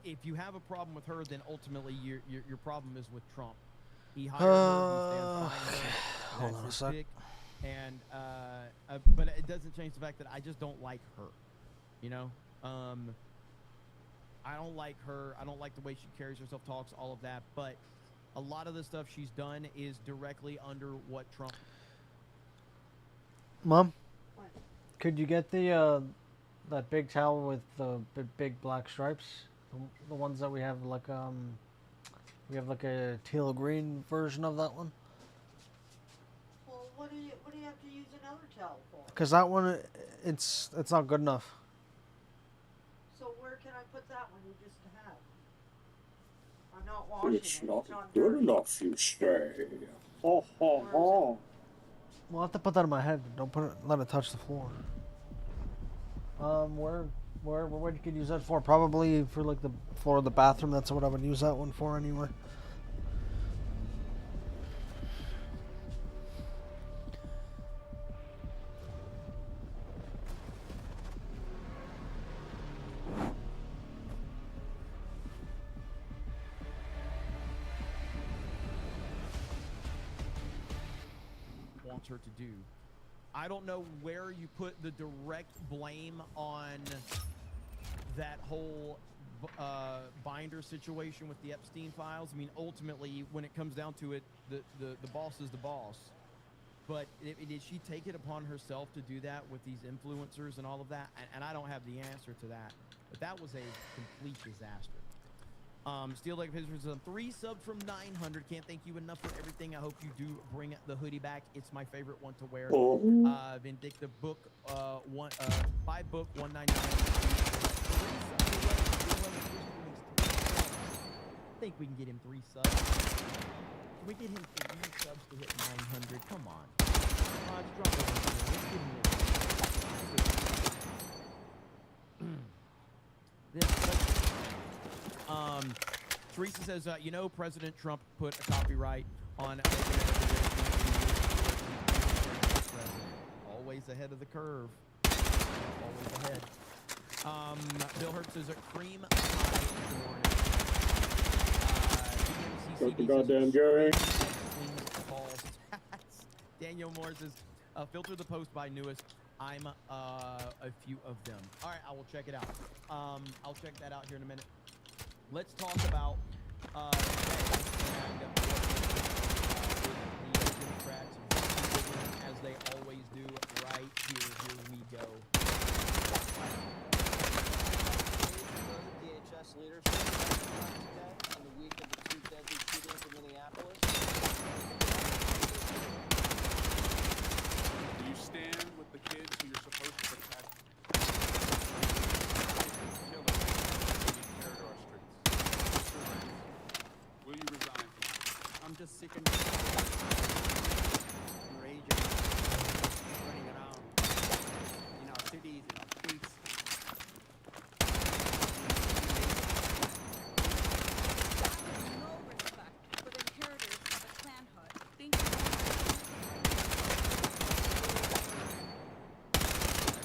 If you have a problem with her, then ultimately your problem is with Trump. He hired her. He stands behind her. Hold That's on a his sec. pick. And but it doesn't change the fact that I just don't like her. You know, I don't like her. I don't like the way she carries herself, talks, all of that. But a lot of the stuff she's done is directly under what Trump. Mom, could you get the that big towel with the big black stripes? The ones that we have we have like a teal green version of that one. Well, what do you have to use another towel for? Because that one, it's not good enough. So where can I put that one you just have? I'm not washing It's it. not It's not good dirty. enough, you say. Ho, ho, ho. Well, I have to put that in my head. Don't let it touch the floor. Where you could use that for? Probably for like the floor of the bathroom. That's what I would use that one for anyway. Wants her to do. I don't know where you put the direct blame on that whole binder situation with the Epstein files. I mean, ultimately, when it comes down to it, the boss is the boss. But did she take it upon herself to do that with these influencers and all of that? And I don't have the answer to that. But that was a complete disaster. Steel Lake Pictures on 3 subs from 900. Can't thank you enough for everything. I hope you do bring the hoodie back. It's my favorite one to wear. Vindictive book, 5 book, 199. I think we can get him 3 subs. Can we get him 3 subs to hit 900? Come on. Let's drop it. Let's get him Teresa says, you know, President Trump put a copyright on always ahead of the curve. Always ahead. Bill Hurt says a cream pie. Fuck the goddamn Gary. Daniel Moore says, filter the post by newest. I'm a few of them. All right, I will check it out. I'll check that out here in a minute. Let's talk about the Democrats as they always do. Right here, here we go. DHS leadership today on the week of the 2 deadly shootings in Minneapolis. Do you stand with the kids who you're supposed to protect? Will you resign? I'm just sick and raging, running around in our cities, in our streets. No respect for the inheritors of a clanhood. Thank you.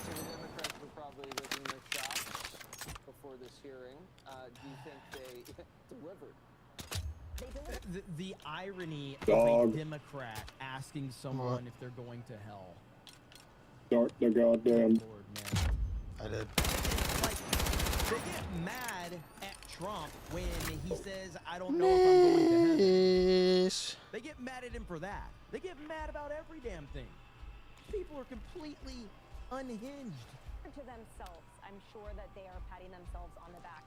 So the Democrats were probably licking their chops before this hearing. Do you think they delivered? The irony Dog. of a Democrat asking someone if they're going to hell. Start the goddamn. Lord, man. I did. Like, they get mad at Trump when he says, I don't know if I'm going to heaven. They get mad at him for that. They get mad about every damn thing. People are completely unhinged. To themselves, I'm sure that they are patting themselves on the back.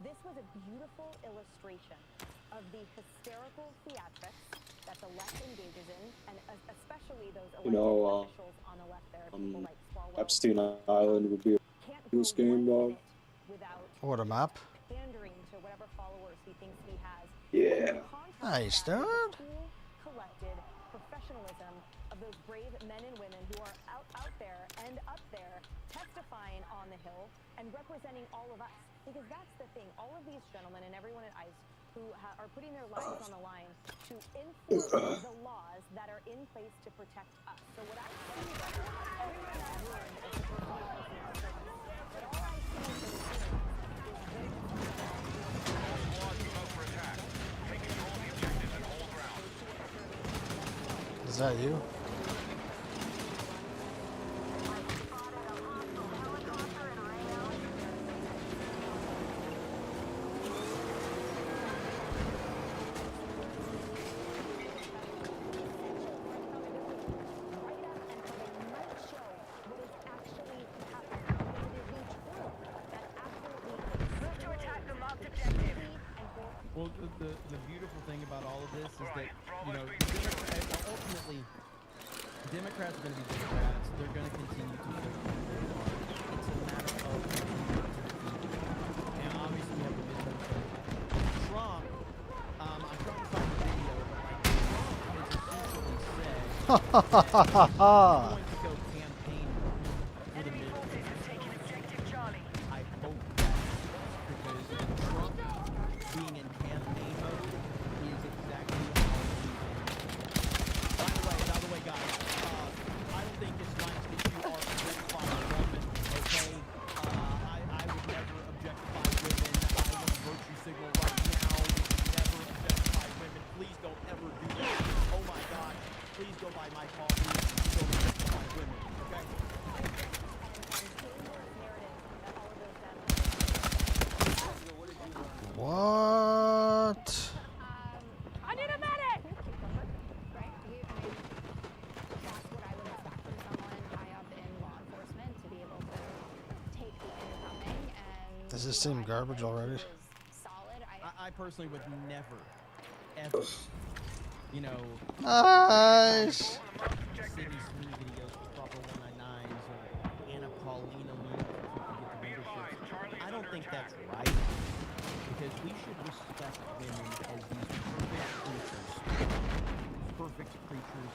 This was a beautiful illustration of the hysterical theatrics that the left engages in, and especially those elected officials on the left there, people like Swalwell. Epstein Island would be this game, dog. What, a map? Pandering to whatever followers he thinks he has. Yeah. Nice, dude. Cool, collected professionalism of those brave men and women who are out there and up there testifying on the Hill and representing all of us. Because that's the thing, all of these gentlemen and everyone at ICE who are putting their lives on the line to enforce the laws that are in place to protect us. So what I see is everyone in that room is supposed to be personal service. But all I see in those hearings is Is that you? Well, the beautiful thing about all of this is that, you know, ultimately, Democrats are going to be Democrats. They're going to continue to push who they are. It's a matter of continuing to defeat them. And obviously, we have the midterm coming up. Trump, I'm trying to find the video, but like, Trump has essentially said that he's going to go campaign for the midterm. I hope that, because Trump being in campaign mode is exactly how we can. By the way, guys, I don't think it's nice that you are objectifying a woman, okay? I would never objectify women. I want to virtue signal right now. We should never objectify women. Please don't ever do that. Oh my God. Please go buy my coffee. Don't objectify women, okay? What? I need a medic! Right? That's what I would expect from someone high up in law enforcement, to be able to take the incoming and... Does this seem garbage already? Solid. I personally would never, ever, you know, Nice. Sydney Sweeney videos with proper 199s or Anna Paulina Luna to get the memberships. I don't think that's right, because we should respect women as these perfect creatures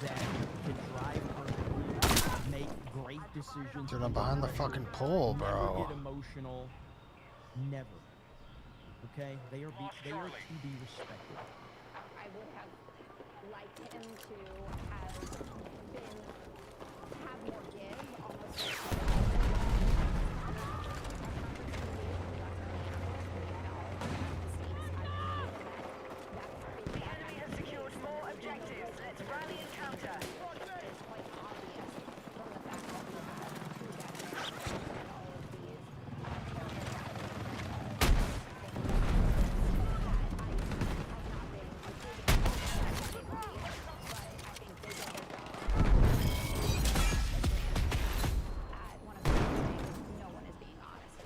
that can drive perfectly, make great decisions. Dude, I'm behind the fucking pole, Never bro. get emotional. Never. Okay? They are to be respected. I would have liked him to have more give, almost The enemy has secured more objectives. Let's rally and counter. It's quite obvious from the fact that we have two decades and all of these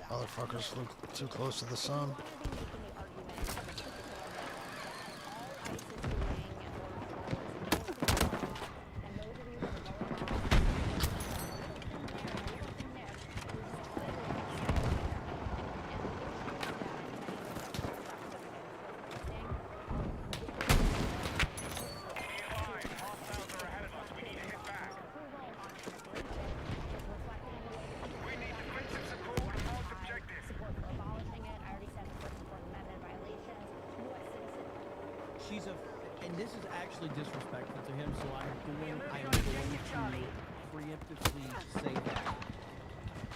Motherfuckers flew too close to the sun. And this is actually disrespectful to him, so I am going to preemptively say that.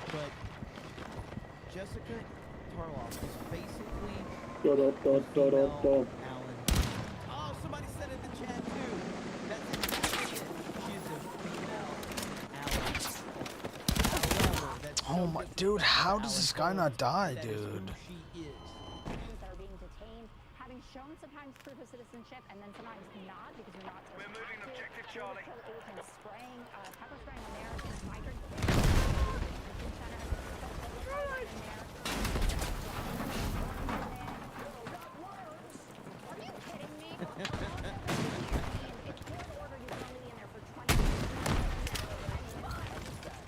But Jessica Tarloff is basically female Alan. Oh, somebody said in the chat too. That's exactly it. She is a female Alan. However, that's Oh my, dude, how does this guy not die, dude? Shown sometimes proof of citizenship and then sometimes not, because you're not supposed to. We're moving objective Charlie. Agents spraying, pepper spraying on there, migrant Are you kidding me? It's court ordered, you can only be in there for 20 minutes.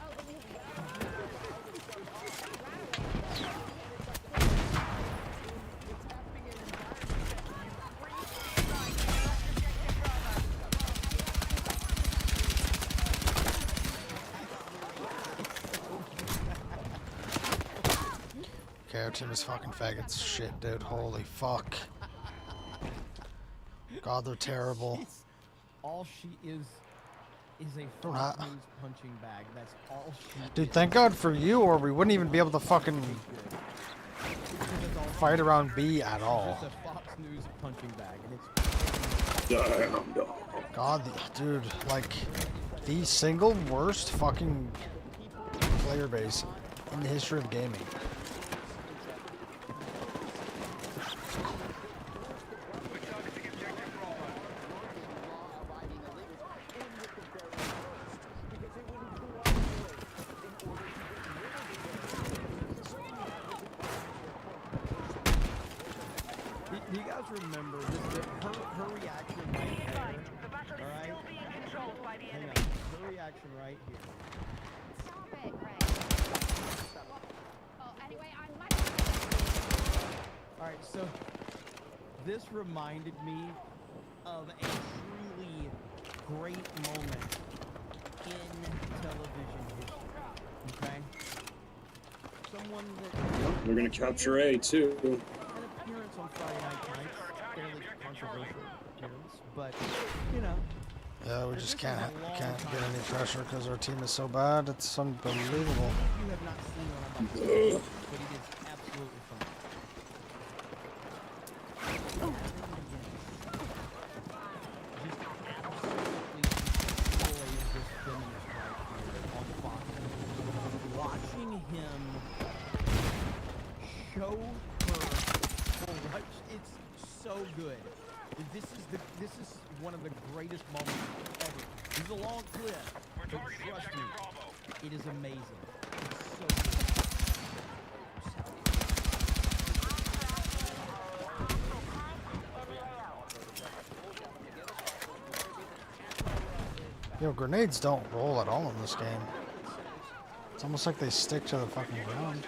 Oh, but you Okay, our team is fucking faggots. Shit, dude. Holy fuck. God, they're terrible. All she is a first news punching bag. That's all she Dude, is. thank God for you, or we wouldn't even be able to fucking fight around B at all. It's a Fox News punching bag, and it's Damn, dog. God, dude, like the single worst fucking player base in the history of gaming. Do you guys remember her reaction right there? All right, hang on. Her reaction right here. Stop it, Greg. Well, anyway, I'm much. All right, so this reminded me of a truly great moment in television history. Okay, someone that We're gonna capture A too. an appearance on Friday Night Nights, fairly controversial appearance, but you know. Yeah, we This just is can't a long get time any ago. pressure because our team is so bad. It's unbelievable. You have not seen what I'm about to say, but it is absolutely fun. Just absolutely destroyed this finish right here on Fox. Watching him show her for what it's so good. This is one of the greatest moments ever. This is a long clip, but trust me, it is amazing. It's so good. Yo, grenades don't roll at all in this game. It's almost like they stick to the fucking ground.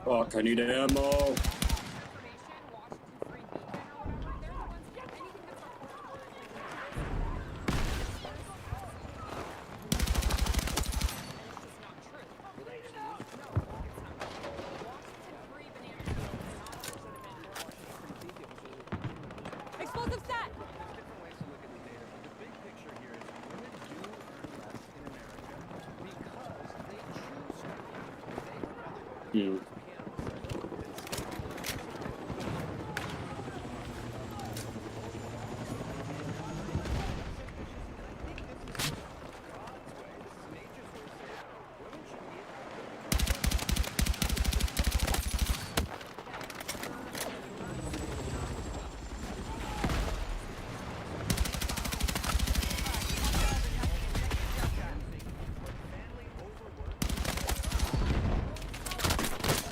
Fuck, I need ammo. Explosive set! Hmm.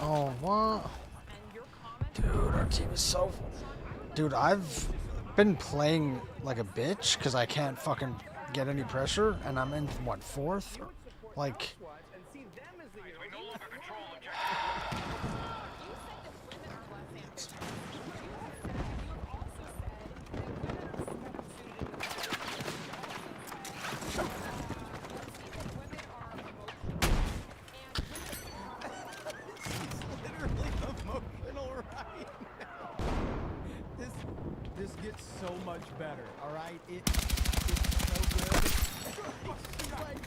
Oh, what? Dude, our team is so... Dude, I've been playing like a bitch because I can't fucking get any pressure, and I'm in, what, 4th? Like... Literally emotional right now. This gets so much better. All right, it's so good. She's like,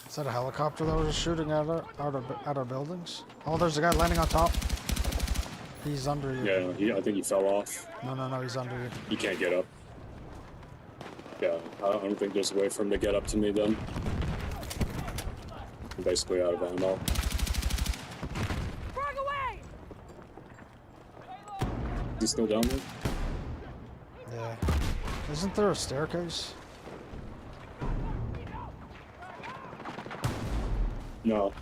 Is that a helicopter that was just shooting at our buildings? Oh, there's a guy landing on top. He's under you. Yeah, I think he fell off. No, he's under you. He can't get up. Yeah, I don't think there's a way for him to get up to me then. I'm basically out of ammo. Frag away! Is he still down there? Yeah. Isn't there a staircase? No.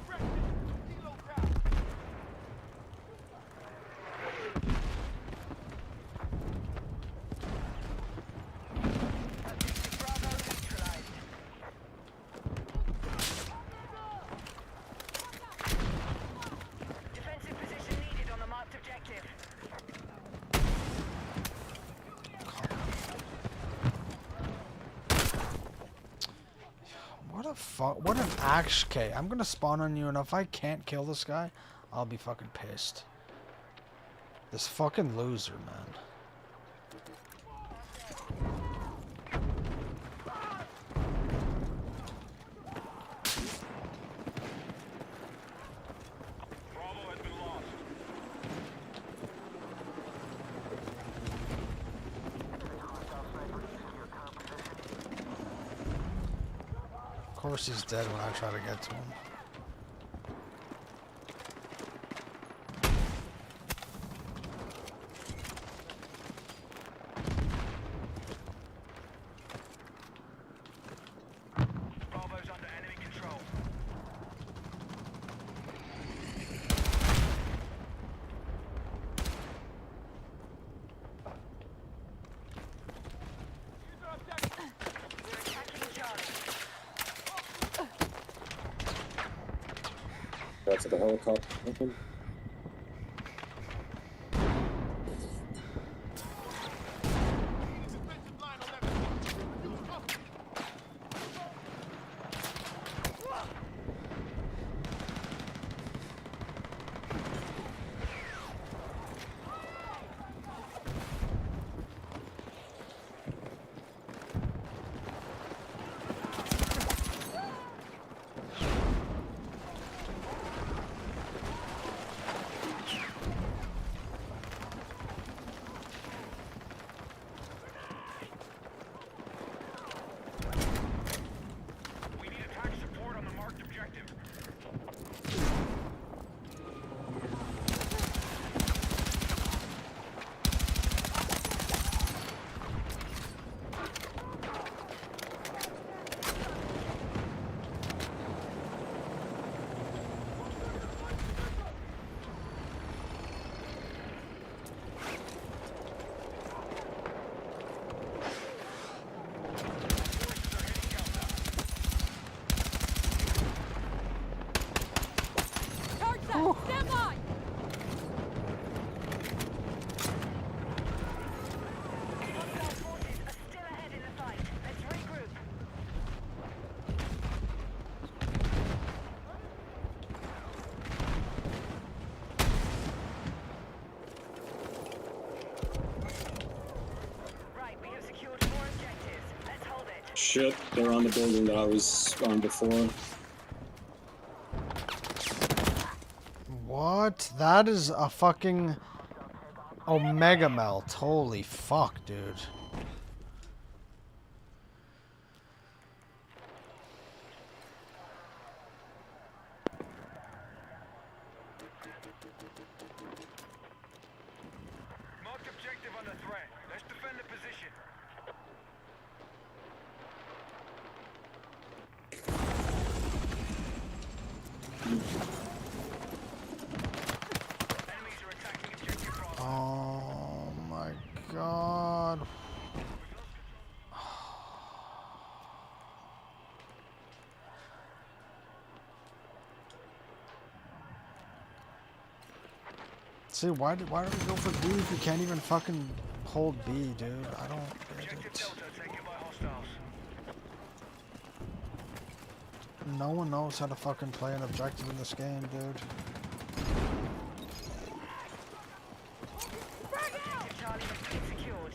the fuck? What an axe. Okay, I'm gonna spawn on you, and if I can't kill this guy, I'll be fucking pissed. This fucking loser, man. Of course he's dead when I try to get to him. That's the helicopter. Open. Stand by! Hostile forces are still ahead in the fight. Let's regroup. Right, we have secured 4 objectives. Let's hold it. Shit, they're on the building that I was on before. What? That is a fucking Omega Melt. Holy fuck, dude. Marked objective under threat. Let's defend the position. Enemies are attacking objective Bravo. Oh my god. See, why do we go for B if we can't even fucking hold B, dude? I don't get Objective it. Delta taken by hostiles. No one knows how to fucking play an objective in this game, dude. Objective Charlie has been secured.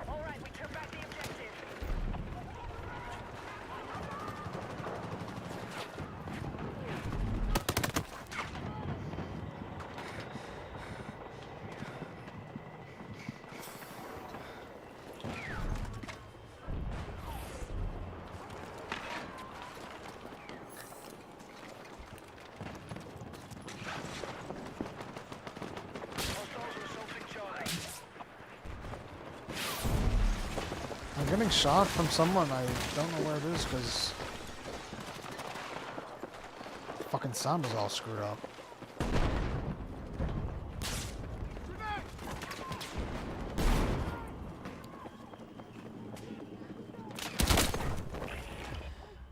Alright, we took back the objective. Hostiles are assaulting Charlie. I'm getting shot from someone. I don't know where it is because fucking sound is all screwed up.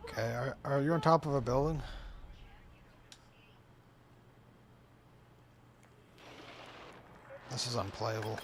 Okay, are you on top of a building? This is unplayable.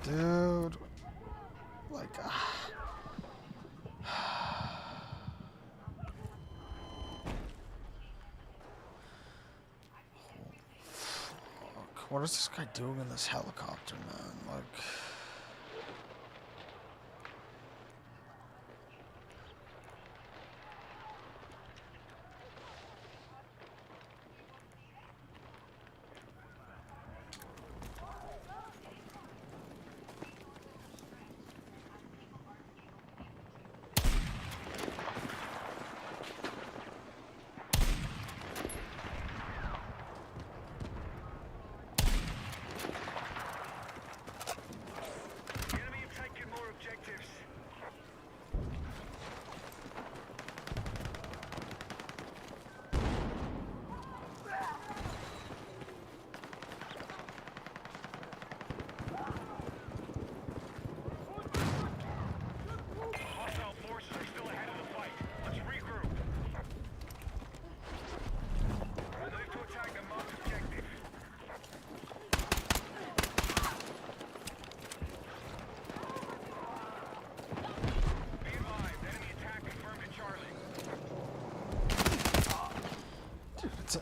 Dude. Like, fuck. What is this guy doing in this helicopter, man? Like...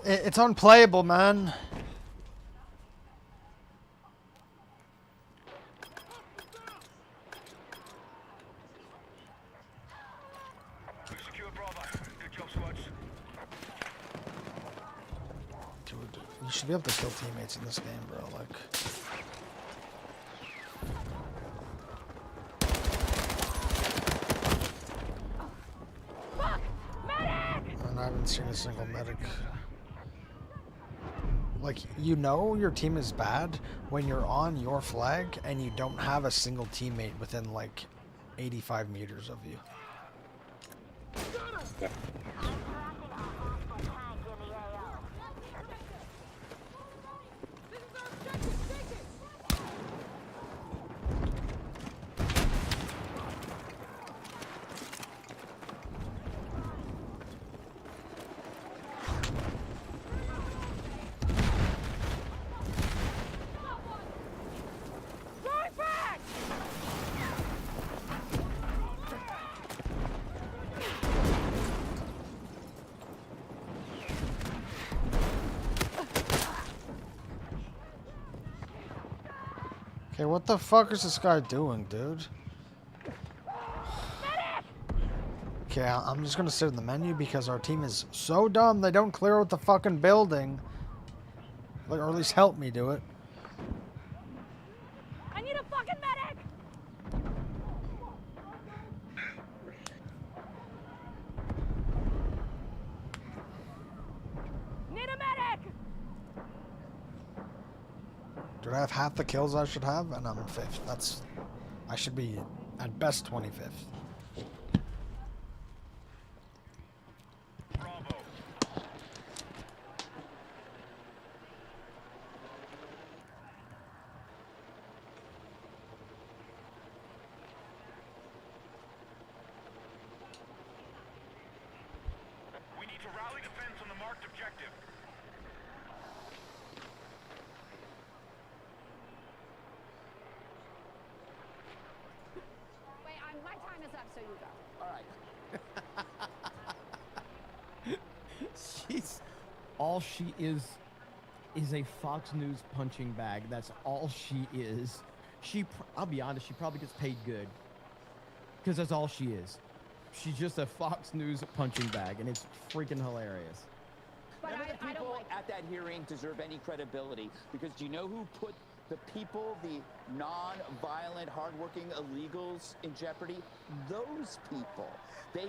It's unplayable, man. Dude, you should be able to kill teammates in this game, bro. Like... And I haven't seen a single medic. Like, you know your team is bad when you're on your flag and you don't have a single teammate within, like, 85 meters of you. Yeah. Okay, what the fuck is this guy doing, dude? Okay, I'm just gonna sit in the menu because our team is so dumb they don't clear out the fucking building. Like, or at least help me do it. I need a fucking medic! Need a medic! Dude, I have half the kills I should have, and I'm 5th. That's... I should be, at best, 25th. We need to rally defense on the marked objective. Wait, my time is up, so you go. All right. She's all she is a Fox News punching bag. That's all she is. I'll be honest, she probably gets paid good because that's all she is. She's just a Fox News punching bag, and it's freaking hilarious. But None of the I don't people like... at that hearing deserve any credibility because do you know who put the people, the non-violent, hardworking illegals in jeopardy? Those people. They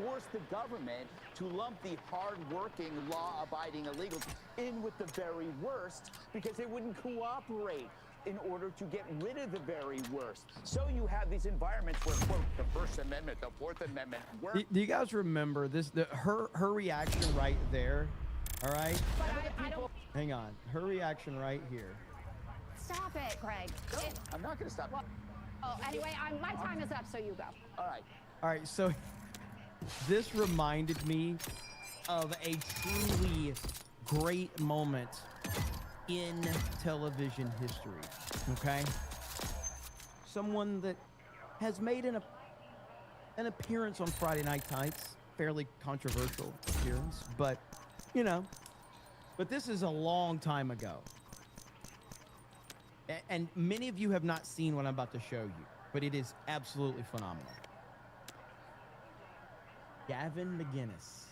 forced the government to lump the hardworking, law-abiding illegals in with the very worst because they wouldn't cooperate in order to get rid of the very worst. So you have these environments where, quote, the First Amendment, the Fourth Amendment work. Do you guys remember this? Her reaction right there. All right. But I don't... Hang on. Her reaction right here. Stop it, Greg. I'm not going to stop. Oh, anyway, my time is up, so you go. All right. All right. So this reminded me of a truly great moment in television history. Okay. someone that has made an appearance on Friday Night Tights, fairly controversial appearance, but you know, but this is a long time ago. And many of you have not seen what I'm about to show you, but it is absolutely phenomenal. Gavin McGinnis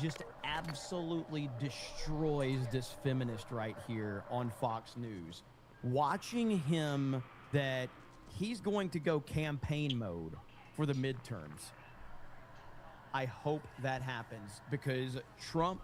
just absolutely destroys this feminist right here on Fox News. Watching him, that he's going to go campaign mode for the midterms. I hope that happens, because Trump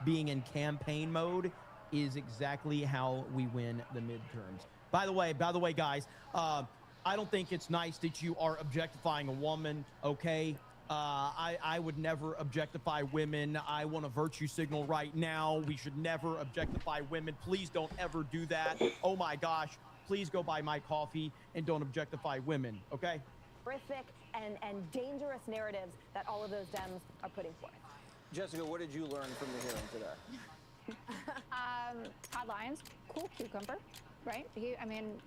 being in campaign mode is exactly how we win the midterms. By the way, guys, I don't think it's nice that you are objectifying a woman, okay? I would never objectify women. I want a virtue signal right now. We should never objectify women. Please don't ever do that. Oh my gosh, please go buy my coffee and don't objectify women, okay? Horrific and dangerous narratives that all of those Dems are putting forth. Jessica, what did you learn from the hearing today? Todd Lyons, cool cucumber, right? I mean,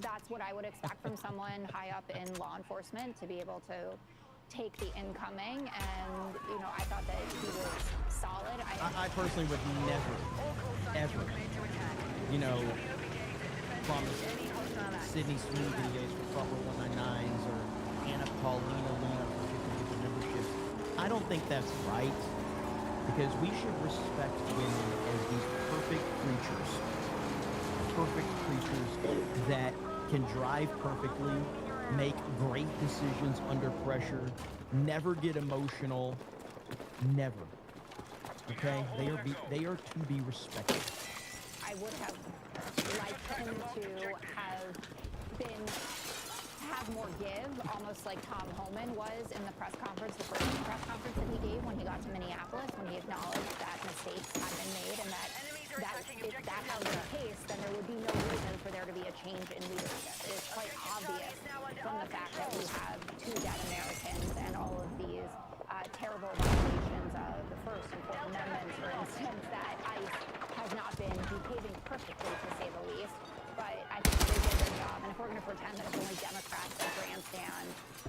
that's what I would expect from someone high up in law enforcement, to be able to take the incoming. And, you know, I thought that he was solid. I personally would never, ever, you know, promise Sydney Sweeney videos for proper 199s or Anna Paulina Luna for 50 memberships. I don't think that's right, because we should respect women as these perfect creatures that can drive perfectly, make great decisions under pressure, never get emotional, never. Okay, they are to be respected. I would have liked him to have more give, almost like Tom Homan was in the press conference, the first press conference that he gave when he got to Minneapolis, when he acknowledged that mistakes had been made, and that if that had been the case, then there would be no reason for there to be a change in leadership. It is quite obvious from the fact that we have 2 dead Americans and all of these terrible violations of the First and Fourth Amendments, for instance, that ICE has not been behaving perfectly, to say the least. But I think they did their job. And if we're going to pretend that it's only Democrats that grandstand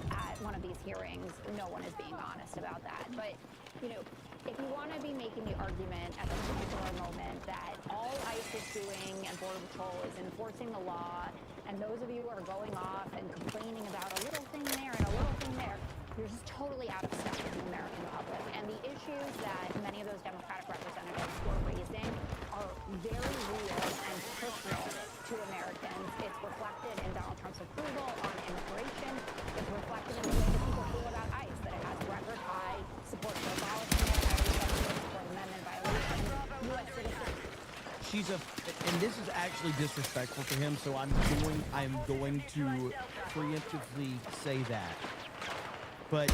at one of these hearings, no one is being honest about that. But, you know, if you want to be making the argument at this particular moment that all ICE is doing and Border Patrol is enforcing the law, and those of you who are going off and complaining about a little thing there and a little thing there, you're just totally out of step with the American public. And the issues that many of those Democratic representatives were raising are very real and personal to Americans. It's reflected in Donald Trump's approval on immigration. It's reflected in the way that people feel about ICE, that it has record high support for abolishing it, Fourth Amendment violations, U.S. citizens. And this is actually disrespectful to him, so I'm going to preemptively say that. But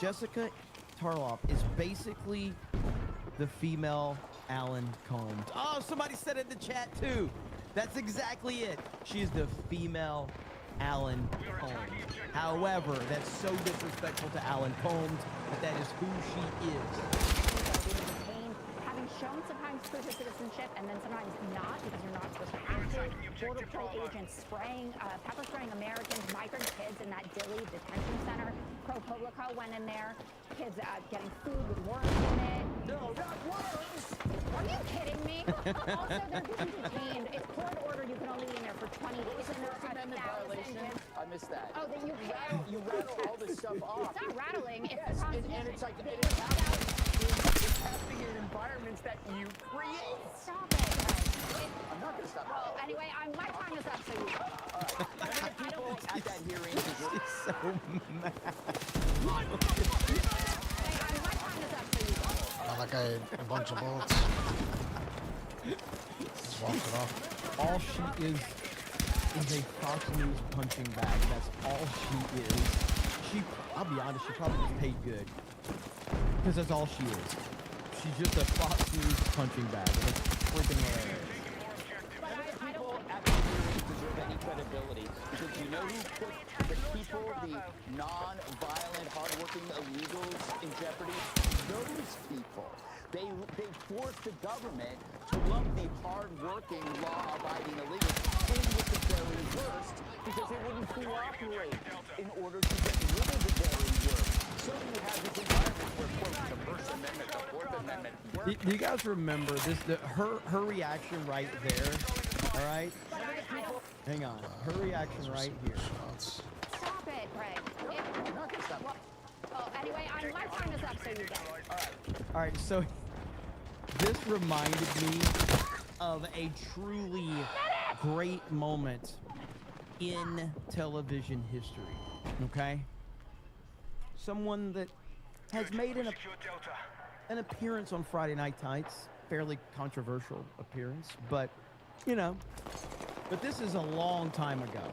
Jessica Tarloff is basically the female Alan Combs. Oh, somebody said it in the chat too. That's exactly it. She is the female Alan Combs. However, that's so disrespectful to Alan Combs, but that is who she is. Having shown sometimes proof of citizenship and then sometimes not, because you're not supposed to have to. Border Patrol agents pepper spraying Americans, migrant kids in that Dilley detention center. ProPublica went in there. Kids getting food with worms in it. No, not worms! Are you kidding me? Also, they're being detained. It's court order. You can only be in there for 20 days. It's a First Amendment violation. I missed that. Oh, then you can't. You rattle all this stuff off. It's not rattling. It's yes, the Constitution. and it's like it's happening in environments that you create. Stop it. I'm not going to stop. Well, anyway, my time is up, so you go. How many people at that hearing She's so mad. My time is up, so you go. I like a bunch of bullets. Just walk it off. All she is a Fox News punching bag. That's all she is. I'll be honest, she probably gets paid good. Because that's all she is. She's just a Fox News punching bag. And it's freaking hilarious. people at the hearing deserve any credibility? Because you know who put the people, the non-violent, hardworking illegals in jeopardy? Those people. They forced the government to lump the hard-working, law-abiding illegals in with the very worst because they wouldn't cooperate in order to get rid of the very worst. So you have this environment where, quote, the First Amendment, the Fourth Amendment work. Do you guys remember this? Her reaction right there. All right. Hang on. Her reaction right here. Stop it, Greg. I'm not gonna stop. Oh, anyway, my time is up, so you get it. All right. So this reminded me of a truly great moment in television history. Okay. Someone that has made an appearance on Friday Night Tights, fairly controversial appearance, but you know, but this is a long time ago.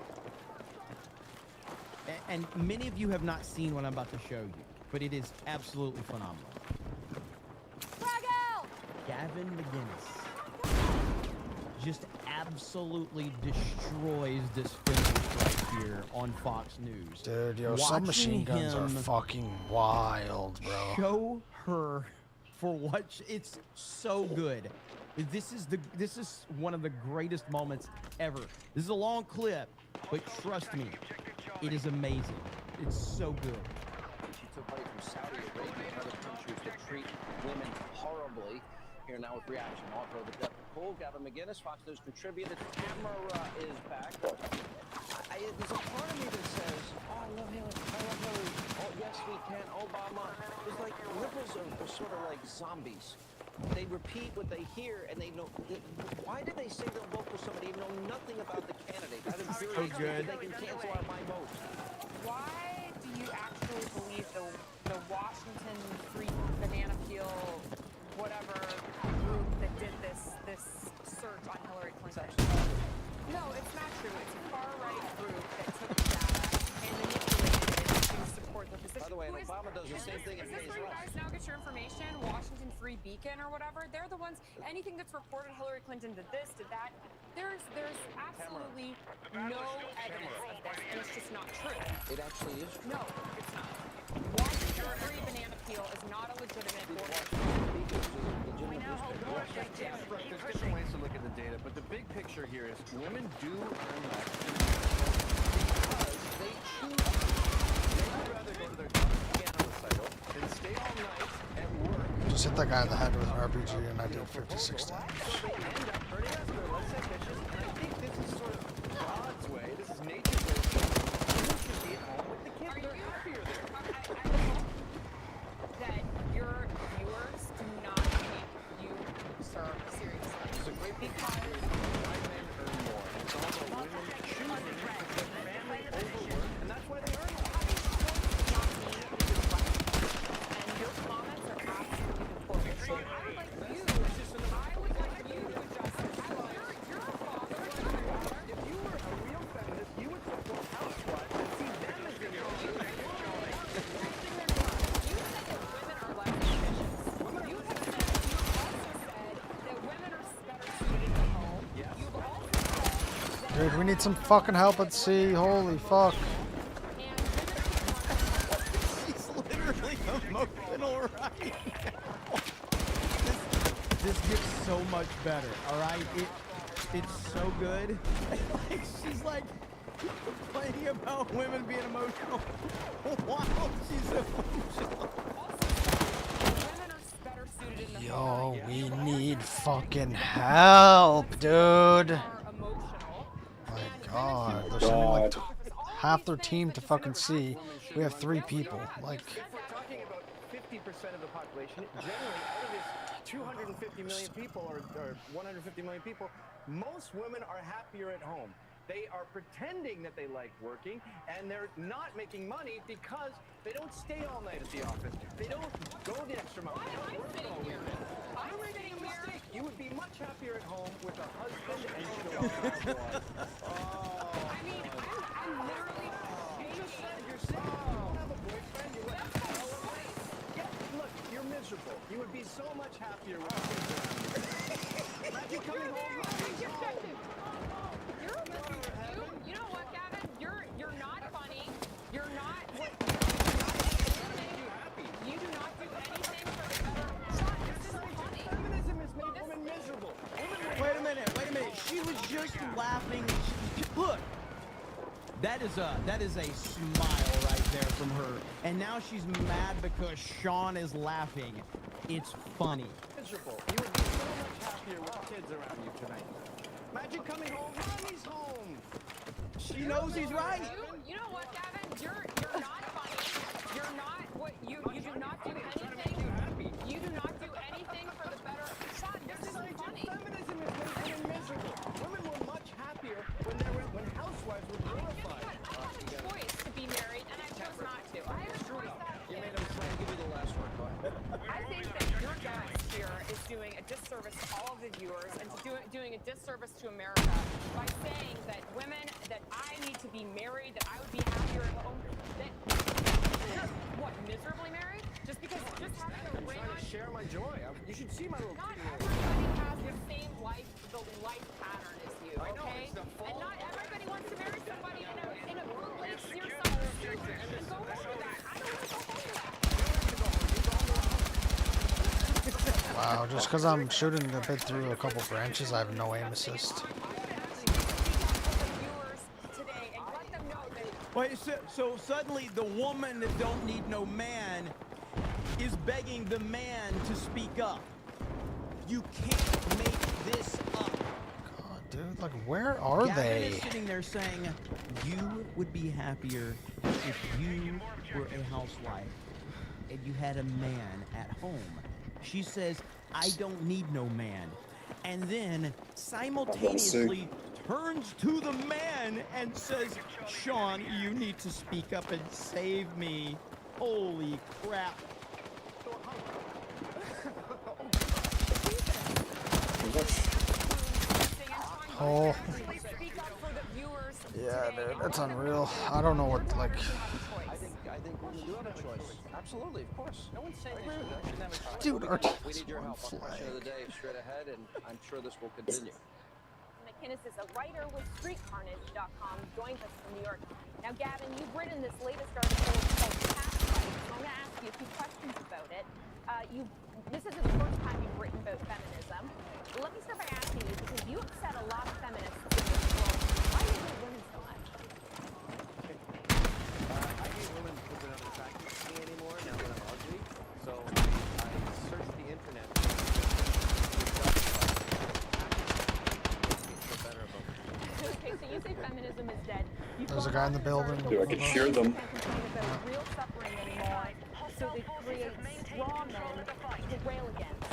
And many of you have not seen what I'm about to show you, but it is absolutely phenomenal. Gavin McGinnis just absolutely destroys this finish right here on Fox News. Dude, yo, Watching submachine guns are him fucking wild, bro. show her for what it's so good. This is one of the greatest moments ever. This is a long clip, but trust me, it is amazing. It's so good. She took money from Saudi Arabia and other countries that treat women horribly. Here now with reaction. Also the depth of pool. Gavin McGinnis, Fox News contributor. The camera is back. There's a part of me that says, oh, I love Hillary. I love Hillary. Oh, yes, we can. Obama. It's like liberals are sort of like zombies. They repeat what they hear, and they know. Why did they say they'll vote for somebody even know nothing about the candidate? That is So good. They can cancel out my vote. Why do you actually believe the Washington Free Banana Peel, whatever group that did this search on Hillary Clinton? No, it's not true. It's a far-right group that took the data and manipulated it to support the position. By the way, and Obama does the same thing and Is this pays where you less. guys now get your information? Washington Free Beacon or whatever? They're the ones, anything that's reported Hillary Clinton did this, did that. There's absolutely no evidence of this, and it's just not true. It actually is true. No, it's not. Washington Free Banana Peel is not a legitimate Right, there's different ways to look at the data, but the big picture here is women do earn less because they choose. They would rather go to their piano recital than stay all night at work. Just hit that guy in the head with an RPG and I did 56 So damage. they end up earning less, they're less ambitious, and I think this is sort of God's way, this is nature's way. Women should be at home with the kids, they're happier there. I hope that your viewers do not take you, sir, seriously. It's a great because why men earn more. It's also women choosing to put family over work, and that's why they earn more. And your comments are absolutely important. So I would like you to adjust this. You're a father. If you were a real feminist, you would support housewives and see them as the heroes. You said that women are less ambitious. You have also said that women are better suited at home. Yes. You've also said that Dude, we need some fucking help at sea. Holy fuck. She's literally emotional right now. This gets so much better, all right? It's so good. Like, she's like complaining about women being emotional while she's emotional. women are better suited in the home. Yo, we need fucking help, dude. Are emotional. My god, there's only like half their team to fucking see. We have 3 people. Like, If we're talking about 50% of the population, generally out of this 250 million people or 150 million people, most women are happier at home. They are pretending that they like working, and they're not making money because they don't stay all night at the office. They don't go the extra mile. They don't work all weekend. I'm making a mistake. You would be much happier at home with a husband and children. I mean, I'm literally. You just said you're sick. You don't have a boyfriend. You went to college. Yeah, look, you're miserable. You would be so much happier with kids around you. Imagine coming home. You know what, Gavin? You're not funny. You're not. You do not do anything for the better. This is funny. Feminism has made women miserable. Wait a minute. She was just laughing. Look, that is a smile right there from her. And now she's mad because Sean is laughing. It's funny. Miserable. You would be so much happier with kids around you tonight. Imagine coming home. Mommy's home. She knows he's right. You know what, Gavin? You're not funny. You're not what you do not do anything. You do not do anything for the better. Sean, this isn't funny. Feminism is making them miserable. Women were much happier when housewives were glorified. I had a choice to be married, and I chose not to. I have a choice that You made him try and give you the last word. Go ahead. I think that your guest here is doing a disservice to all of the viewers and doing a disservice to America by saying that women, that I need to be married, that I would be happier at home, that you're, what, miserably married? Just because, just having a ring on? Share my joy. You should see my little Not kitty. everybody has the same life pattern as you, I know, okay? it's the fault. And not everybody wants to marry somebody in a bootleg seersucker suit and go home to that. I don't want to go home to that. Wow, just because I'm shooting a bit through a couple branches, I have no aim assist. Wait, so suddenly the woman that don't need no man is begging the man to speak up. You can't make this up. God, dude, like, where are Gavin they? is sitting there saying, you would be happier if you were a housewife and you had a man at home. She says, I don't need no man. And then simultaneously turns to the man and says, Sean, you need to speak up and save me. Holy crap. Oh. Yeah, dude, that's unreal. I don't know what, like... I think women do have a choice. Absolutely, of course. No one's saying they shouldn't have a choice. Dude, We need your help. I'll question of the day straight ahead, and I'm sure this will continue. McInnes is a writer with StreetCarnage.com, joins us from New York. Now, Gavin, you've written this latest article called Past Life, so I'm going to ask you a few questions about it. This isn't the first time you've written about feminism. Let me start by asking you, because you upset a lot of feminists in this world. Why do you hate women so much? I hate women because they're not attracted to me anymore now that I'm ugly. So I searched the internet. Okay, so you say feminism is dead. There's a guy in the building. Dude, I can hear them. Real suffering anymore, so they create straw men to rail against.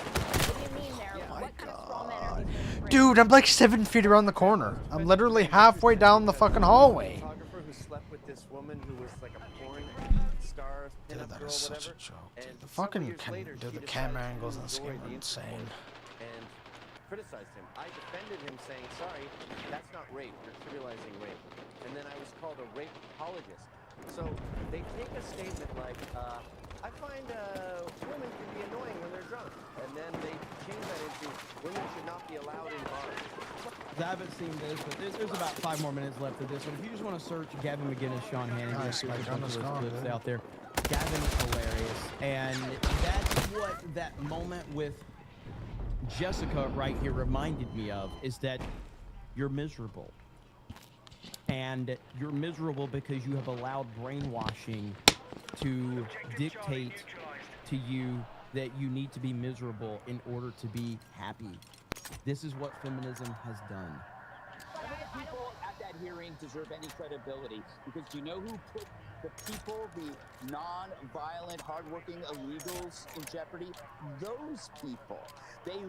What do you mean there? What kind of straw men are these women? Dude, I'm like 7 feet around the corner. I'm literally halfway down the fucking hallway. Photographer who slept with this woman who was like a porn star, Dude, pinup that girl, is such whatever. a joke. And Dude, the several fucking years later, dude, she the decided camera to angles in this enjoy game are the insane. and criticized him. I defended him, saying, "Sorry, that's not rape. You're trivializing rape." And then I was called a rape apologist. So they take a statement like, "I find women can be annoying when they're drunk," and then they change that into women should not be allowed in bars. I haven't seen this, but there's about 5 more minutes left of this one. If you just want to search Gavin McInnes, Sean Hannity, Nice, there's my a gun bunch is of those gone, clips dude. out there. Gavin is hilarious. And that's what that moment with Jessica right here reminded me of, is that you're miserable. And you're miserable because you have allowed brainwashing to dictate to you that you need to be miserable in order to be happy. This is what feminism has done. None of the people at that hearing deserve any credibility, because do you know who put the people, the non-violent, hardworking illegals in jeopardy? Those people. They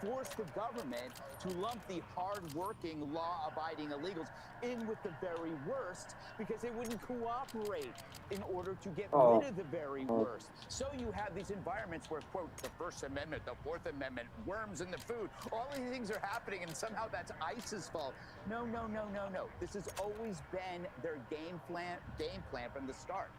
forced the government to lump the hardworking, law-abiding illegals in with the very worst because they wouldn't cooperate in order to get rid of the very worst. So you have these environments where, quote, the First Amendment, the Fourth Amendment, worms in the food, all these things are happening, and somehow that's ICE's fault. No, no, no, no, no. This has always been their game plan from the start.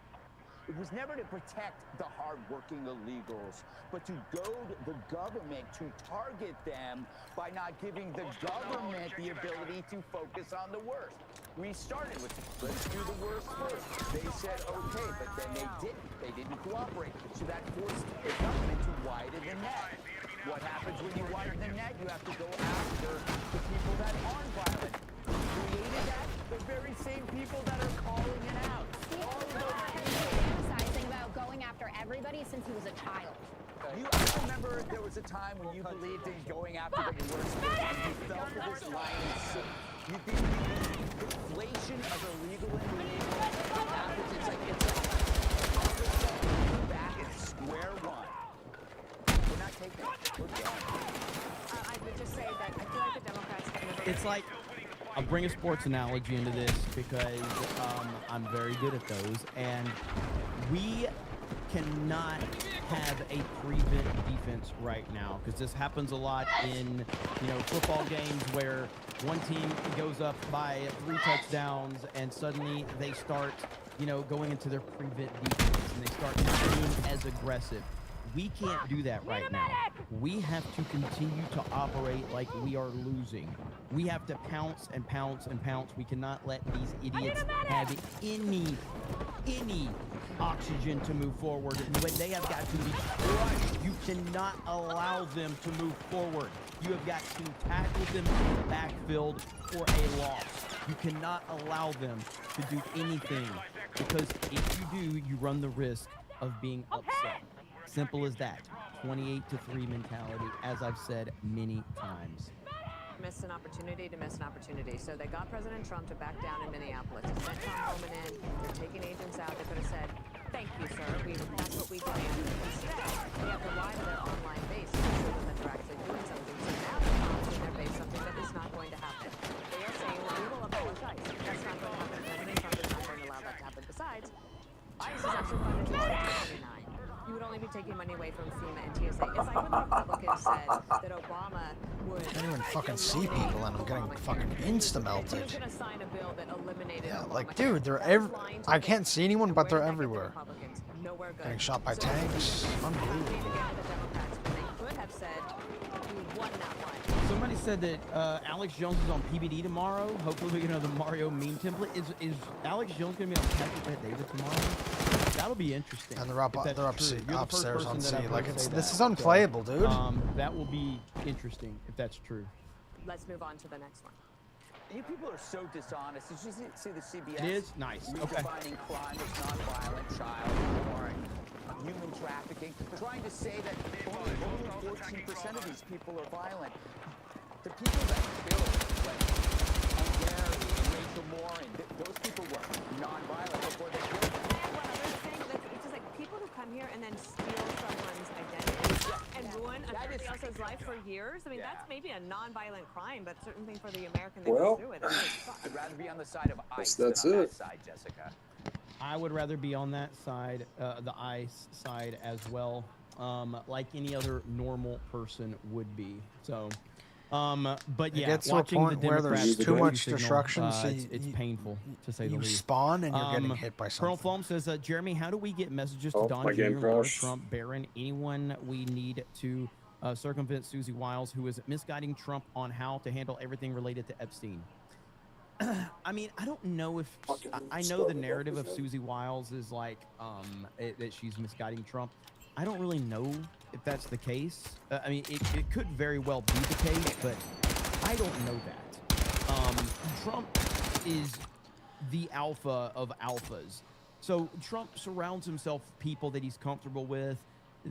It was never to protect the hardworking illegals, but to goad the government to target them by not giving the government the ability to focus on the worst. We started with, let's do the worst first. They said, okay, but then they didn't. They didn't cooperate. So that forced the government to widen the net. What happens when you widen the net? You have to go after the people that aren't violent. Who created that? The very same people that are calling it out. All of those Has been fantasizing about going after everybody since he was a child. I remember there was a time when you believed in going after the worst thing, and you felt that this line is safe. You think the inflation of illegal and illegal happens, it's like all of a sudden we're back at square one. We're not taking it. We're going. I would just say that I feel like the Democrats have never. It's like, I'll bring a sports analogy into this because I'm very good at those, and we cannot have a prevent defense right now because this happens a lot in football games where one team goes up by 3 touchdowns and suddenly they start going into their prevent defense and they start not being as aggressive. We can't do that right now. We have to continue to operate like we are losing. We have to pounce and pounce and pounce. We cannot let these idiots have any oxygen to move forward. And when they have got to be crushed, you cannot allow them to move forward. You have got to tackle them in the backfield for a loss. You cannot allow them to do anything because if you do, you run the risk of being upset. Simple as that. 28-3 mentality, as I've said many times. Missed an opportunity to miss an opportunity. So they got President Trump to back down in Minneapolis. They sent Tom Homan in. They're taking agents out. They could have said, thank you, sir. That's what we demand. Instead, they have to lie to their online base to show them that they're actually doing something. So now they're promising their base something that is not going to happen. They are saying that we will apologize. That's not going to happen. President Trump is not going to allow that to happen. Besides, ICE is actually funded to 2029. You would only be taking money away from FEMA and TSA. It's like when the Republicans said that Obama would. I don't even fucking see people, and I'm getting fucking insta-melted. He was going to sign a bill that eliminated Yeah, Obama. like, dude, they're I can't see anyone, but they're everywhere. Nowhere good. Getting shot by tanks. Unbelievable. They could have said, we won that one. Somebody said that Alex Jones is on PBD tomorrow. Hopefully we get another Mario meme template. Is Alex Jones going to be on Patrick Bet David tomorrow? That'll be interesting. And they're upstairs on C. Like, this is that. unplayable, So, dude. that will be interesting if that's true. Let's move on to the next one. You people are so dishonest. Did you see the CBS? It is? Nice. Okay. Redefining crime as nonviolent child porn, human trafficking, trying to say that only 14% of these people are violent. The people that killed, like Gary and Rachel Morin, those people were nonviolent before they killed them. It's just like people who come here and then steal someone's identity and ruin somebody else's life for years. I mean, that's maybe a non-violent crime, but certain thing for the American that goes through it. I'd rather be on the side of ICE that's than on it. that side, Jessica. I would rather be on that side, the ICE side as well, like any other normal person would be. So, but yeah, it gets to a watching point the where there's Democrats too much signal, destruction, so it's painful to say the you least. spawn and you're getting hit by something. Colonel Flom says, Jeremy, how do we get messages to Oh, Don my Jr., game Laura crashed. Trump, Barron, anyone we need to circumvent Susie Wiles, who is misguiding Trump on how to handle everything related to Epstein? I mean, I don't know if I know the narrative of Susie Wiles is like that she's misguiding Trump. I don't really know if that's the case. I mean, it could very well be the case, but I don't know that. Trump is the alpha of alphas. So Trump surrounds himself with people that he's comfortable with,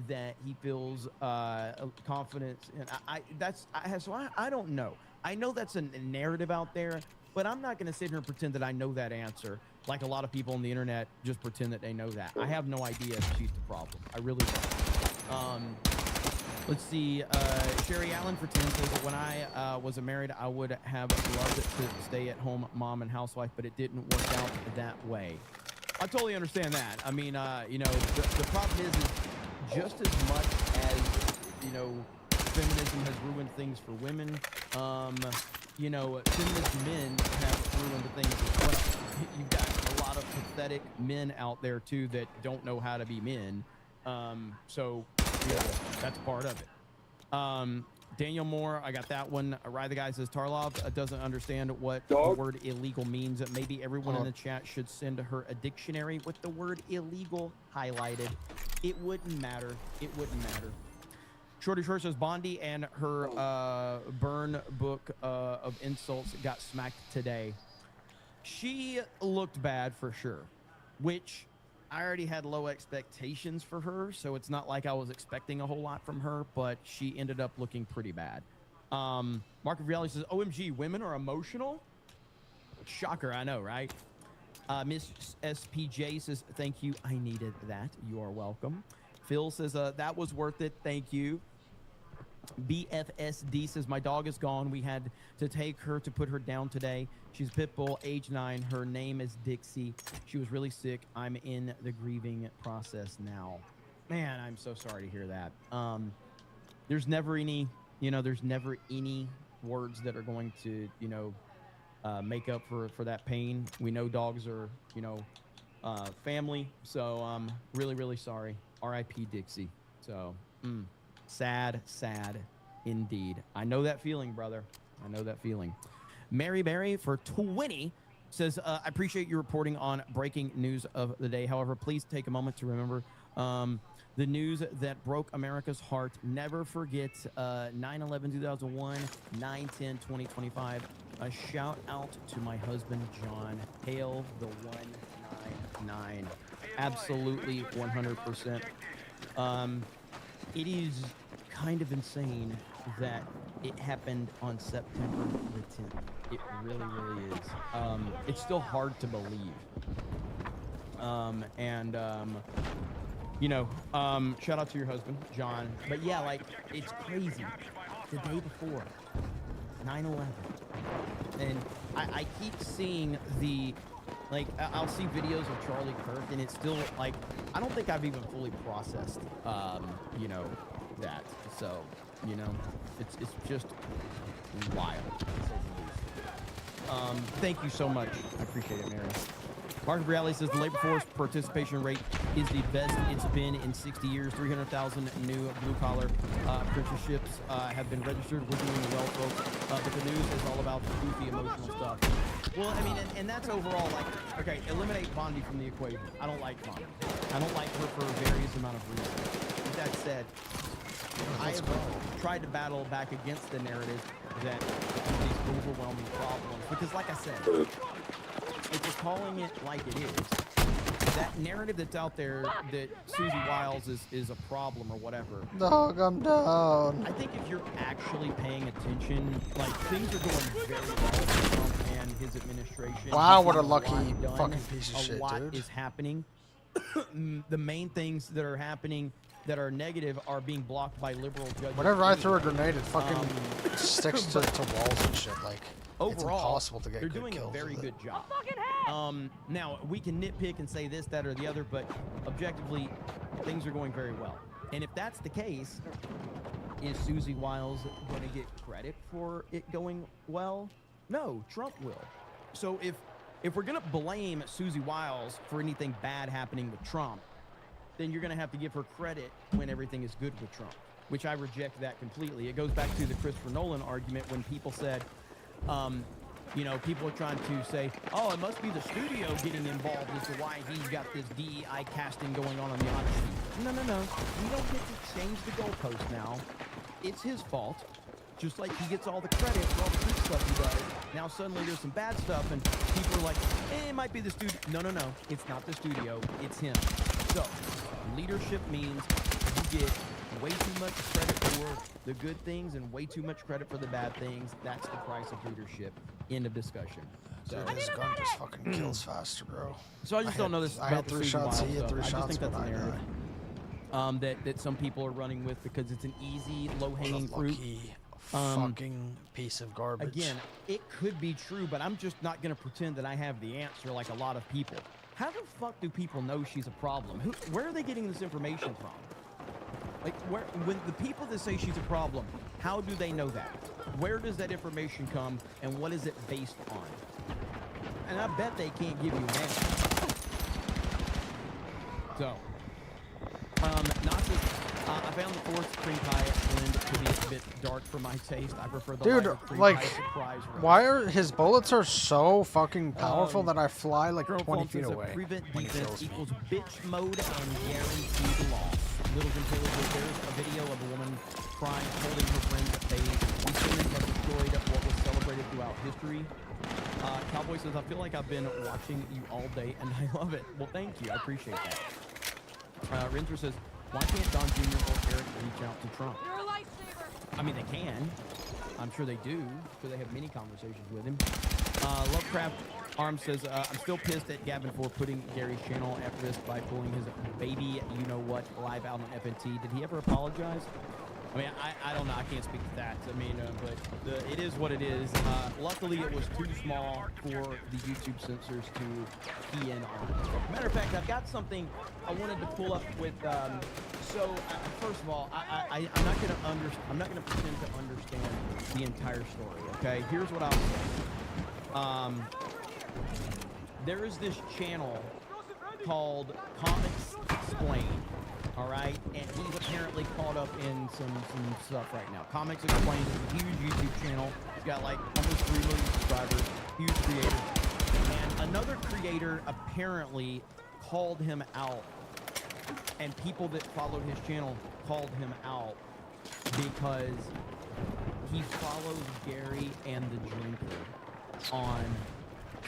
that he feels confidence in. I don't know. I know that's a narrative out there, but I'm not going to sit here and pretend that I know that answer like a lot of people on the internet just pretend that they know that. I have no idea if she's the problem. I really don't. Let's see. Sherry Allen for 10 says that when I was married, I would have loved to stay at home mom and housewife, but it didn't work out that way. I totally understand that. I mean, you know, the problem is just as much as, you know, feminism has ruined things for women, you know, feminist men have ruined the things as well. You've got a lot of pathetic men out there, too, that don't know how to be men. So, yeah, that's part of it. Daniel Moore, I got that one. Rye the guy says Tarlov doesn't understand what the word illegal means. Maybe everyone in the chat should send her a dictionary with the word illegal highlighted. It wouldn't matter. It wouldn't matter. Shorty Short says Bondi and her burn book of insults got smacked today. She looked bad for sure, which I already had low expectations for her, so it's not like I was expecting a whole lot from her, but she ended up looking pretty bad. Mark of Reality says, OMG, women are emotional? Shocker, I know, right? Miss SPJ says, thank you, I needed that. You are welcome. Phil says, that was worth it, thank you. BFSD says, my dog is gone. We had to take her to put her down today. She's pit bull, age 9. Her name is Dixie. She was really sick. I'm in the grieving process now. Man, I'm so sorry to hear that. There's never any, there's never any words that are going to, make up for that pain. We know dogs are, family. So really, really sorry. R.I.P. Dixie. So, sad indeed. I know that feeling, brother. I know that feeling. Mary Berry for 20 says, I appreciate you reporting on breaking news of the day. However, please take a moment to remember the news that broke America's heart. Never forget 9/11/2001, 9/10/2025. A shout out to my husband, John. Hail the 199. Absolutely 100%. It is kind of insane that it happened on September the 10th. It really, really is. It's still hard to believe. Shout out to your husband, John. But yeah, like, it's crazy. The day before, 9/11. And I keep seeing I'll see videos of Charlie Kirk, and it's still, like, I don't think I've even fully processed, that. So, it's just wild, to say the least. Thank you so much. I appreciate it, Mary. Mark of Reality says the labor force participation rate is the best it's been in 60 years. 300,000 new blue-collar apprenticeships have been registered. We're doing well, folks. But the news is all about the goofy, emotional stuff. Well, I mean, and that's overall, like, okay, eliminate Bondi from the equation. I don't like Bondi. I don't like her for a various amount of reasons. With that said, I have tried to battle back against the narrative that these overwhelming problems, because like I said, if you're calling it like it is, that narrative that's out there that Susie Wiles is a problem or whatever. Dog, I'm down. I think if you're actually paying attention, like, things are going very well with Trump and his administration. Wow, what a lucky fucking piece of shit, dude. A lot dude. is happening. The main things that are happening that are negative are being blocked by liberal judges. Whenever I throw a grenade, it fucking sticks to walls and shit. Like, overall, it's impossible to get they're good doing kills a very with good it. job. Now, we can nitpick and say this, that, or the other, but objectively, things are going very well. And if that's the case, is Susie Wiles going to get credit for it going well? No, Trump will. So if we're going to blame Susie Wiles for anything bad happening with Trump, then you're going to have to give her credit when everything is good with Trump, which I reject that completely. It goes back to the Christopher Nolan argument when people said, people are trying to say, oh, it must be the studio getting involved as to why he's got this DEI casting going on the Odyssey. No. We don't get to change the goalpost now. It's his fault. Just like he gets all the credit for all the good stuff he does. Now suddenly there's some bad stuff and people are like, it might be the studio. No. It's not the studio. It's him. So leadership means you get way too much credit for the good things and way too much credit for the bad things. That's the price of leadership. End of discussion. So His gun just fucking kills faster, bro. So I just don't know this I about had the 3 Susie shots, Wiles he had stuff. 3 I just shots, think that's but a I narrative died. that some people are running with because it's an easy, low-hanging fruit. Lucky fucking piece of garbage. Again, it could be true, but I'm just not going to pretend that I have the answer like a lot of people. How the fuck do people know she's a problem? Where are they getting this information from? Like, when the people that say she's a problem, how do they know that? Where does that information come, and what is it based on? And I bet they can't give you an answer. So, Nazis, I found the fourth cream pie blend to be a bit dark for my taste. I prefer the lighter cream pie surprise roast. Why are his bullets are so fucking powerful that I fly like 20 feet away? Prevent defense equals bitch mode and guaranteed loss. Littleton Taylor says there's a video of a woman crying, holding her friend's baby. These humans have destroyed what was celebrated throughout history. Cowboy says, I feel like I've been watching you all day, and I love it. Well, thank you. I appreciate that. Rinser says, why can't Don Jr. or Eric reach out to Trump? You're a lifesaver. I mean, they can. I'm sure they do, because they have many conversations with him. Lovecraft Arm says, I'm still pissed at Gavin for putting Gary's channel at risk by pulling his baby, you know what, live out on FNT. Did he ever apologize? I mean, I don't know. I can't speak to that. I mean, but it is what it is. Luckily, it was too small for the YouTube censors to key in on. Matter of fact, I've got something I wanted to pull up with. First of all, I'm not gonna pretend to understand the entire story. Okay, here's what I'll say. There is this channel called Comics Explained. All right, and he's apparently caught up in some stuff right now. Comics Explained is a huge YouTube channel. He's got like almost 3 million subscribers. Huge creator. And another creator apparently called him out, and people that followed his channel called him out because he follows Gary and the Drinker on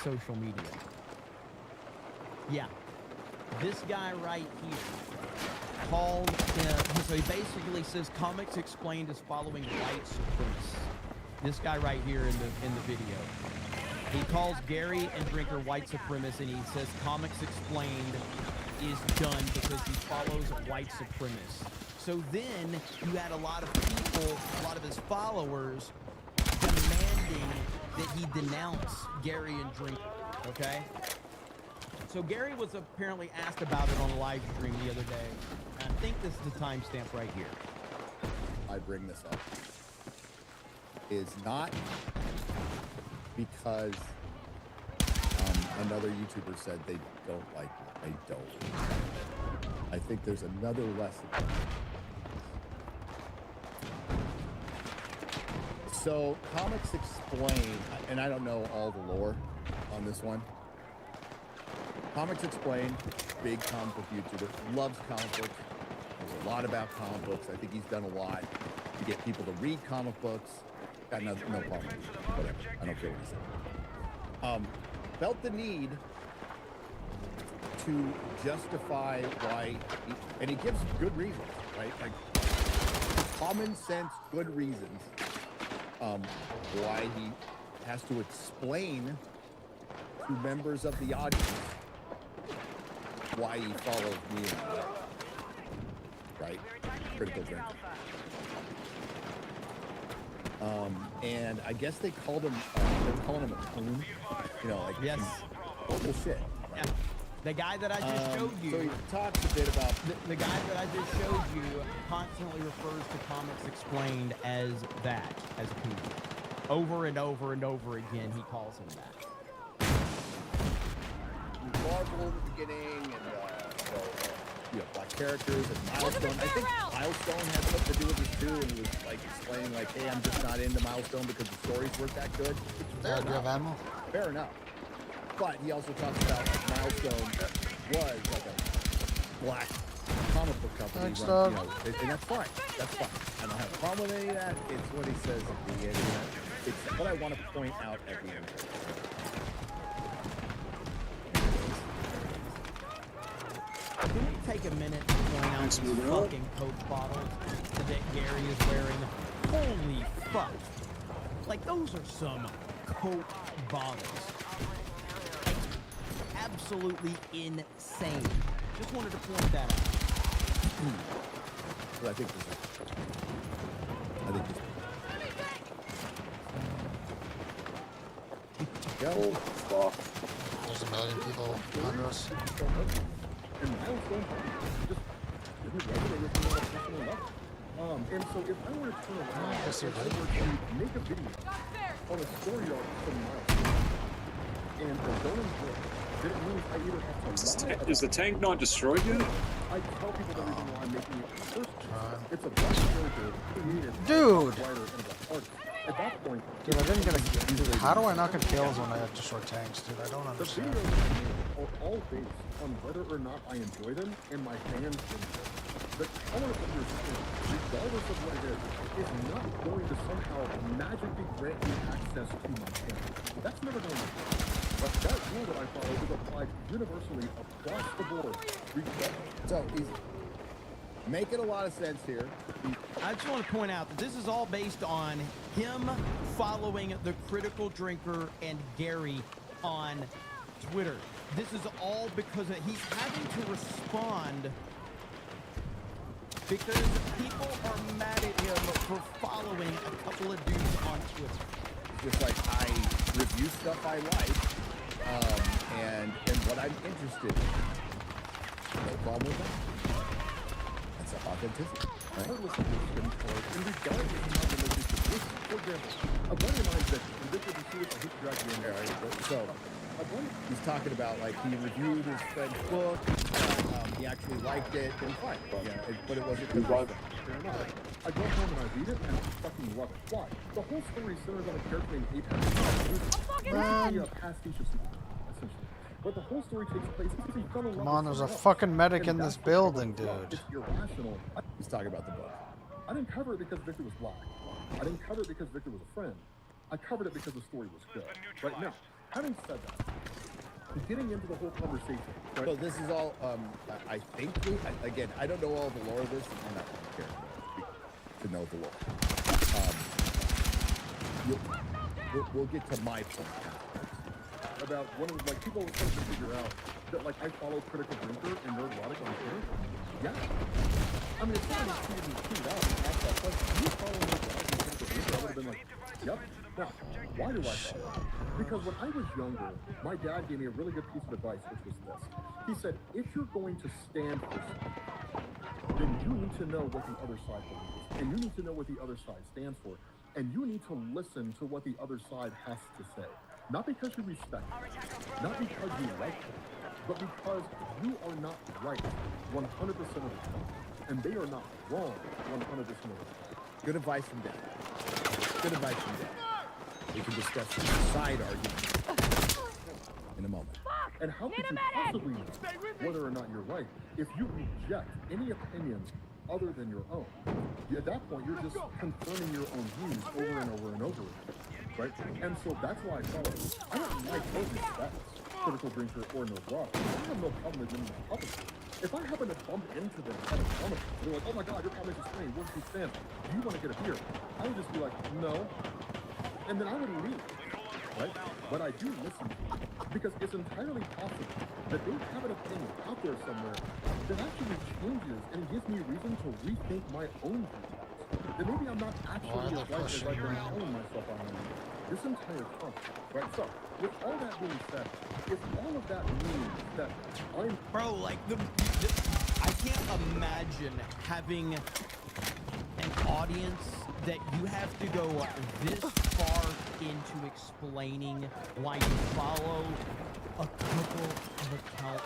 social media. Yeah, this guy right here called him, so he basically says Comics Explained is following white supremacists. This guy right here in the video. He calls Gary and Drinker white supremacists, and he says Comics Explained is done because he follows white supremacists. So then you had a lot of people, a lot of his followers, demanding that he denounce Gary and Drinker, okay? So Gary was apparently asked about it on a live stream the other day. And I think this is the timestamp right here. I bring this up is not because another YouTuber said they don't like me. They don't. I think there's another lesson. So Comics Explained, and I don't know all the lore on this one. Comics Explained, big comic book YouTuber, loves comic books, knows a lot about comic books. I think he's done a lot to get people to read comic books. Got no problem. Whatever. I don't care what he said. Felt the need to justify why, and he gives good reasons, right? Like common sense, good reasons why he has to explain to members of the audience why he follows me and right? Critical drinker. And I guess they called him, they're calling him a coon. You know, like yes, bullshit. Right? Yeah. The guy that I just showed you. So he talks a bit about the guy that I just showed you constantly refers to Comics Explained as that, as a coon. Over and over and over again, he calls him that. Marvel in the beginning, and black characters and Milestone. I think Milestone had something to do with this too, and he was like explaining, like, "Hey, I'm just not into Milestone because the stories weren't that good." Do you have ammo? Fair enough. But he also talks about like Milestone was like a black comic book company, Thanks, run, and that's fine. That's fine. I don't have a problem with any of that. It's what he says at the end. It's what I want to point out at the end. Can we take a minute to point out these fucking Coke bottles that Gary is wearing? Holy fuck. Like, those are some Coke bottles. Like, absolutely insane. Just wanted to point that out. Well, I think this Oh, fuck. There's a million people under us. And Milestone just isn't regular with professional enough. And so if I were to turn around, yes, if I were to make a video on a story arc from Milestone, and I don't enjoy it, then it means I either have to Is the tank not destroyed yet? I tell people the reason why I'm making it first. It's a black character created Dude! by a writer and a black artist. At that point, Dude, I didn't get a... How do I not get kills when I have to short tanks, dude? I don't understand. The videos are all based on whether or not I enjoy them and my fans enjoy them. the color of your skin, regardless of what it is not going to somehow magically grant you access to my channel. That's never going to happen. But that rule that I follow is applied universally across the board. So he's making a lot of sense here. I just want to point out that this is all based on him following the Critical Drinker and Gary on Twitter. This is all because he's having to respond because people are mad at him for following a couple of dudes on Twitter. Just like I review stuff I like, and what I'm interested in. No problem with that. That's authenticity. Right? In regard to how the relationship, for example, a buddy of mine said, this was a serious, I hate to drag you in there. So, he's talking about like he reviewed his friend's book, he actually liked it, and fine. Yeah, but it wasn't good. Fair enough. I go home and I read it and I fucking love it. Why? The whole story centers on a character named Apex. Basically a pastiche of Superman, essentially. But the whole story takes place because he fell in love. Come on, there's a fucking medic in this building, dude. It's irrational. He's talking about the book. I didn't cover it because Victor was black. I didn't cover it because Victor was a friend. I covered it because the story was good. Right now, having said that, getting into the whole conversation. Right? So this is all, I think, again, I don't know all the lore of this, and I'm not going to care to know the lore. We'll get to my point about one of, like, people are supposed to figure out that, like, I follow Critical Drinker and Nerdrotic on Twitter. Yeah. I mean, if somebody tweeted out and asked that question, you follow Nerdrotic and Critical Drinker, I would have been like, yep. Now, why do I follow? Because when I was younger, my dad gave me a really good piece of advice, which was this. He said, if you're going to stand for something, then you need to know what the other side believes. And you need to know what the other side stands for. And you need to listen to what the other side has to say. Not because you respect it, not because you like it, but because you are not right 100% of the time. And they are not wrong 100% of the time. Good advice from Dad. Good advice from Dad. We can discuss the side argument in a moment. And how could you possibly know whether or not you're right if you reject any opinions other than your own? At that point, you're just confirming your own views over and over and over again, right? And so that's why I follow. I don't like or respect Critical Drinker or Nerdrotic. I have no problem with them in public. If I happen to bump into them at a comic, they're like, oh my god, your comic is funny, where does he stand? Do you want to get a beer? I would just be like, no. And then I would leave, right? But I do listen to them because it's entirely possible that they have an opinion out there somewhere that actually changes and gives me reason to rethink my own views. That maybe I'm not actually as right as I've been telling myself I am this entire time, right? So, with all that being said, if all of that means that I'm... Bro, like, I can't imagine having an audience that you have to go this far into explaining why you follow a couple of accounts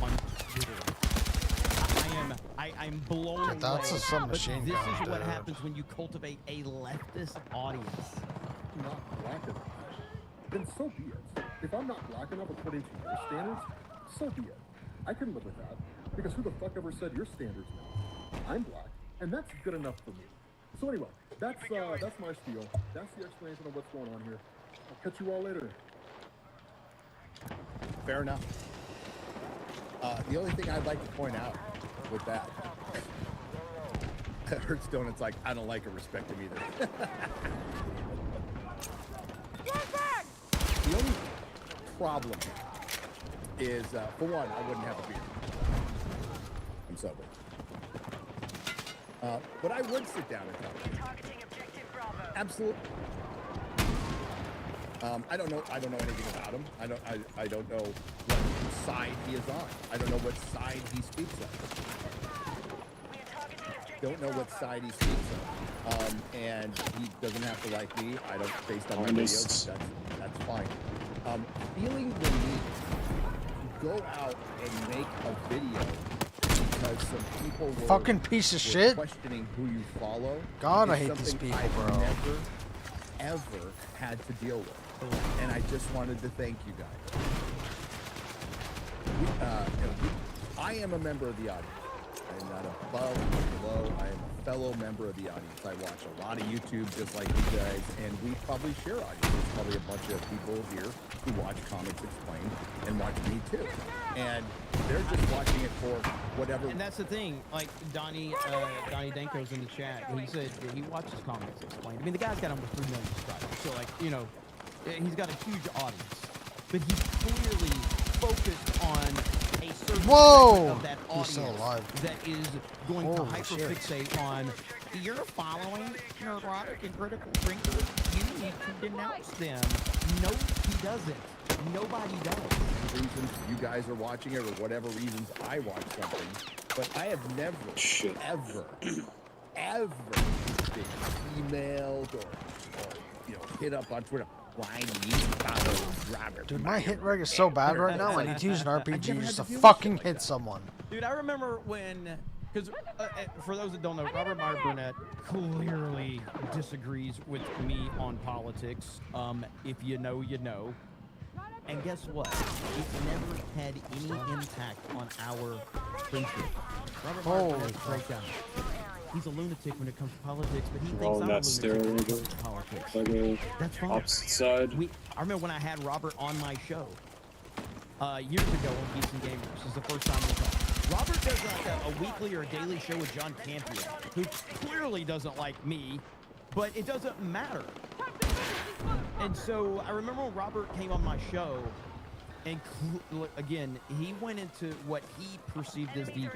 on Twitter. I'm blown away. That's a submachine This gun, is what dude. happens when you cultivate a leftist audience. Not black enough, then so be it. If I'm not black enough according to your standards, so be it. I can live with that, because who the fuck ever said your standards now? I'm black, and that's good enough for me. So anyway, that's my spiel. That's the explanation of what's going on here. I'll catch you all later. Fair enough. The only thing I'd like to point out with that, Hurts Donut's like, I don't like or respect him either. The only problem is, for one, I wouldn't have a beer. I'm sober. But I would sit down and talk. Absolutely. I don't know anything about him. I don't know what side he is on. I don't know what side he speaks of. Don't know what side he speaks of. And he doesn't have to like me. I don't, based on my videos, that's fine. Feeling the need to go out and make a video because some people were fucking piece of shit questioning who you follow. God, I hate these people, I've bro. never, ever had to deal with. And I just wanted to thank you guys. I am a member of the audience. I'm not above or below. I am a fellow member of the audience. I watch a lot of YouTube just like you guys, and we probably share audience. There's probably a bunch of people here who watch Comics Explained and watch me too. And they're just watching it for whatever. And that's the thing. Like Donnie Danko's in the chat. He said that he watches Comics Explained. I mean, the guy's got almost 3 million subscribers. So, like, you know, he's got a huge audience. But he's clearly focused on a certain segment of that audience that is going to hyperfixate on. You're following neurotic and critical thinkers. You need to denounce them. No, he doesn't. Nobody does. Reasons you guys are watching it or whatever reasons I watch something, but I have never, ever been emailed or hit up on Twitter. Why do you follow Robert? Dude, my hit reg is so bad right now. I need to use an RPG just to fucking hit someone. Dude, I remember when, because for those that don't know, Robert Meyer Burnett clearly disagrees with me on politics. If you know, you know. And guess what? It's never had any impact on our friendship. Robert Meyer Burnett's a great guy. He's a lunatic when it comes to politics, but he thinks I'm a lunatic when it comes to politics. Like that's fine. Opposite side. I remember when I had Robert on my show years ago on Geeks and Gamers. This is the first time we talked. Robert does like a weekly or a daily show with John Campion, who clearly doesn't like me, but it doesn't matter. And so I remember when Robert came on my show, and again, he went into what he perceived as the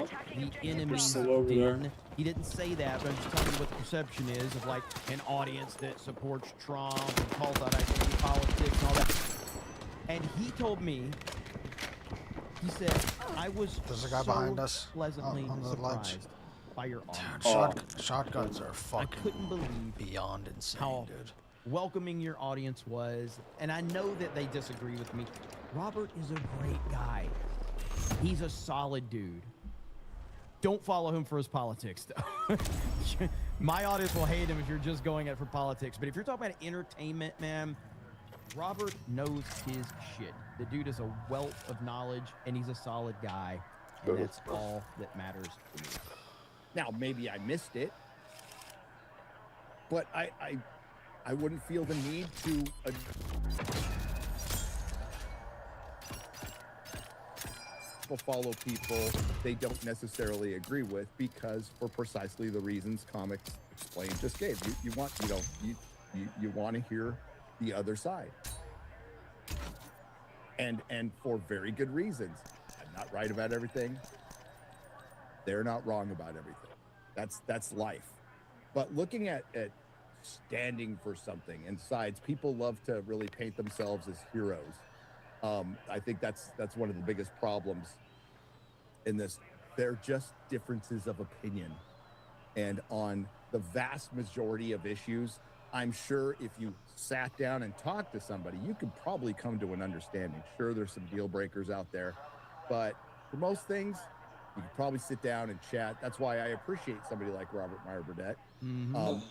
enemy's den. He didn't say that, but I'm just telling you what the perception is of like an audience that supports Trump and calls out identity politics and all that. And he told me, he said, I was There's a guy so behind us pleasantly on the surprised ledge. by your Shotguns are fucking I couldn't believe beyond insane, how dude. welcoming your audience was, and I know that they disagree with me. Robert is a great guy. He's a solid dude. Don't follow him for his politics, though. My audience will hate him if you're just going at for politics, but if you're talking about entertainment, man, Robert knows his shit. The dude is a wealth of knowledge, and he's a solid guy, and that's all that matters to me. Now, maybe I missed it, but I wouldn't feel the need to follow people they don't necessarily agree with, because for precisely the reasons Comics Explained just gave. You want to hear the other side, and for very good reasons. I'm not right about everything. They're not wrong about everything. That's life. But looking at standing for something and sides, people love to really paint themselves as heroes. I think that's one of the biggest problems in this. They're just differences of opinion, and on the vast majority of issues, I'm sure if you sat down and talked to somebody, you could probably come to an understanding. Sure, there's some deal breakers out there, but for most things, you could probably sit down and chat. That's why I appreciate somebody like Robert Meyer Burnett,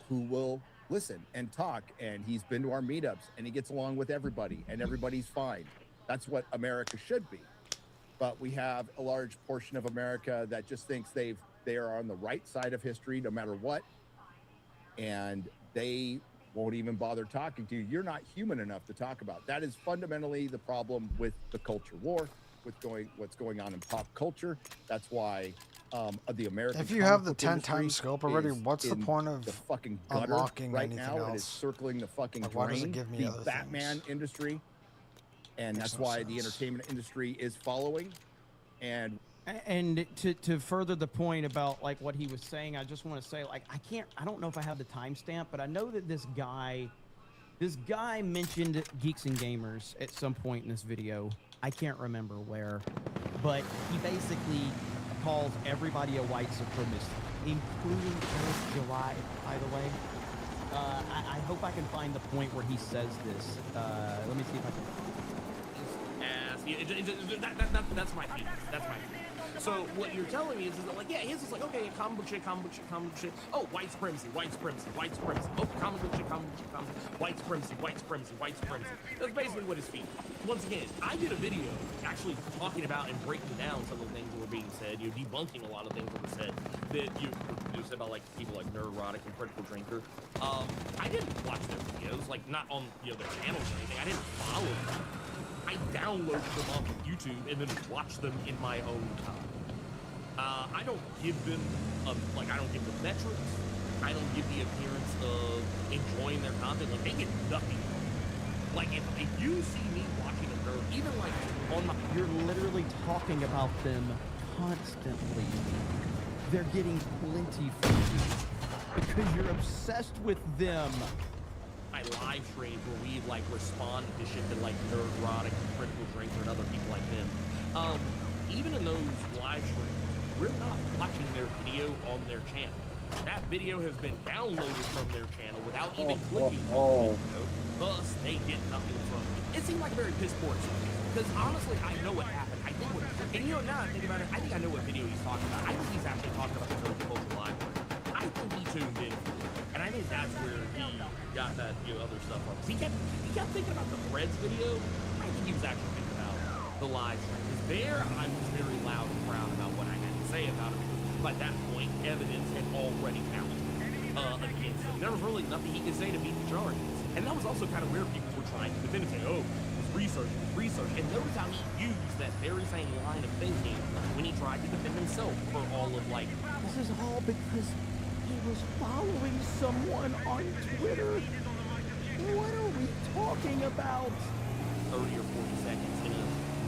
who will listen and talk, and he's been to our meetups, and he gets along with everybody, and everybody's fine. That's what America should be. But we have a large portion of America that just thinks they are on the right side of history no matter what, and they won't even bother talking to you. You're not human enough to talk about. That is fundamentally the problem with the culture war, with what's going on in pop culture. That's why the American If you have the 10 times scope already, what's the point of the fucking gutter unlocking right anything now? else? It is circling the fucking Like, why does it drain. give me The other Batman industry, and that's why the entertainment industry is following. And to further the point about like what he was saying, I just want to say, like, I don't know if I have the timestamp, but I know that this guy mentioned Geeks and Gamers at some point in this video. I can't remember where, but he basically calls everybody a white supremacist, including Fourth of July, by the way. I hope I can find the point where he says this. Let me see if I can. That's my feeling. That's my feeling. So what you're telling me is that, like, yeah, he's just like, okay, comic book shit. Oh, white supremacy. Oh, comic book shit. white supremacy, white supremacy, white supremacy. That's basically what his feed. Once again, I did a video actually talking about and breaking down some of the things that were being said, debunking a lot of things that were said that you said about like people like Neurotic and Critical Drinker. I didn't watch their videos, like not on their channels or anything. I didn't follow them. I downloaded them off of YouTube and then watched them in my own time. I don't give them I don't give them metrics. I don't give the appearance of enjoying their content. Like, they get nothing from it. Like, if you see me watching a nerd, even like on my... You're literally talking about them constantly. They're getting plenty from you because you're obsessed with them. My live streams where we like respond to shit that like Neurotic and Critical Drinker and other people like them. Even in those live streams, we're not watching their video on their channel. That video has been downloaded from their channel without even clicking on the video. Thus, they get nothing from it. It seemed like a very piss poor experience. Because honestly, I know what happened. I think and now I think about it, I think I know what video he's talking about. I think he's actually talking about the Nerd Culture Library. I think he tuned in, and I think that's where he got that other stuff from. He kept thinking about the Threads video. I think he was actually thinking about the live stream. Because there, I was very loud and proud about what I had to say about it. By that point, evidence had already mounted against him. There was really nothing he could say to beat the charges. And that was also kind of where people were trying to defend him, saying, oh, it was research. And notice how he used that very same line of thinking when he tried to defend himself for all of, like... This is all because he was following someone on Twitter. What are we talking about? 30 or 40 seconds in a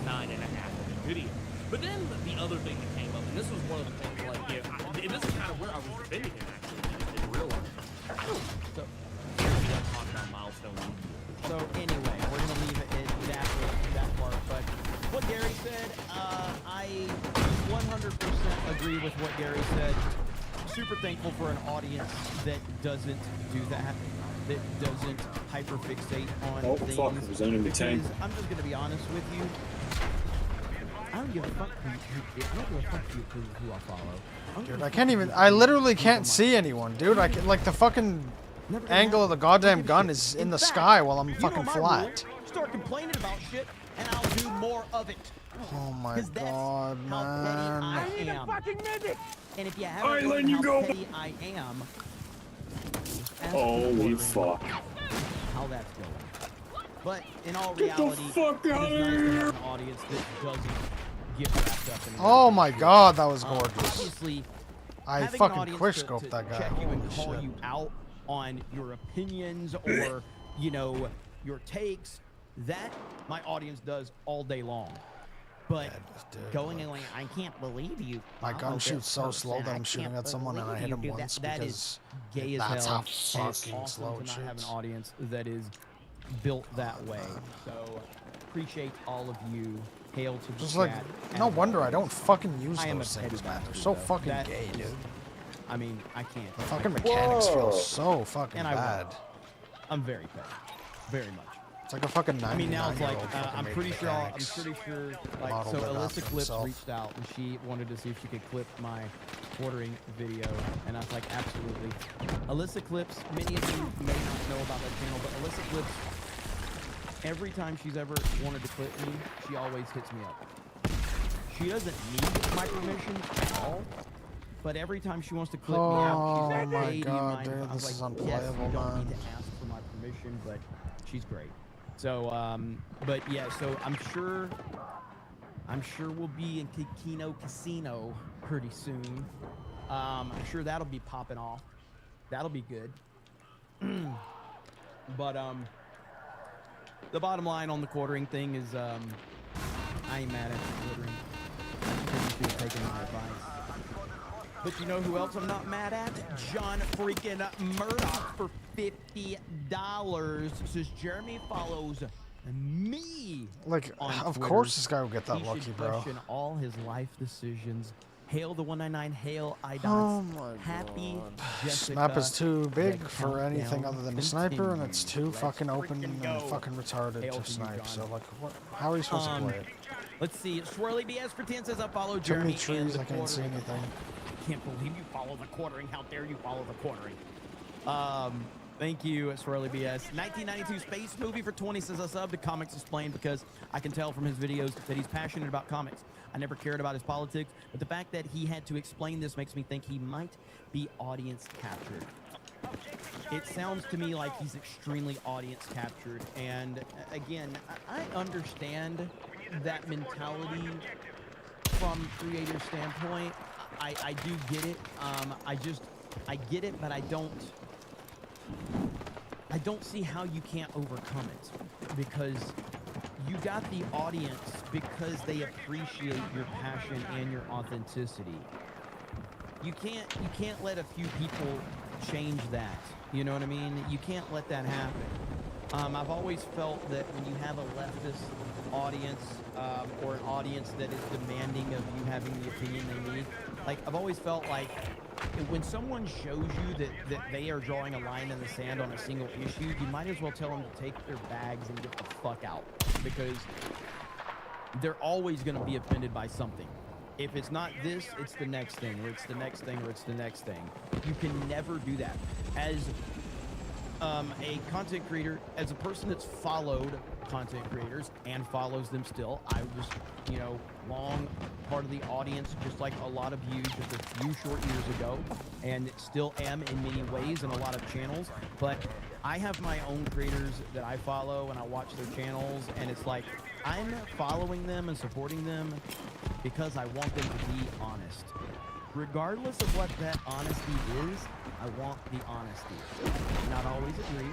9.5-minute video. But then the other thing that came up, and this was one of the things, like, and this is kind of where I was defending him, actually, I just didn't realize. I don't talk about milestone. So anyway, we're going to leave it at that part. But what Gary said, I 100% agree with what Gary said. Super thankful for an audience that doesn't do that doesn't hyperfixate on things. Fuck, it was enemy tank. I'm just going to be honest with you. I don't give a fuck who I follow. Dude, I can't even. I literally can't see anyone, dude. I can, like the fucking angle of the goddamn gun is in the sky while I'm fucking flat. Start complaining about shit, and I'll do more of it. Oh my god, man! I need a fucking medic. And if you haven't learned how petty I am, holy fuck! How that's going. But in all reality, get the fuck out of here! An audience that doesn't get wrapped up in. Oh my god, that was gorgeous. Obviously, I fucking quickscoped that guy. Check you and Holy call shit. you out on your opinions or your takes. That my audience does all day long. But going and like, I can't believe you. My gun shoots so slow that I'm shooting at someone and I hit him once because that's how fucking slow it shoots. Have an shoots. audience that is built that way. So appreciate all of you. Hail to the Just like, chat. no wonder I don't fucking use I am those a things, petty man. They're bastard, so though. fucking That gay, dude. I mean, I can't. The fucking mechanics feel so fucking And I bad. will. I'm very petty. Very much. It's like a fucking 99-year-old. I mean, now it's like fucking I'm made pretty sure. mechanics Like, modeled so it Alyssa after Clips himself. reached out and she wanted to see if she could clip my quartering video, and I was like, absolutely. Alyssa Clips. Many of you may not know about that channel, but Alyssa Clips. Every time she's ever wanted to clip me, she always hits me up. She doesn't need my permission at all. But every time she wants to clip me out, she's like, my hey, do you God, mind? dude, I was this is like, yes, unplayable, you don't man. need to ask for my permission, but she's great. So, but yeah, so I'm sure we'll be in Kikino Casino pretty soon. I'm sure that'll be popping off. That'll be good. But the bottom line on the quartering thing is I ain't mad at the quartering. She's taking my advice. But you know who else I'm not mad at? John freaking Murdoch for $50. Says Jeremy follows me. Like, on of Twitter. course this guy will get that He lucky, should bro. question all his life decisions. Hail the 199. Hail IDOTS. Oh my Happy God. Jessica. Snap is too big The for anything countdown other than a sniper, and it's too continues. fucking Let's open freaking and go. fucking retarded Hail to to you, snipe. John. So, like, what? How are you supposed to play it? Let's see. Swirly BS for 10 says I follow Too Jeremy. many trees, and the I can't see quartering. anything. I can't believe you follow the quartering. How dare you follow the quartering? Thank you, Swirly BS. 1992 space movie for 20 says I sub to Comics Explained because I can tell from his videos that he's passionate about comics. I never cared about his politics, but the fact that he had to explain this makes me think he might be audience captured. It sounds to me like he's extremely audience captured. And again, I understand that mentality from creator standpoint. I do get it. I get it, but I don't see how you can't overcome it, because you got the audience because they appreciate your passion and your authenticity. You can't let a few people change that. You know what I mean? You can't let that happen. I've always felt that when you have a leftist audience or an audience that is demanding of you having the opinion they need, like I've always felt like when someone shows you that they are drawing a line in the sand on a single issue, you might as well tell them to take their bags and get the fuck out, because they're always going to be offended by something. If it's not this, it's the next thing, or it's the next thing, or it's the next thing. You can never do that. As a content creator, as a person that's followed content creators and follows them still, I was, you know, long part of the audience, just like a lot of you just a few short years ago, and still am in many ways in a lot of channels. But I have my own creators that I follow and I watch their channels, and it's like I'm following them and supporting them because I want them to be honest. Regardless of what that honesty is, I want the honesty. Not always agree,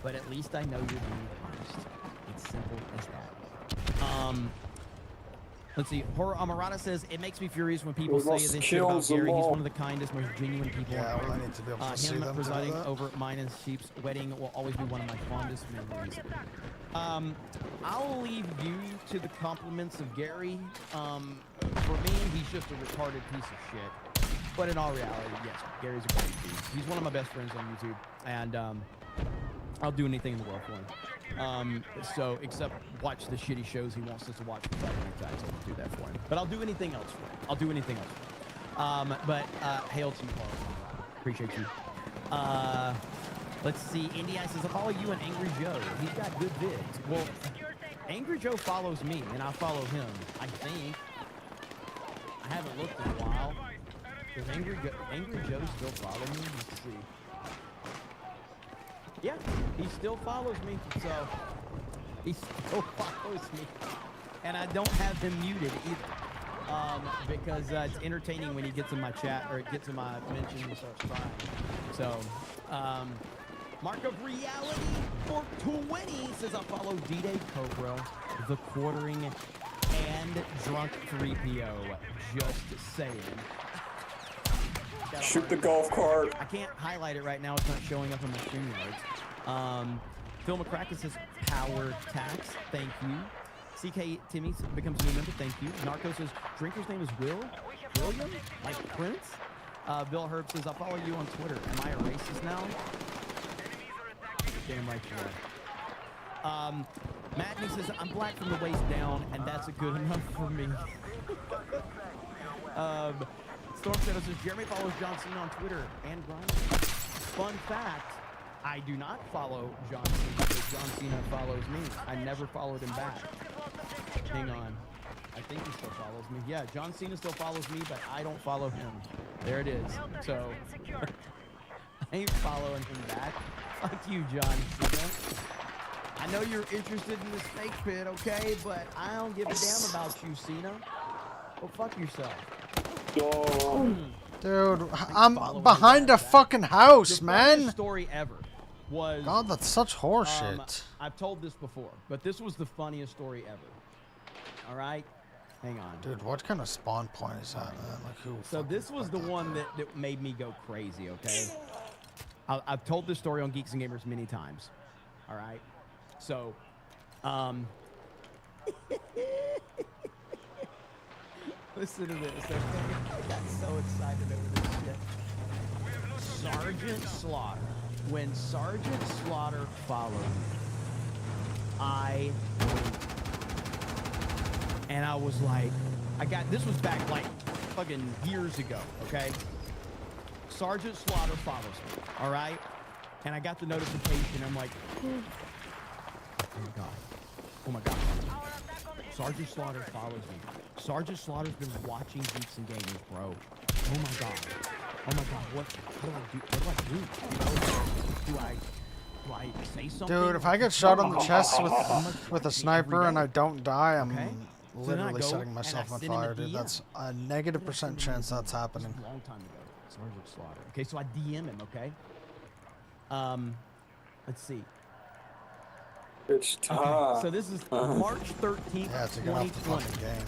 but at least I know you're being honest. It's simple as that. Let's see. Horror Amarada says, it makes me furious when people say this shit about Gary. He's one of the kindest, most genuine people. Yeah, well, I need to be able to see them to do presiding that. over mine and Sheep's wedding will always be one of my fondest memories. I'll leave you to the compliments of Gary. For me, he's just a retarded piece of shit. But in all reality, yes, Gary's a great dude. He's one of my best friends on YouTube, and I'll do anything in the world for him. So, except watch the shitty shows he wants us to watch for Friday Night Lights. I won't do that for him. But I'll do anything else for him. I'll do anything else for him. But hail to you, Paul. Appreciate you. Let's see. Indy Eye says, I follow you and Angry Joe. He's got good vids. Well, Angry Joe follows me, and I follow him, I think. I haven't looked in a while. Does Angry Joe still follow me? Let's see. Yeah, he still follows me, so he still follows me. And I don't have him muted either, because it's entertaining when he gets in my chat, or it gets in my mention and starts crying. So, Mark of Reality for 20 says, I follow D-Day Cobra, The Quartering, and Drunk 3PO. Just saying. Shoot the golf cart. I can't highlight it right now. It's not showing up on my StreamYards. Phil McCracken says, Power Tax. Thank you. CK Timmy becomes a new member. Thank you. Narco says, Drinker's name is William? Like Prince? Bill Herb says, I'll follow you on Twitter. Am I a racist now? Damn right you are. Madney says, I'm black from the waist down, and that's a good enough for me. Storm Shadow says, Jeremy follows John Cena on Twitter and Grindr. Fun fact, I do not follow John Cena, but John Cena follows me. I never followed him back. Hang on. I think he still follows me. Yeah, John Cena still follows me, but I don't follow him. There it is. So, I ain't following him back. Fuck you, John Cena. I know you're interested in the snake pit, okay? But I don't give a damn about you, Cena. Go fuck yourself. Dude, I'm behind a fucking house, man. The story ever was... God, that's such horseshit. I've told this before, but this was the funniest story ever. All right? Hang on. Dude, what kind of spawn point is that, man? Like, who? So this was the one that made me go crazy, okay? I've told this story on Geeks and Gamers many times. All right? So, listen to this, okay? I got so excited over this shit. Sergeant Slaughter. When Sergeant Slaughter followed me, I went. And I was like, this was back like fucking years ago, okay? Sergeant Slaughter follows me, all right? And I got the notification. I'm like, oh my god. Oh my god. Sergeant Slaughter follows me. Sergeant Slaughter's been watching Geeks and Gamers, bro. Oh my god. Oh my god. What do I do? What do? You know, do I say something? Dude, if I get shot on the chest with a sniper and I don't die, I'm literally setting myself on fire, dude. That's a -% chance that's happening. A long time ago, Sergeant Slaughter. Okay, so I DM him. Okay. Let's see. It's time. Okay, so this is March 13th, Yeah, to get off the 2020. fucking game.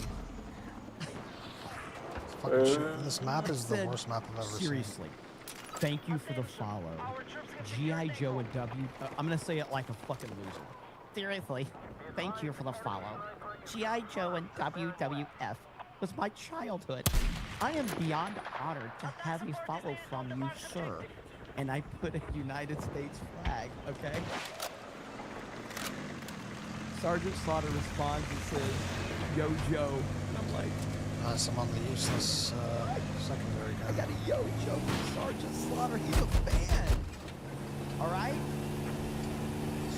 Fucking shit. This map is the worst map I've ever seen. Seriously, thank you for the follow. G.I. Joe and I'm gonna say it like a fucking loser. Seriously, thank you for the follow. G.I. Joe and WWF was my childhood. I am beyond honored to have a follow from you, sir. And I put a United States flag, okay? Sergeant Slaughter responds and says, "Yo, Joe." And I'm like, nice, I'm on the useless secondary gun. I got a Yo, Joe from Sergeant Slaughter. He's a fan. All right?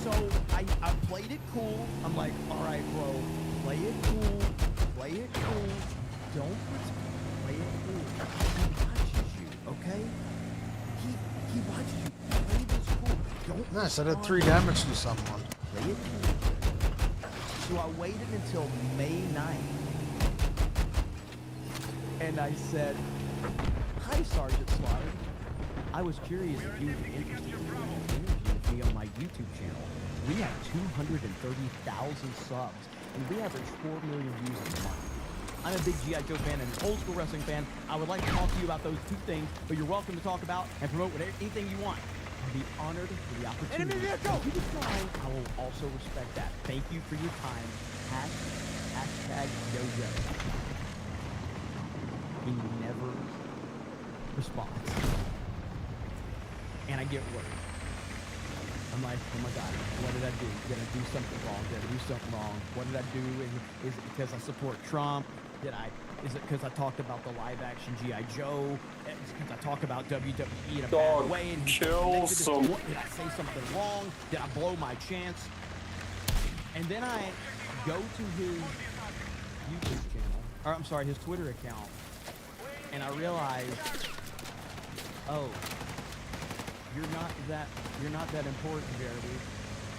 So I played it cool. I'm like, all right, bro, play it cool. Play it cool. Don't play it cool. He watches you, okay? He watches you. Play this cool. Don't nice, I did 3 damage to someone. Play it cool. So I waited until May 9th. And I said, "Hi, Sergeant Slaughter. I was curious if you would be interested in an interview with me on my YouTube channel. We have 230,000 subs, and we average 4 million views a month. I'm a big G.I. Joe fan and an old school wrestling fan. I would like to talk to you about those 2 things, but you're welcome to talk about and promote anything you want. I'd be honored for the opportunity. If you decline, I will also respect that. Thank you for your time. Hashtag YoYo." He never responds. And I get worried. I'm like, oh my god, what did I do? Did I do something wrong? Did I do something wrong? What did I do? Is it because I support Trump? Is it because I talked about the live action G.I. Joe? Is it because I talk about WWE in a bad way? And kill some. Did I say something wrong? Did I blow my chance? And then I go to his YouTube channel, or I'm sorry, his Twitter account, and I realize, oh, you're not that important, Jeremy.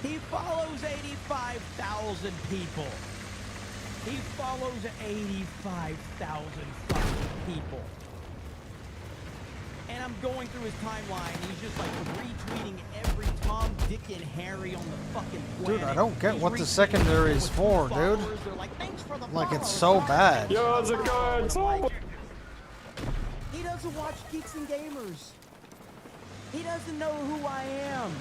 He follows 85,000 people. He follows 85,000 fucking people. And I'm going through his timeline, and he's just like retweeting every Tom, Dick, and Harry on the fucking planet. Dude, I don't get what the secondary is for, dude. Like, it's so bad. Yo, how's it going? He doesn't watch Geeks and Gamers. He doesn't know who I am.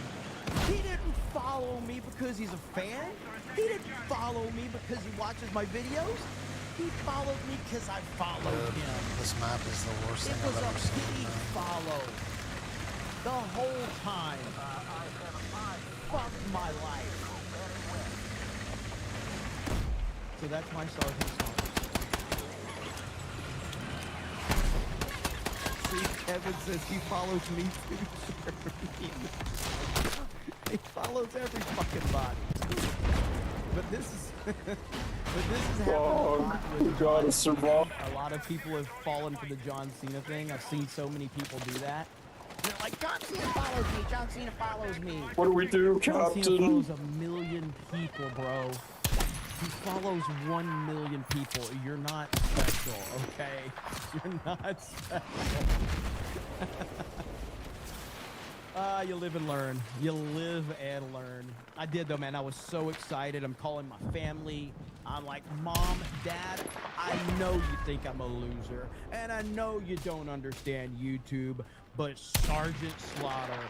He didn't follow me because he's a fan. He didn't follow me because he watches my videos. He followed me because I followed him. This map is the worst thing I've ever seen. It was a pity follow. The whole time. Fuck my life. So that's my Sergeant Slaughter. See, Evan says he follows me too. He follows every fucking body. But this is happening a lot with gotta survive. A lot of people have fallen for the John Cena thing. I've seen so many people do that. They're like, John Cena follows me. John Cena follows me. What do we do, John Captain? Cena follows 1 million people, bro. He follows 1 million people. You're not special, okay? You're not special. You live and learn. You live and learn. I did though, man. I was so excited. I'm calling my family. I'm like, Mom, Dad, I know you think I'm a loser, and I know you don't understand YouTube, but Sergeant Slaughter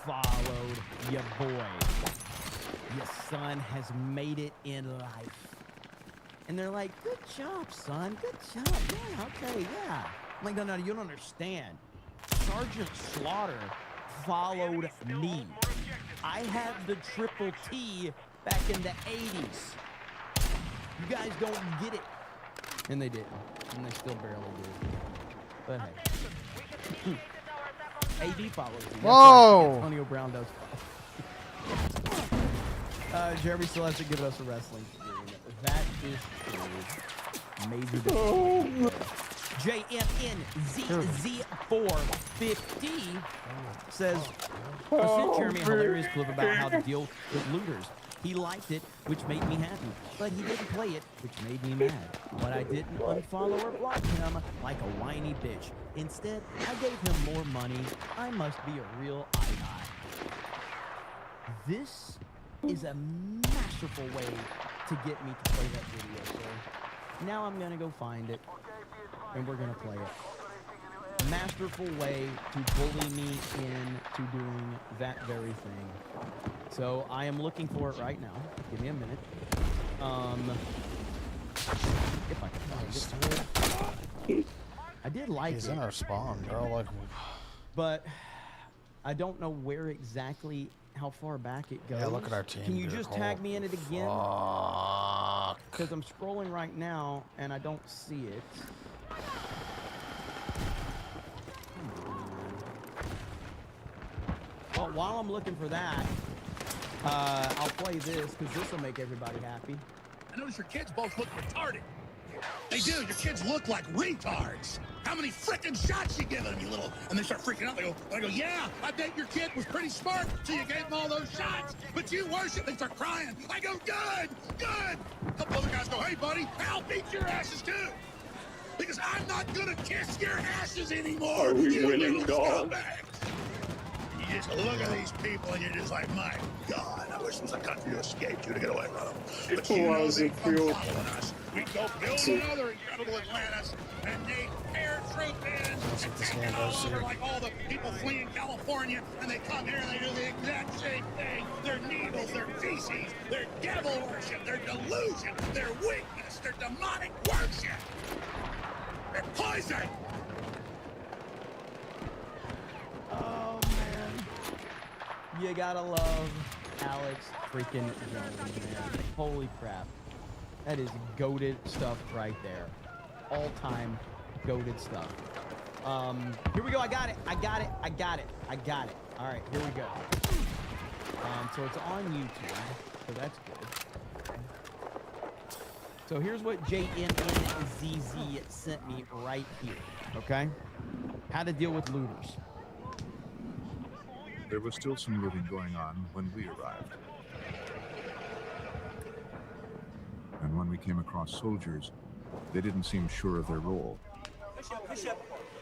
followed your boy. Your son has made it in life. And they're like, good job, son. Good job. Yeah, okay, yeah. I'm like, no, you don't understand. Sergeant Slaughter followed me. I had the triple T back in the 80s. You guys don't get it. And they didn't. And they still barely did. But hey. AD follows you. Whoa! Antonio Brown does follow. Jeremy still has to give us a wrestling stream. That is true. Major disappointment. JMNZZ450 says, I sent Jeremy a hilarious clip about how to deal with looters. He liked it, which made me happy, but he didn't play it, which made me mad. But I didn't unfollow or block him like a whiny bitch. Instead, I gave him more money. I must be a real eye. This is a masterful way to get me to play that video, so now I'm gonna go find it, and we're gonna play it. Masterful way to bully me into doing that very thing. So I am looking for it right now. Give me a minute. If I can find it. I did like He's it. in our spawn, bro. Like, but I don't know where exactly, how far back it goes. yeah, look at our team. Can you dude. just tag me in it again? Fuck. Because I'm scrolling right now and I don't see it. Well, while I'm looking for that, I'll play this because this will make everybody happy. I notice your kids both look retarded. They do. Your kids look like retards. How many frickin' shots you giving them, you little? And they start freaking out. They go, yeah, I bet your kid was pretty smart, so you gave him all those shots. But you worship. They start crying. I go, good. A couple other guys go, hey, buddy, I'll beat your asses too. Because I'm not gonna kiss your asses anymore. Are we you winning, little dog? scumbags. You just look at these people and you're just like, my God, I wish this was a country to escape to get away from them. But you know they come following us. We go build another incredible Atlantis, and they paratroop in and take it all over like all the people fleeing California, and they come here and they do the exact same thing. Their needles, their feces, their devil worship, their delusion, their weakness, their demonic worship. They're poison. Oh, man. You gotta love Alex freaking Jones, man. Holy crap. That is goated stuff right there. All-time goated stuff. Here we go. I got it. All right, here we go. So it's on YouTube, so that's good. So here's what JNNZZ sent me right here, okay? How to deal with looters. There was still some looting going on when we arrived. And when we came across soldiers, they didn't seem sure of their role.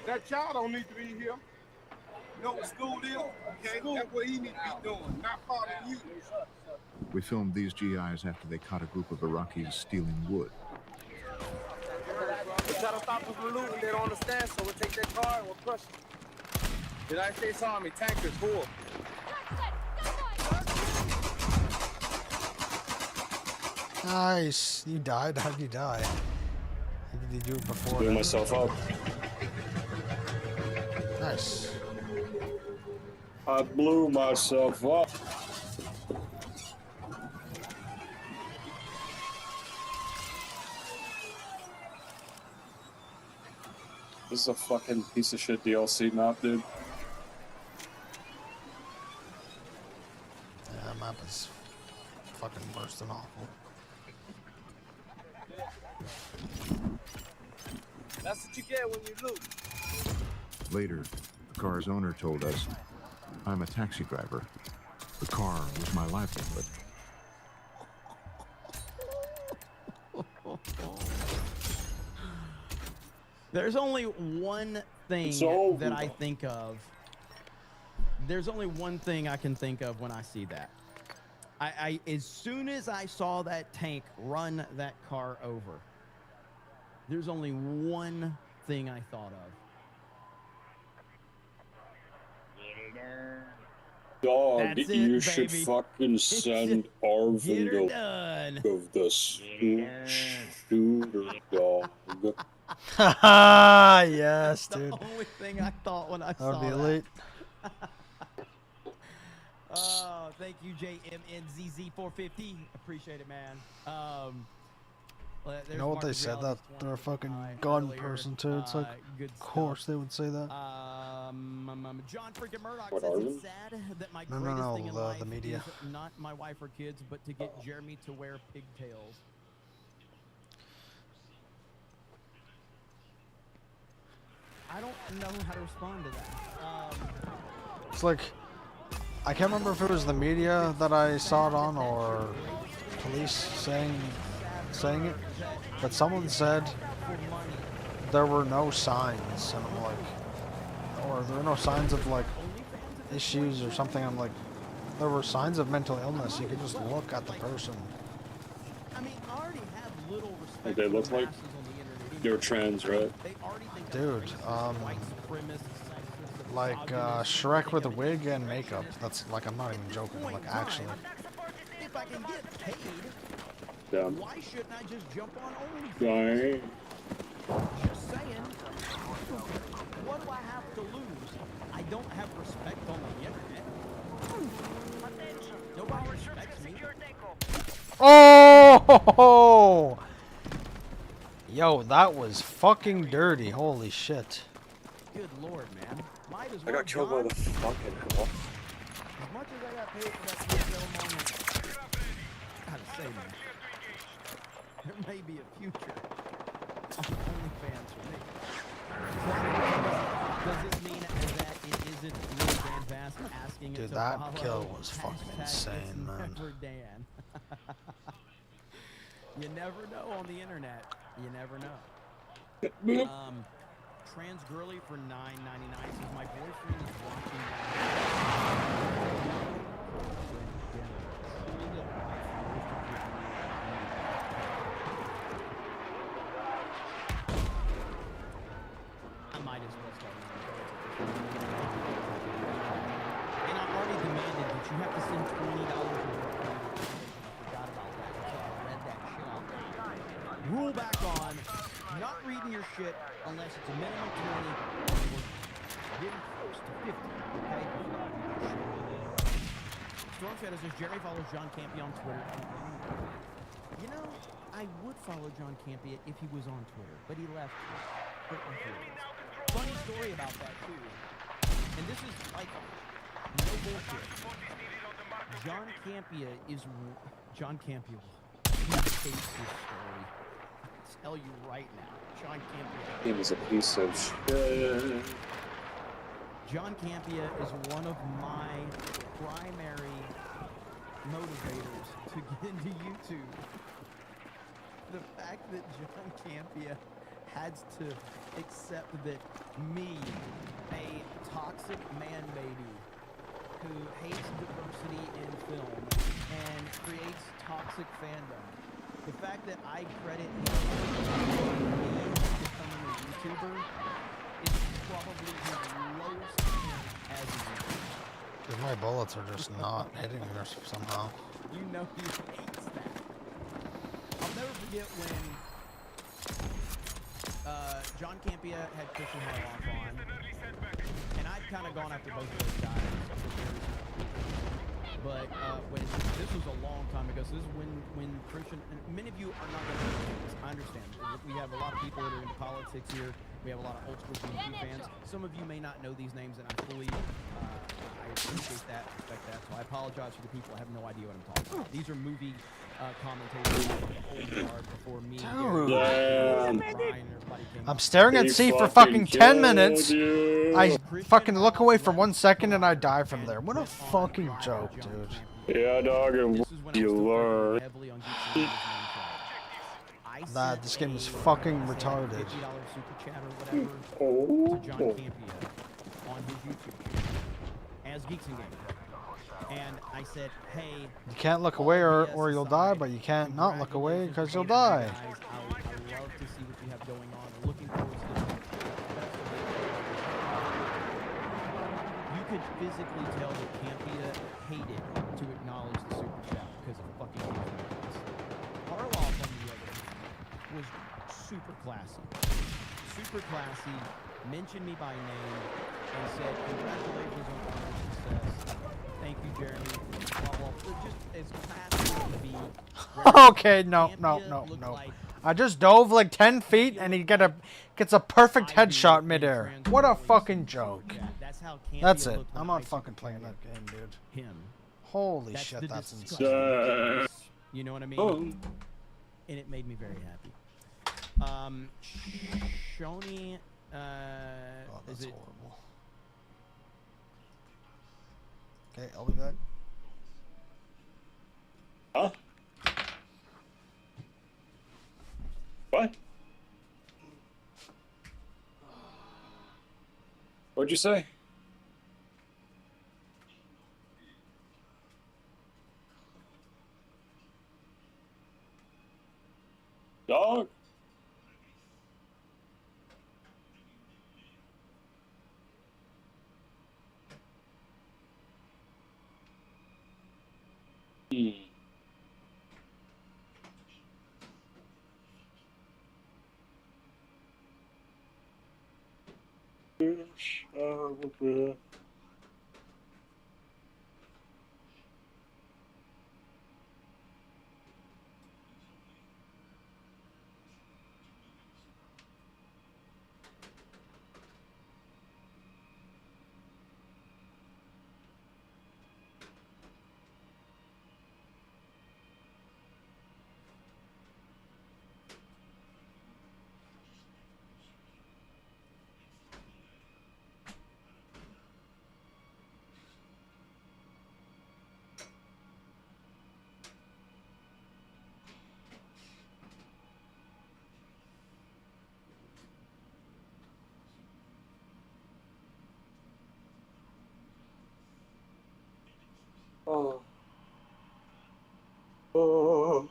That child don't need to be here. You know what school is? Okay, that's what he need to be doing, not following you. We filmed these GIs after they caught a group of Iraqis stealing wood. They try to stop us from looting, they don't understand, so we'll take their car and we'll crush them. The United States Army, tankers, full. Nice. You died? How did you die? How did you do it before? Blew myself up. Nice. I blew myself up. This is a fucking piece of shit DLC map, dude. Yeah, that map is fucking worse than awful. That's what you get when you loot. Later, the car's owner told us, I'm a taxi driver. The car was my livelihood. There's only one thing that I think of. There's only one thing I can think of when I see that. I as soon as I saw that tank run that car over, there's only one thing I thought of. Dog, That's you it, should baby. fucking send Arvin Get her done. of the shooter dog. Haha, yes, That's dude. the only thing I thought when I That would saw be that. elite. Oh, thank you, JMNZZ450. Appreciate it, man. You know what they said, that they're a fucking gun person too. It's like, of course they would say that. John freaking Murdoch What says are it's they? sad that my No, greatest no, thing in the life media. is not my wife or kids, but to get Jeremy to wear pigtails. I don't know how to respond to that. It's like, I can't remember if it was the media that I saw it on or police saying it, but someone said there were no signs, and I'm like, or there were no signs of like issues or something. I'm like, there were signs of mental illness. You could just look at the person. I mean, I already have little respect They for look the like masses on the internet. you're trans, right? They already think Dude, white supremacists, sexist, like misogynists, Shrek with a wig and makeup. That's like, I'm not even joking. Like, actually. If I can get paid, Yeah. why shouldn't I just jump on OnlyFans? Right. Just saying. What do I have to lose? I don't have respect on the internet. Nobody respects me. Oh! Yo, that was fucking dirty. Holy shit. Good lord, man. Might as I well, got killed by John. the fucking hell. As much as I got paid for that PSL moment, I gotta say, man, there may be a future on OnlyFans for me. Does this mean that it isn't Lil Dan Bass asking Dude, it to that follow? kill was fucking Hashtag insane, it's man. Never Dan. You never know on the internet. You never know. Trans girly for $9.99 says my boyfriend is watching. I might as well start. And I already demanded that you have to send $20 over. I forgot about that until I read that shit out there. Rule back on not reading your shit unless it's a minimum 20 or getting close to 50, okay? Storm Shadow says Jerry follows John Campia on Twitter. You know, I would follow John Campia if he was on Twitter, but he left Twitter. Funny story about that too. And this is like no bullshit. John Campia is John Campia. He hates his story. I'll tell you right now. John Campia. He was a piece of shit. John Campia is one of my primary motivators to get into YouTube. The fact that John Campia has to accept that me, a toxic man baby who hates diversity in film and creates toxic fandom, the fact that I credit him becoming a YouTuber is probably his lowest point as a YouTuber. Dude, my bullets are just not hitting her somehow. You know he hates that. I'll never forget when John Campia had Christian Harloff on, and I'd kind of gone after both of those guys. But when this was a long time ago, so this is when Christian, and many of you are not going to know this. I understand. We have a lot of people that are into politics here. We have a lot of old school GQ fans. Some of you may not know these names, and I fully I appreciate that, respect that. So I apologize for the people. I have no idea what I'm talking about. These are movie commentators before me. I'm staring at C for fucking 10 minutes. I fucking look away for 1 second and I die from there. What a fucking joke, dude. Yeah, dog, and you learn. That this game is fucking retarded. To John Campia on his YouTube channel as Geeks and Games. And I said, hey, You can't look away or you'll die, but you can't not look away because you'll die. I love to see what you have going on. I'm looking forward to this. You could physically tell that Campia hated to acknowledge the super chat because of fucking games. Harloff, on the other hand, was super classy. Super classy, mentioned me by name, and said, congratulations on all your success. Thank you, Jeremy. Blah, blah, blah. Just as classy as can be. Okay, no. I just dove like 10 feet and he gets a perfect headshot midair. What a fucking joke. That's how campy That's it it. looked when I'm I not took fucking the playing camera. that game, dude. Him. Holy That's shit, the that's disgusting insane. pictures. You know what I mean? Oh. And it made me very happy. Shoni, Oh, that's is it? horrible. Okay, I'll be back. Huh? What? What'd you say? Dog? Oh. Oh.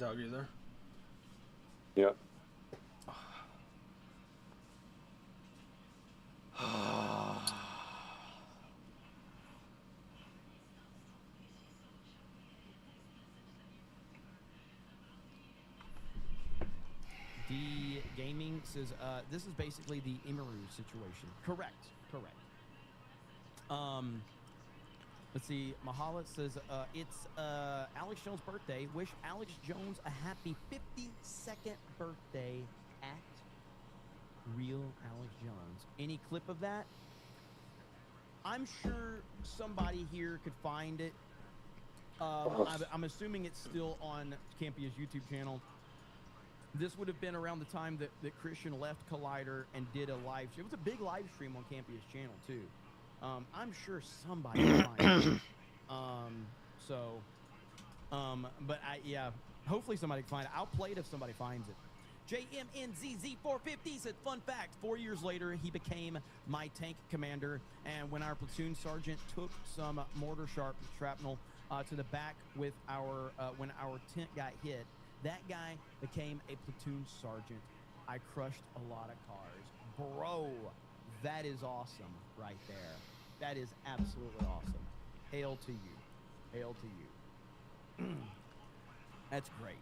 Doug, you there? Yep. D Gaming says this is basically the Imaru situation. Correct. Let's see. Mahala says it's Alex Jones' birthday. Wish Alex Jones a happy 52nd birthday at Real Alex Jones. Any clip of that? I'm sure somebody here could find it. I'm assuming it's still on Campia's YouTube channel. This would have been around the time that Christian left Collider and did a live stream. It was a big live stream on Campia's channel, too. I'm sure somebody can find it. But yeah, hopefully somebody can find it. I'll play it if somebody finds it. JMNZZ450 said, fun fact, 4 years later, he became my tank commander. And when our platoon sergeant took some mortar shrapnel to the back with our, when our tent got hit, that guy became a platoon sergeant. I crushed a lot of cars. Bro, that is awesome right there. That is absolutely awesome. Hail to you. Hail to you. That's great.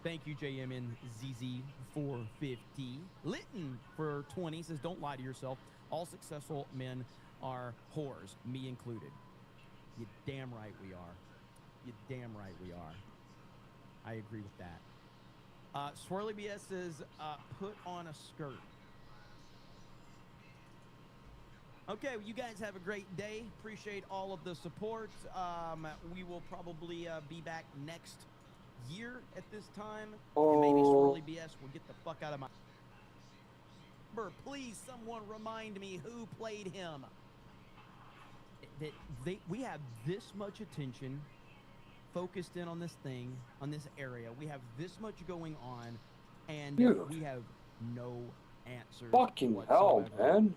Thank you, JMNZZ450. Lytton for 20 says, don't lie to yourself. All successful men are whores, me included. You damn right we are. You damn right we are. I agree with that. Swirly BS says, put on a skirt. Okay, well, you guys have a great day. Appreciate all of the support. We will probably be back next year at this time. And maybe Swirly BS will get the fuck out of my... Please, someone remind me who played him. We have this much attention focused in on this thing, on this area. We have this much going on, and we have no answers. Fucking whatsoever. hell, man.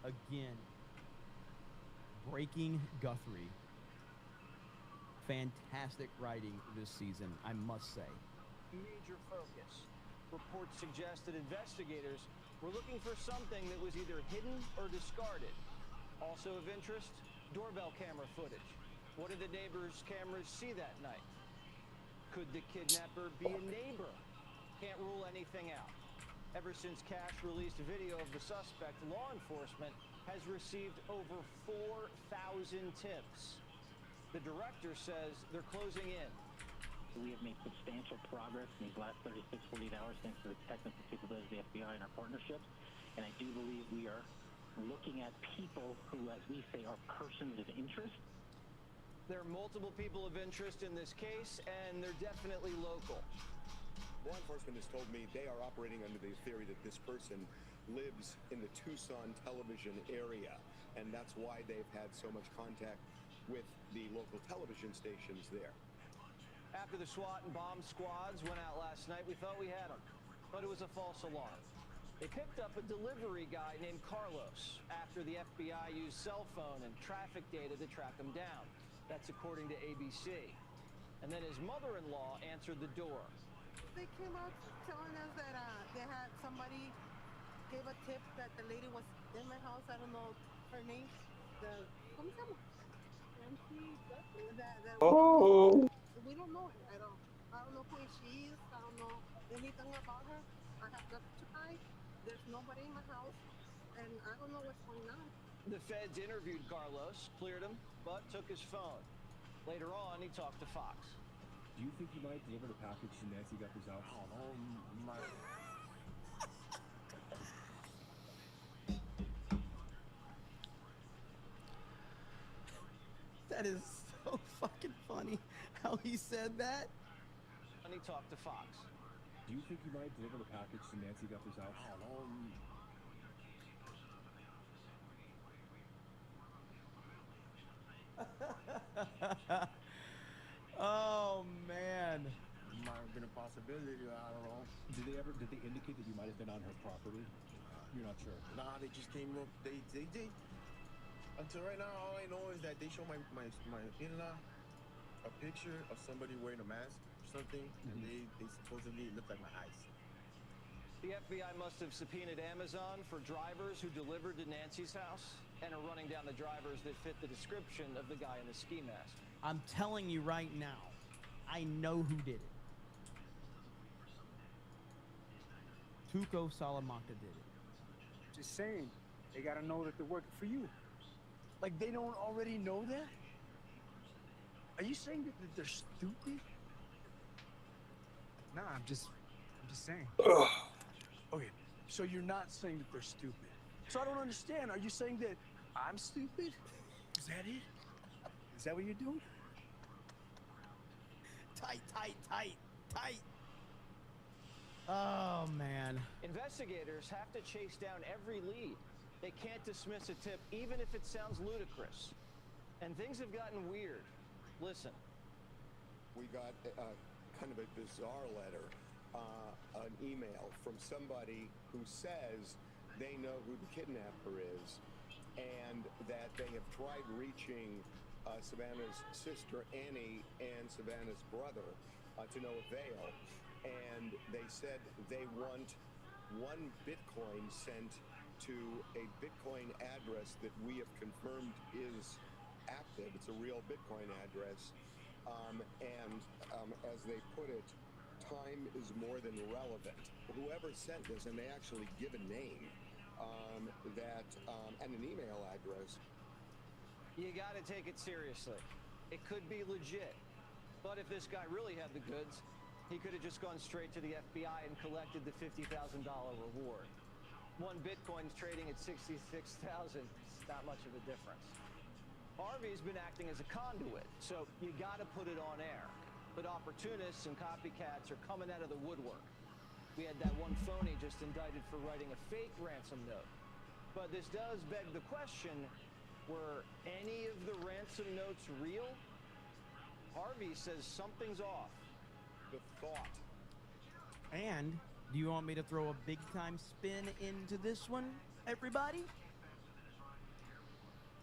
Again, Breaking Guthrie. Fantastic writing this season, I must say. Major focus. Reports suggest that investigators were looking for something that was either hidden or discarded. Also of interest, doorbell camera footage. What did the neighbors' cameras see that night? Could the kidnapper be a neighbor? Can't rule anything out. Ever since Cash released a video of the suspect, law enforcement has received over 4,000 tips. The director says they're closing in. We have made substantial progress in these last 36, 48 hours thanks to the technical capabilities of the FBI and our partnerships. And I do believe we are looking at people who, as we say, are persons of interest. There are multiple people of interest in this case, and they're definitely local. Law enforcement has told me they are operating under the theory that this person lives in the Tucson television area, and that's why they've had so much contact with the local television stations there. After the SWAT and bomb squads went out last night, we thought we had them, but it was a false alarm. They picked up a delivery guy named Carlos after the FBI used cell phone and traffic data to track him down. That's according to ABC. And then his mother-in-law answered the door. They came out telling us that they had somebody gave a tip that the lady was in my house. I don't know her name. ¿Cómo se llama? We don't know her. I don't know who she is. I don't know anything about her. I have nothing to hide. There's nobody in my house, and I don't know what's going on. The feds interviewed Carlos, cleared him, but took his phone. Later on, he talked to Fox. Do you think you might deliver the package to Nancy Guthry's house? Oh, my... That is so fucking funny how he said that. And he talked to Fox. Do you think you might deliver the package to Nancy Guthry's house? Oh man. Might have been a possibility, I don't know. Did they indicate that you might have been on her property? You're not sure? Nah, they just came up, they did. Until right now, all I know is that they show my in-law a picture of somebody wearing a mask, or something, and they supposedly look like my eyes. The FBI must have subpoenaed Amazon for drivers who delivered to Nancy's house and are running down the drivers that fit the description of the guy in the ski mask. I'm telling you right now, I know who did it. Tuco Salamanca did it. Just saying, they gotta know that they're working for you. Like they don't already know that? Are you saying that they're stupid? Nah, I'm just saying. Okay, so you're not saying that they're stupid. So I don't understand. Are you saying that I'm stupid? Is that it? Is that what you're doing? Tight. Oh, man. Investigators have to chase down every lead. They can't dismiss a tip, even if it sounds ludicrous. And things have gotten weird. Listen. We got kind of a bizarre letter, an email from somebody who says they know who the kidnapper is and that they have tried reaching Savannah's sister Annie and Savannah's brother to no avail. And they said they want 1 Bitcoin sent to a Bitcoin address that we have confirmed is active. It's a real Bitcoin address. As they put it, time is more than relevant. Whoever sent this, and they actually give a name, and an email address. You gotta take it seriously. It could be legit. But if this guy really had the goods, he could have just gone straight to the FBI and collected the $50,000 reward. 1 Bitcoin's trading at 66,000. It's not much of a difference. Harvey's been acting as a conduit, so you gotta put it on air. But opportunists and copycats are coming out of the woodwork. We had that one phony just indicted for writing a fake ransom note. But this does beg the question, were any of the ransom notes real? Harvey says something's off. The thought. And do you want me to throw a big time spin into this one, everybody?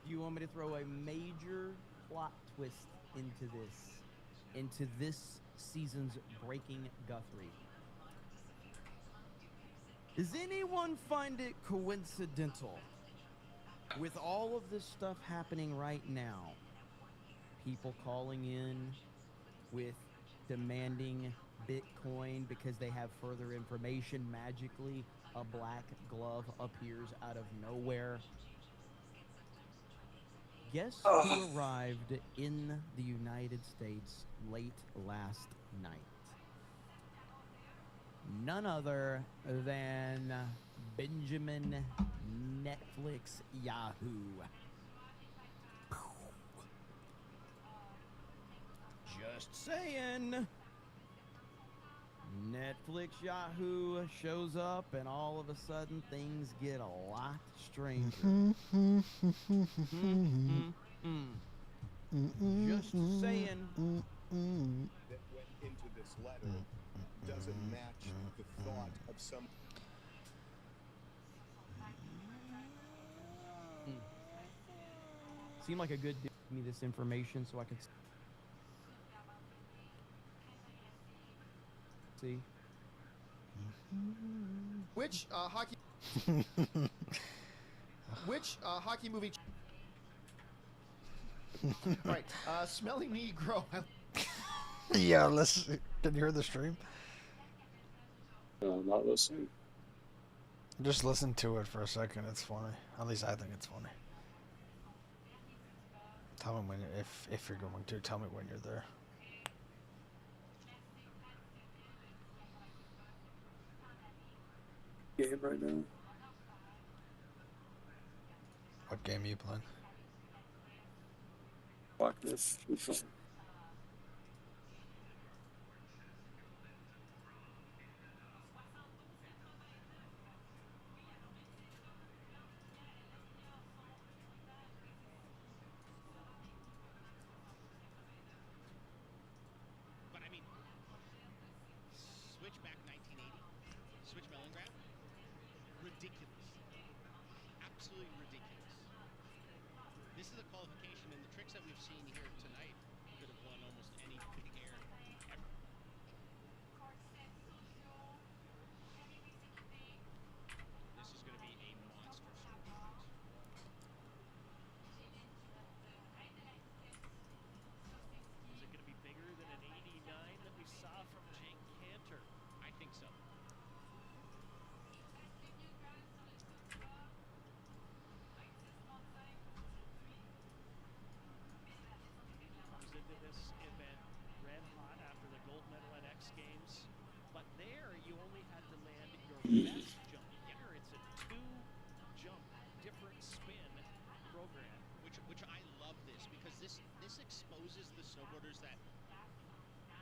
Do you want me to throw a major plot twist into this season's Breaking Guthrie? Does anyone find it coincidental, with all of this stuff happening right now, people calling in with demanding Bitcoin because they have further information, magically a black glove appears out of nowhere? Guess who arrived in the United States late last night? None other than Benjamin Netflix Yahoo. Just saying. Netflix Yahoo shows up and all of a sudden things get a lot stranger. Just saying. That went into this letter doesn't match the thought of some. Seemed like a good dude to give me this information so I could see. Which hockey movie? Right, Smelly Negro. Yeah, listen. Can you hear the stream? No, I'm not listening. Just listen to it for a second. It's funny. At least I think it's funny. Tell me when, if you're going to. Tell me when you're there. Game right now. What game are you playing? Blackness. But I mean, Switchback 1980, Switch Mellengraph, ridiculous. Absolutely ridiculous. This is a qualification, and the tricks that we've seen here tonight could have won almost any big air ever. this exposes the snowboarders that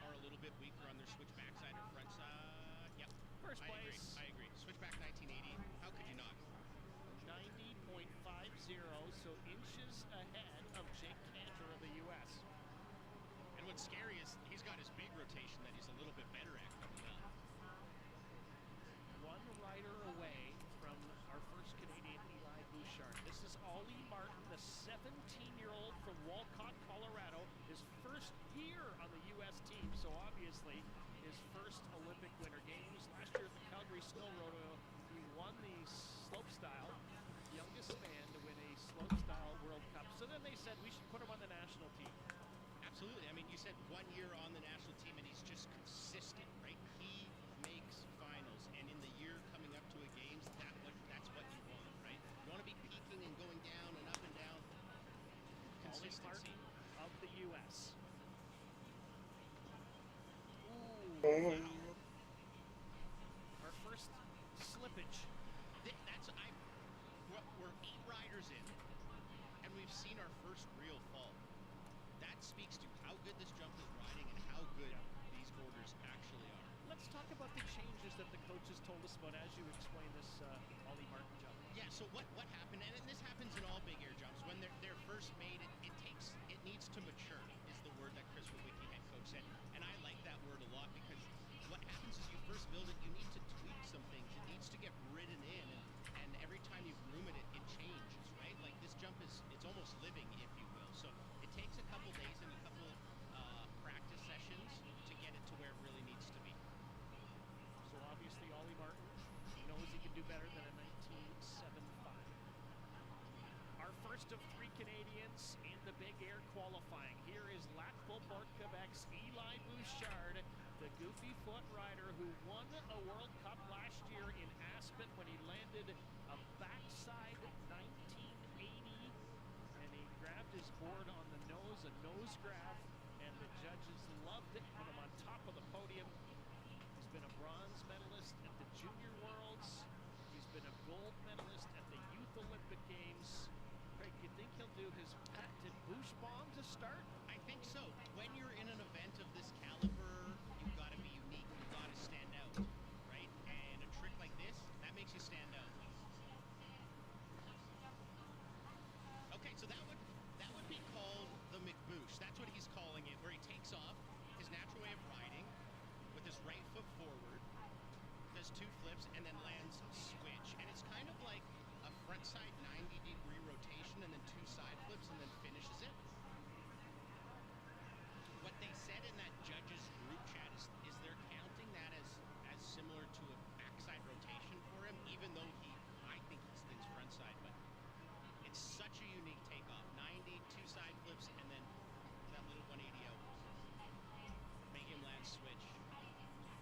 are a little bit weaker on their switch backside or front side. Yep. First place. I agree. Switchback 1980. How could you not? 90.50, so inches ahead of Jake Cantor of the U.S. And what's scary is he's got his big rotation that he's a little bit better at coming up. One rider away from our first Canadian, Eli Bouchard. This is Ollie Martin, the 17-year-old from Walcott, Colorado. His first year on the U.S. team, so obviously his first Olympic Winter Games. Last year at the Calgary Snow Rodeo, he won the slopestyle, youngest man to win a slopestyle World Cup. So then they said we should put him on the national team. Absolutely. I mean, you said 1 year on the national team, and he's just consistent, right? He makes finals, and in the year coming up to a games, that's what you want, right? You want to be peaking and going down and up and down. Ollie Consistency. Martin of the U.S. Our first slippage. We're 8 riders in, and we've seen our first real fall. That speaks to how good this jump is riding and how good these boarders actually are. Let's talk about the changes that the coaches told us about as you explain this Ollie Martin jump. Yeah, so what happened, and this happens in all big air jumps, when they're first made, it needs to mature, is the word that Chris Wawicki, head coach, said. And I like that word a lot because what happens is you first build it, you need to tweak some things. It needs to get ridden in, and every time you groom it, it changes, right? Like this jump it's almost living, if you will. So it takes a couple days and a couple practice sessions to get it to where it really needs to be. So obviously Ollie Martin, he knows he can do better than a 19.75. Our first of 3 Canadians in the big air qualifying. Here is Lac-Beauport, Quebec's Eli Bouchard, the goofy foot rider who won a World Cup last year in Aspen when he landed a backside 1980, and he grabbed his board on the nose, a nose grab, and the judges loved it, put him on top of the podium. He's been a bronze medalist at the Junior Worlds. He's been a gold medalist at the Youth Olympic Games. Craig, you think he'll do his patented Bouche bomb to start? I think so. When you're in an event of this caliber, you've got to be unique. You've got to stand out, right? And a trick like this, that makes you stand out. Okay, so that would be called the McBoosh. That's what he's calling it, where he takes off his natural way of riding with his right foot forward, does 2 flips, and then lands switch. And it's kind of like a front side 90-degree rotation and then 2 side flips and then finishes it. What they said in that judges group chat is they're counting that as similar to a backside rotation for him, even though I think he spins front side, but it's such a unique takeoff. 90, 2 side flips, and then that little 180 out. Make him land switch.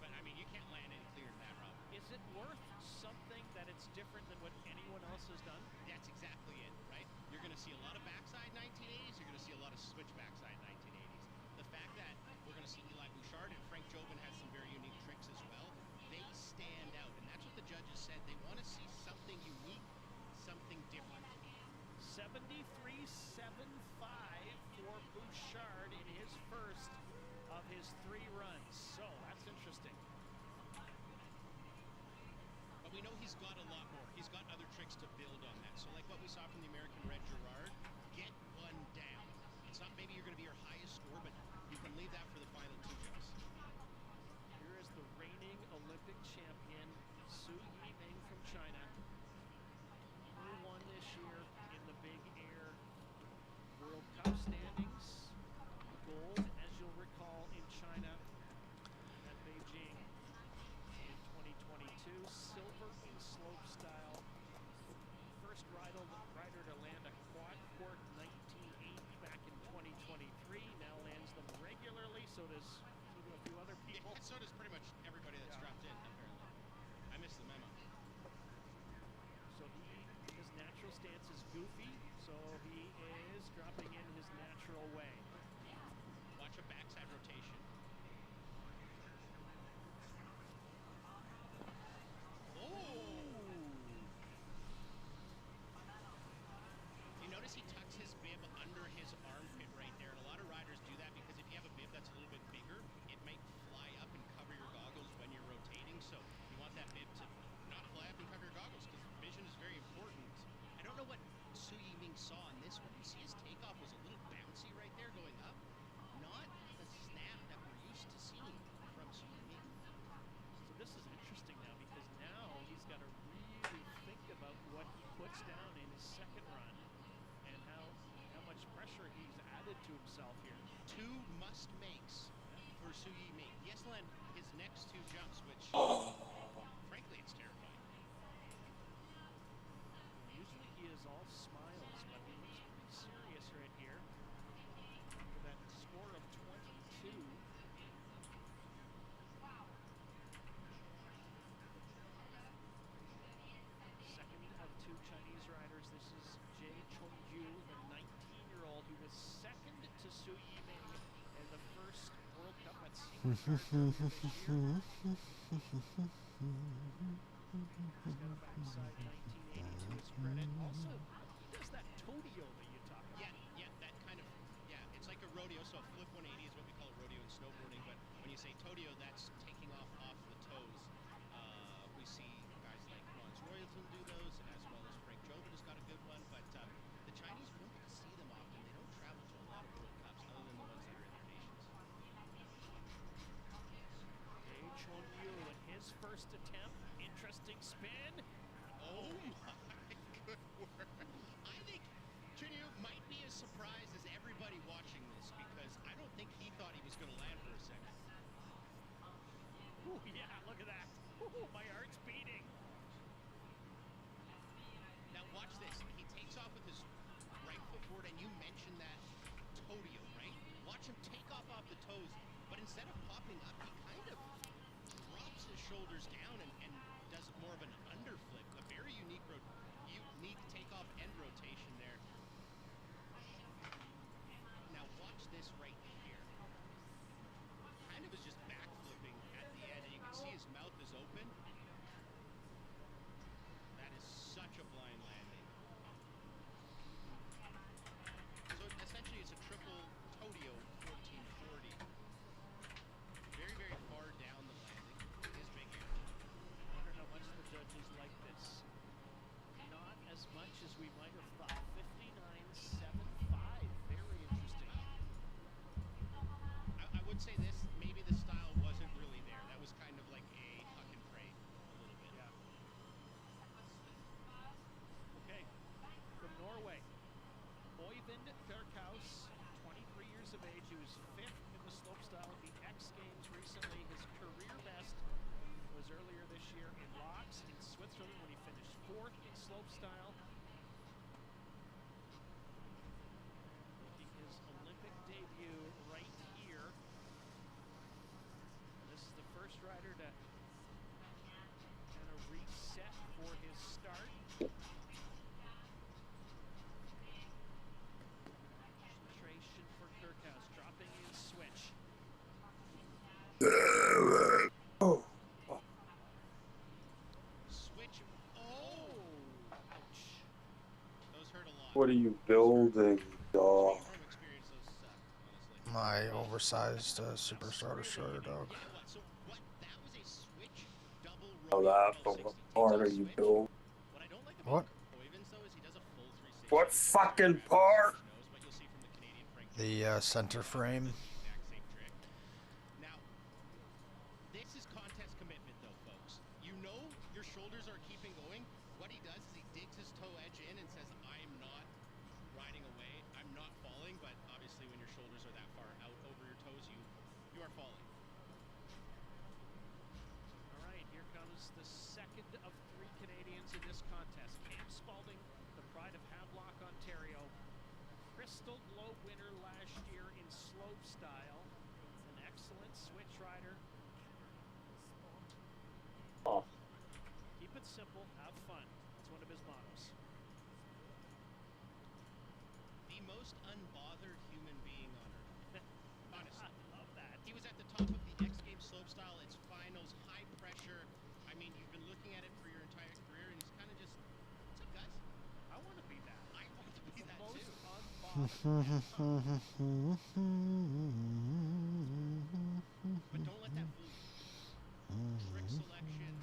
But I mean, you can't land any clearer than that, Rob. Is it worth something that it's different than what anyone else has done? That's exactly it, right? You're going to see a lot of backside 1980s. You're going to see a lot of switch backside 1980s. The fact that we're going to see Eli Bouchard and Frank Jobin has some very unique tricks as well. They stand out, and that's what the judges said. They want to see something unique, something different. 73.75 for Bouchard in his first of his 3 runs. So that's interesting. But we know he's got a lot more. He's got other tricks to build on that. So like what we saw from the American Red Gerard, get one down. It's not maybe you're going to be your highest score, but you can leave that for the final 2 jumps. Here is the reigning Olympic champion, Su Yiming from China, who won this year in the big air World Cup standings. Gold, as you'll recall, in China at Beijing in 2022. Silver in slopestyle. First rider to land a quad cork 1980 back in 2023. Now lands them regularly. So does a few other people. Yeah, so does pretty much everybody that's dropped in, apparently. I missed the memo. So his natural stance is goofy. So he is dropping in his natural way. Watch a backside rotation. You notice he tucks his bib under his armpit right to himself here. 2 must makes for Su Yiming. He has to land his next 2 jumps, which, frankly, it's terrifying. Usually he is all smiles, but he looks pretty serious right here. For that score of 22. Second of 2 Chinese riders. This is Jae Chong-yu, the 19-year-old who was second to Su Yiming in the first World Cup at Senior Cars earlier this year. He's got a backside 1980 to his credit. Also, he does that Todio that you talk about. Yeah, that kind of, it's like a rodeo. So a flip 180 is what we call a rodeo in snowboarding. But when you say Todio, that's taking off the toes. We see guys like Lance Royalton do those, as well as Frank Jobert has got a good one. But the Chinese, we don't get to see them often. They don't travel to a lot of World Cups, other than the ones that are in their nations. Jae Chong-yu in his first attempt. Interesting spin. Oh my good word. I think Chunyu might be as surprised as everybody watching this, because I don't think he thought he was going to land for a second. Ooh, yeah, look at that. Ooh, my heart's beating. Now watch this. He takes off with his right foot forward, and you mentioned that Todio, right? Watch him take off the toes, but instead of popping up, he kind of drops his shoulders down and does more of an underflip. A very unique takeoff and rotation there. Now watch this right here. Kind of is just backflipping at the end, and you can see his mouth is open. That is such a blind landing. So essentially it's a triple Todio 1440. Very, very far down the landing. His big air. I wonder how much the judges like this. Not as much as we might have thought. 59.75. Very interesting. I would say this, maybe the style wasn't really there. That was kind of like a huck and pray a little bit. Yeah. Okay. From Norway, Øyvind Bjerkhaus, 23 years of age. He was 5th in the slopestyle at the X Games recently. His career best was earlier this year in Laux in Switzerland when he finished 4th in slopestyle. Making his Olympic debut right here. And this is the first rider to kind of reset for his start. Concentration for Kirkhouse, dropping in switch. Switch. Oh! Ouch. Those hurt a lot. What are you building, dog? From experience, those suck, honestly. My oversized super starter shirt, dog. So what? That was a switch double Oh, that, but what part are you building? What I don't like What? about Øyvind's though is he does a full 360. What fucking part? But you'll see from the Canadian Frank The center frame. exact same trick. Now, this is contest commitment though, folks. You know your shoulders are keeping going. What he does is he digs his toe edge in and says, I'm not riding away. I'm not falling, but obviously when your shoulders are that far out over your toes, you are falling. All right, here comes the second of 3 Canadians in this contest. Cam Spalding, the pride of Havelock, Ontario. Crystal Globe winner last year in slopestyle. An excellent switch rider. Oh. Keep it simple, have fun. That's one of his mottos. The most unbothered human being on earth. Honestly. I love that. He was at the top of the X Games slopestyle. It's finals, high pressure. I mean, you've been looking at it for your entire career, and he's kind of just, what's up, guys? I want to be that. I want to be that Most too. But don't let that fool you. Trick selection,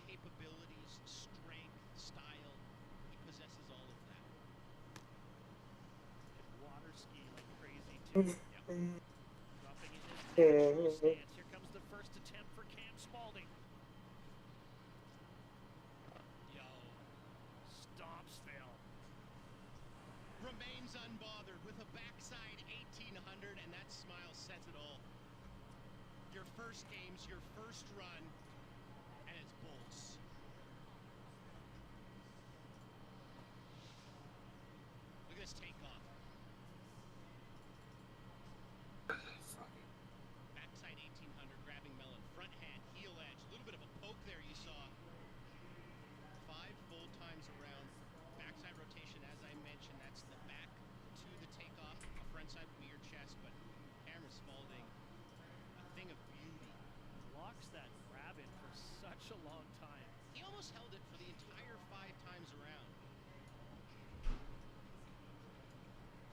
capabilities, strength, style. He possesses all of that. Can water ski like crazy too. Dropping in his natural stance. Here comes the first attempt for Cam Spalding. Yo. Stomps fail. Remains unbothered with a backside 820 100, and that smile says it all. Your first games, your first run, and it's bolts. Look at this takeoff. Backside 1800, grabbing melon, front hand, heel edge, a little bit of a poke there you saw. 5 full times around. Backside rotation, as I mentioned, that's the back to the takeoff. A front side would be your chest, but Cameron Spaulding, a thing of beauty. Locks that grab in for such a long time. He almost held it for the entire 5 times around.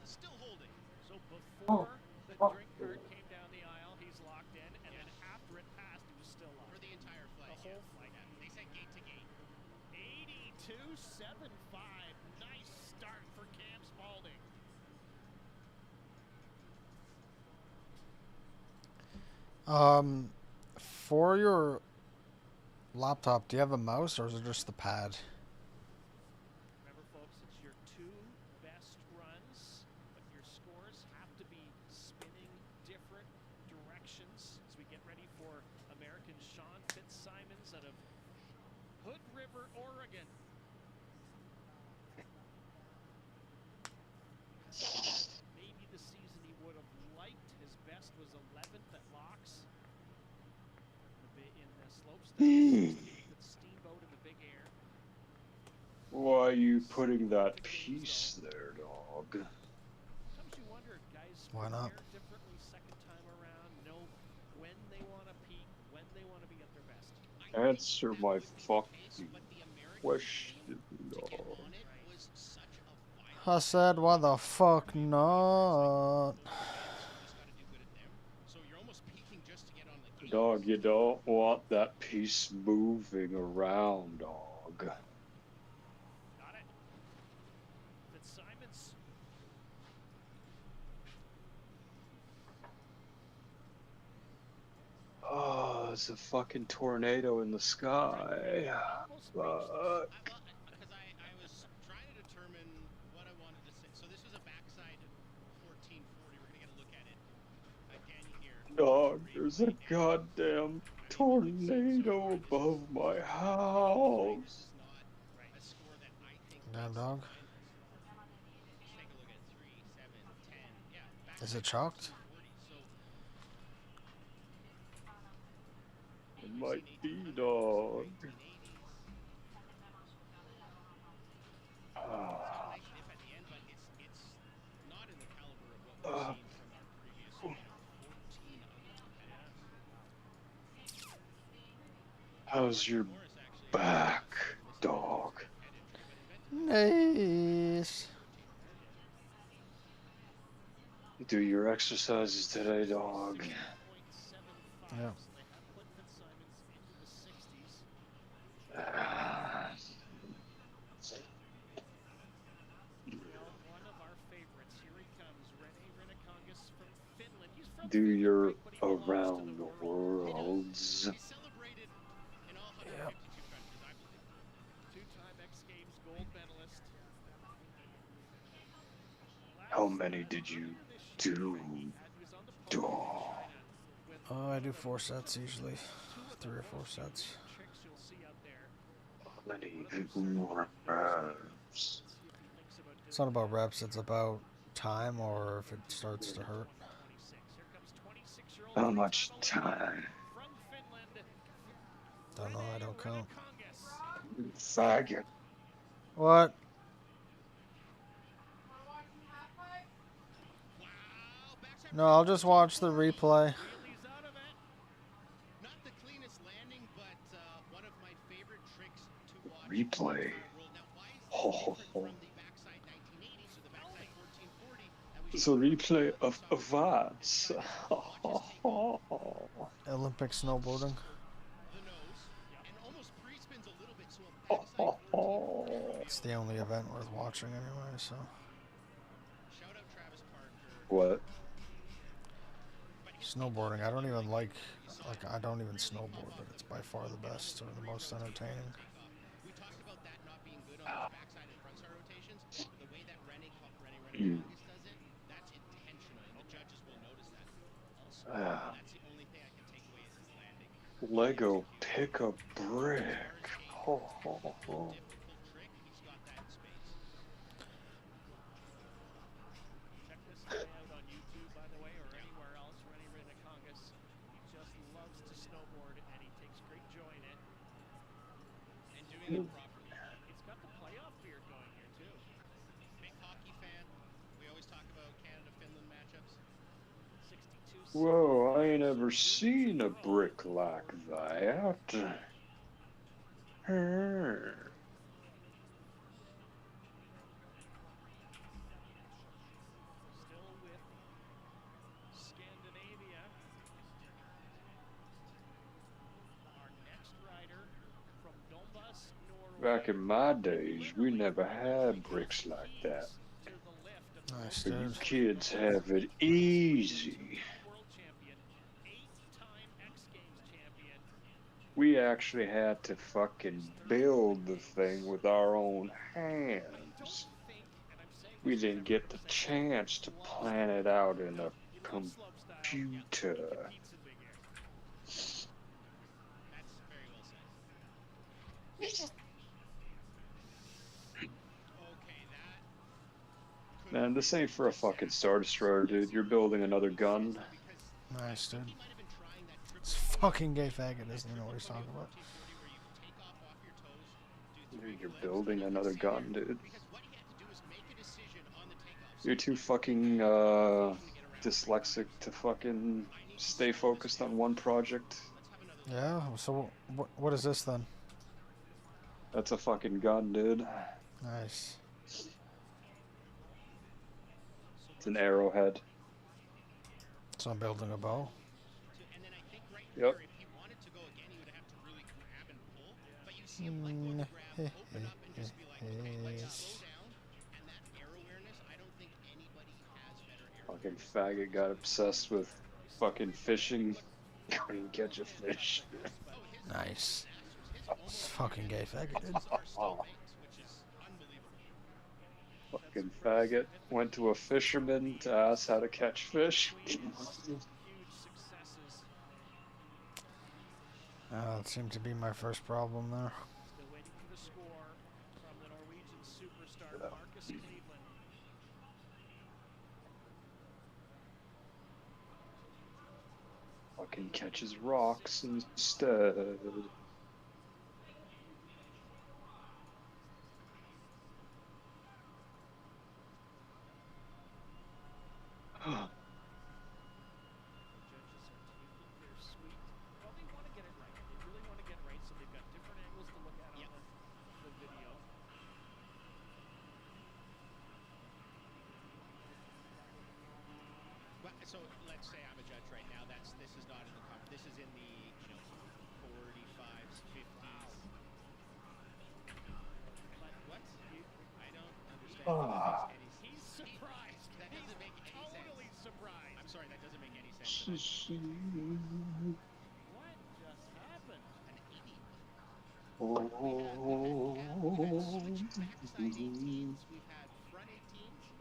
Still holding. So before the drink cart came down the aisle, he's locked in, and then after it passed, he was still locked. For the entire flight. The whole flight. Yeah. They said gate to gate. 82.75. Nice start for Cam Spaulding. For your laptop, do you have a mouse or is it just the pad? Remember, folks, it's your 2 best runs, but your scores have to be spinning different directions as we get ready for American Sean Fitzsimons out of Hood River, Oregon. Maybe the season he would have liked. His best was 11th at locks. In the slopestyle, 16th at Steamboat in the Big Air. Why are you putting that piece there, dog? Sometimes you wonder, guys, Why not? prepare differently second time around, know when they want to peak, when they want to be at their best. Answer my fucking question, dog. I said, why the fuck not? Dog, you don't want that piece moving around, dog. Got it. Fitzsimons. Oh, it's a fucking tornado in the sky. Fuck. Because I was trying to determine what I wanted to say. So this was a backside 1440. We're going to get a look at it again here. Dog, there's a goddamn tornado above my house. Damn dog. Is it chalked? It might be, dog. How's your back, dog? Nice. Do your exercises today, dog. Yeah. Do your around the worlds. Yep. Two-time X Games gold medalist. How many did you do, dog? Oh, I do 4 sets usually. 3 or 4 sets. How many reps? It's not about reps, it's about time or if it starts to hurt. How much time? Don't know, I don't count. Faggot. What? No, I'll just watch the replay. Not the cleanest landing, but one of my favorite tricks to watch. Replay. Oh. It's a replay of what? Olympic snowboarding. It's the only event worth watching anyway, so. What? Snowboarding. I don't even like I don't even snowboard, but it's by far the best or the most entertaining. We talked about that not being good on the backside and frontside rotations. The way that Rennie August does it, that's intentional, and the judges will Lego pick a brick. Ho, ho, ho. Check this guy out on YouTube, by the way, or anywhere else, Rennie Rinikongas. He just loves to snowboard, and he takes great joy in it. And doing it properly. He's got the playoff beard going here, too. Big hockey fan. We always talk about Canada-Finland matchups. 62. Whoa, I ain't ever seen a brick like that. Still with Scandinavia. Our next rider from Donbas, Norway. Back in my days, we never had bricks like that. Nice, But you dude. kids have it easy. World champion, 8-time X Games champion. We actually had to fucking build the thing with our own hands. We didn't get the chance to plan it out in a computer. Man, this ain't for a fucking Star Destroyer, dude. You're building another gun. Nice, dude. It's fucking gay faggot doesn't even know what he's talking about. You're building another gun, dude. You're too fucking dyslexic to fucking stay focused on one project. Yeah, so what is this then? That's a fucking gun, dude. Nice. It's an arrowhead. So I'm building a bow. Yep. Fucking faggot got obsessed with fucking fishing. Couldn't catch a fish. Nice. It's fucking gay faggot, dude. Fucking faggot went to a fisherman to ask how to catch fish. That seemed to be my first problem there. Still waiting for the score from the Norwegian superstar Marcus Cleveland. Fucking catches rocks instead. They're sweet. Well, they want to get it right. They really want to get it right, so they've got different angles to look at on the video. Well, so let's say I'm a judge right now. This is not in the this is in the 45s, 50s. But what? I don't understand. That makes any sense. He's surprised. That doesn't make any sense. Totally surprised. I'm sorry, that doesn't make any sense. What just happened? An 80. Oh. We've had backside 18s. We've had front 18s.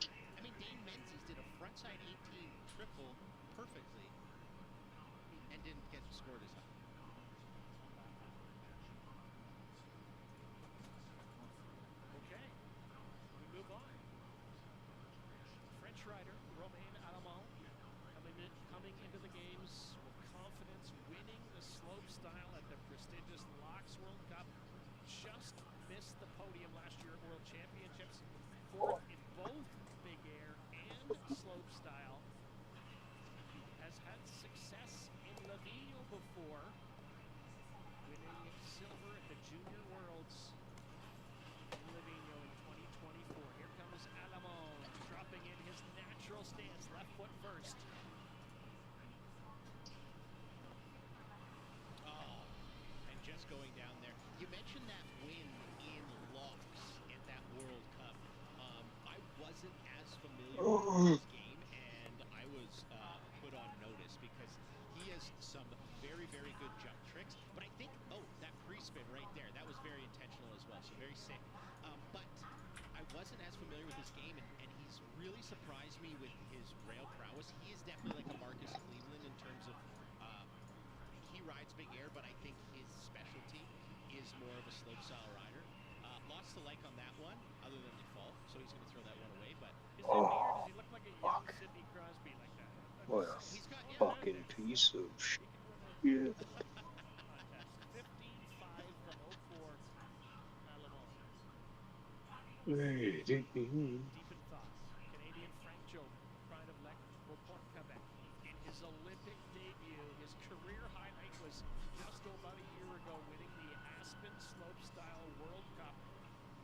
I mean, Dane Menzies did a frontside 18 triple perfectly and didn't get scored as high. Okay, we move on. French rider Romain Alamand coming into the games with confidence, winning the slope style at the prestigious Locks World Cup. Just missed the podium last year at World Championships. Fourth in both big air and slope style. Has had success in Livigno before, winning silver at the Junior Worlds in Livigno in 2024. Here comes Alamand, dropping in his natural stance, left foot first. Oh, and just going down there. You mentioned that win in Locks at that World Cup. I wasn't as familiar with his game, and I was put on notice because he has some very, very good jump tricks. But I think, that pre-spin right there, that was very intentional as well, so very sick. But I wasn't as familiar with his game, and he's really surprised me with his rail prowess. He is definitely like a Marcus Cleveland in terms of he rides big air, but I think his specialty is more of a slope style rider. Lots to like on that one, other than the fall, so he's going to throw that one away. But is that beard? Does he look like a young Sidney Crosby like that? What a he's got fucking piece of shit. Contest 15-5 from 04 at Le Mans. Deep in thought, Canadian Frank Jobin, pride of Lec Beauport, Quebec. In his Olympic debut, his career highlight was just about a year ago, winning the Aspen Slopestyle World Cup.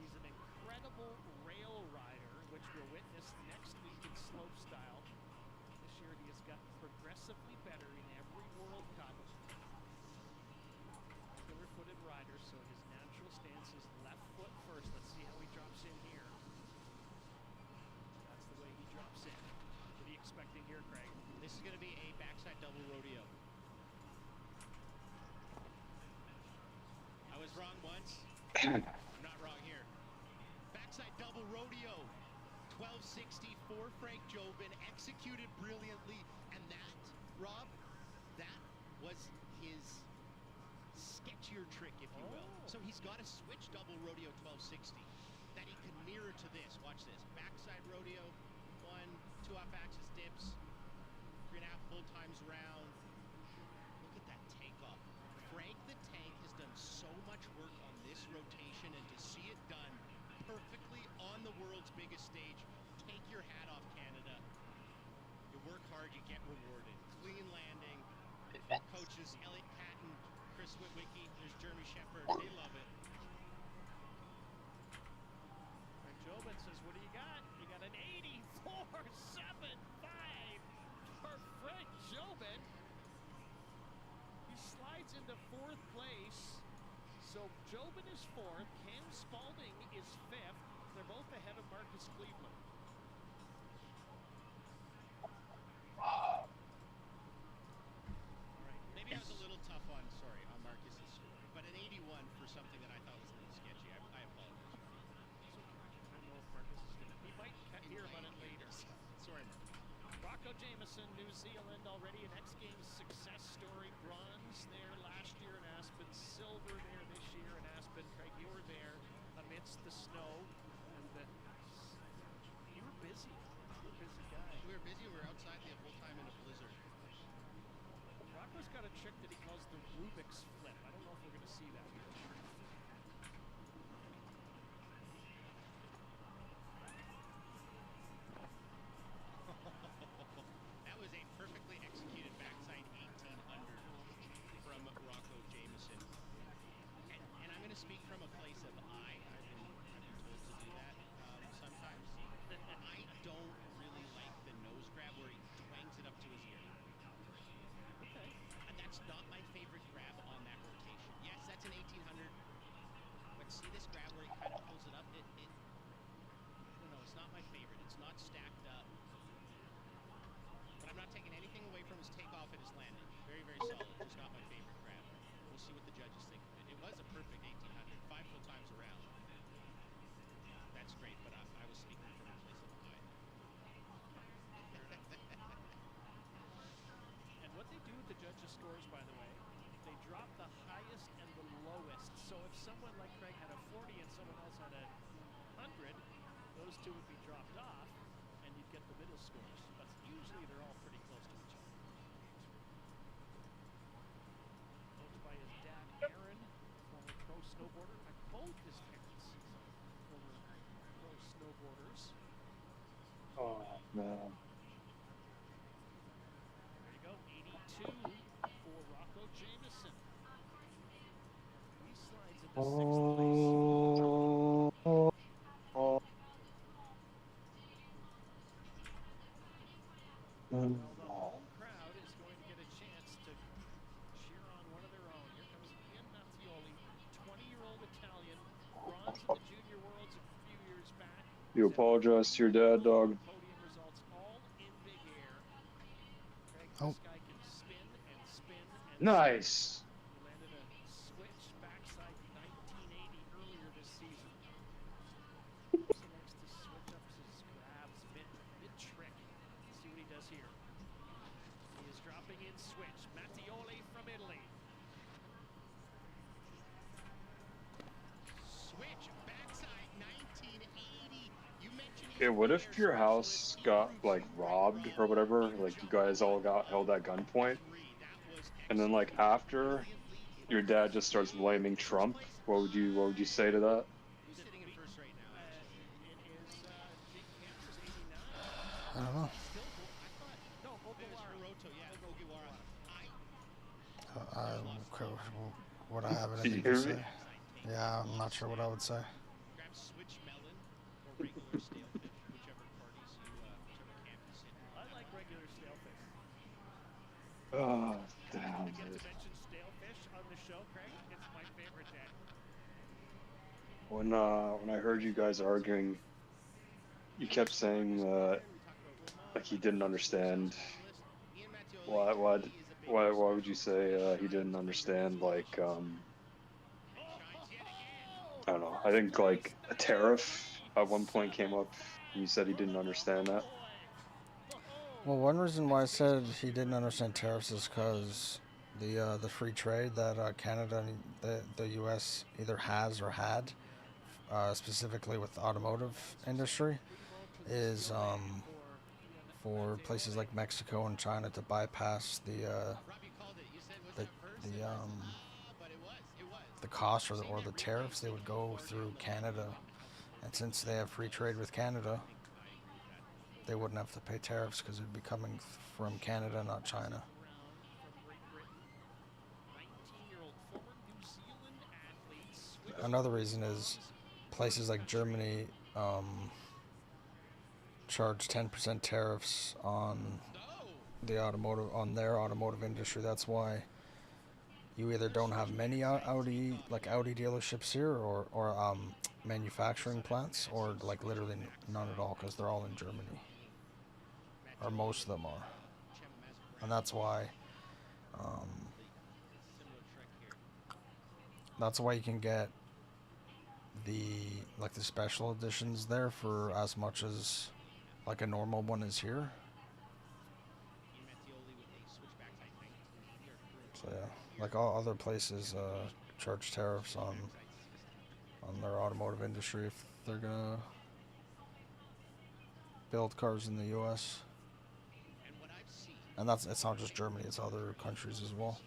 He's an incredible rail rider, which we'll witness next week in slopestyle. This year he has gotten progressively better in every World Cup. Regular-footed rider, so his natural stance is left foot first. Let's see how he drops in here. That's the way he drops in. What are you expecting here, Craig? This is going to be a backside double rodeo. I was wrong once. I'm not wrong here. Backside double rodeo. 1260 for Frank Jobin, executed brilliantly. And that, Rob, that was his sketchier trick, if you will. So he's got a switch double rodeo 1260 that he can mirror to this. Watch this. Backside rodeo, 1, 2 off axis dips, 3.5 full times around. Look at that takeoff. Frank the Tank has done so much work on this rotation, and to see it done perfectly on the world's biggest stage, take your hat off, Canada. You work hard, you get rewarded. Clean landing. Coaches Elliot Patton, Chris Witwicky, there's Jeremy Shepard. They love it. Frank Jobin says, what do you got? You got an 84.75 for Frank Jobin. He slides into 4th place. So Jobin is 4th. Cam Spalding is 5th. They're both ahead of Marcus Cleveland. Maybe I was a little tough on Marcus's score, but an 81 for something that I thought was a little sketchy. I apologize. I don't know if Marcus is going to. He might hear about it later. Sorry, Mark. Rocco Jameson, New Zealand, already an X Games success story. Bronze there last year in Aspen, silver there this year in Aspen. Craig, you were there amidst the snow, and you were busy. You were a busy guy. We were busy. We were outside the whole time in a blizzard. Rocco's got a trick that he calls the Rubik's flip. I don't know if we're going to see that here. That was a perfectly executed backside 1800 from Rocco Jameson. And I'm going to speak from a place of I've been told to do that sometimes. I don't really like the nose grab where he twangs it up to his ear. Okay. And that's not my favorite grab on that rotation. Yes, that's an 1800. But see this grab where he kind of pulls it up? No, it's not my favorite. It's not stacked up. But I'm not taking anything away from his takeoff and his landing. Very, very solid. Just not my favorite grab. We'll see what the judges think of it. It was a perfect 1800. 5 full times around. That's great, but I was speaking from a place of high. And what they do with the judges' scores, by the way, they drop the highest and the lowest. So if someone like Craig had a 40 and someone else had a 100, those two would be dropped off, and you'd get the middle scores. But usually they're all pretty close to each other. Coached by his dad, Aaron, former pro snowboarder. In fact, both his parents, former pro snowboarders. Oh, man. There you go, 82 for Rocco Jameson. He slides into 6th place. Well, the home crowd is going to get a chance to cheer on one of their own. Here comes Ian Mattioli, 20-year-old Italian, bronze at the Junior Worlds a few years back. You apologize to your dad, dog. Podium results all in big air. Craig, Oh. this guy can spin and spin and Nice. spin. He landed a switch backside 1980 earlier this season. Also likes to switch up his grabs mid-trick. See what he does here. He is dropping in switch. Mattioli from Italy. what if your house got like robbed or whatever? Like you guys all got held at gunpoint, and then like after your dad just starts blaming Trump. What would you say to that? Who's sitting in first right now? It is Big Campers 89. I don't know. Still, I thought, no, It was Ogiwara. Hiroto, yeah, Ogiwara. Would I have Did you anything to hear me? say? Yeah, I'm not sure what I would say. Grab switch melon or regular stale fish, whichever parties you, whichever camp you sit in. I like regular stale fish. Oh, I damn didn't get it. to mention stale fish on the show, Craig. It's my favorite day. When I heard you guys arguing, you kept saying like he didn't understand. Why would you say he didn't understand like I don't know. I think like a tariff at one point came up. And you said he didn't understand that. Well, one reason why I said he didn't understand tariffs is because the free trade that Canada and the U.S. either has or had, specifically with the automotive industry, is for places like Mexico and China to bypass the cost or the tariffs. They would go through Canada, and since they have free trade with Canada, they wouldn't have to pay tariffs because it'd be coming from Canada, not China. Another reason is places like Germany charge 10% tariffs on their automotive industry. That's why you either don't have many Audi dealerships here, or manufacturing plants, or like literally none at all, because they're all in Germany, or most of them are, and that's why you can get the special editions there for as much as like a normal one is here. So yeah, like all other places charge tariffs on their automotive industry if they're gonna build cars in the U.S. And it's not just Germany; it's other countries as well.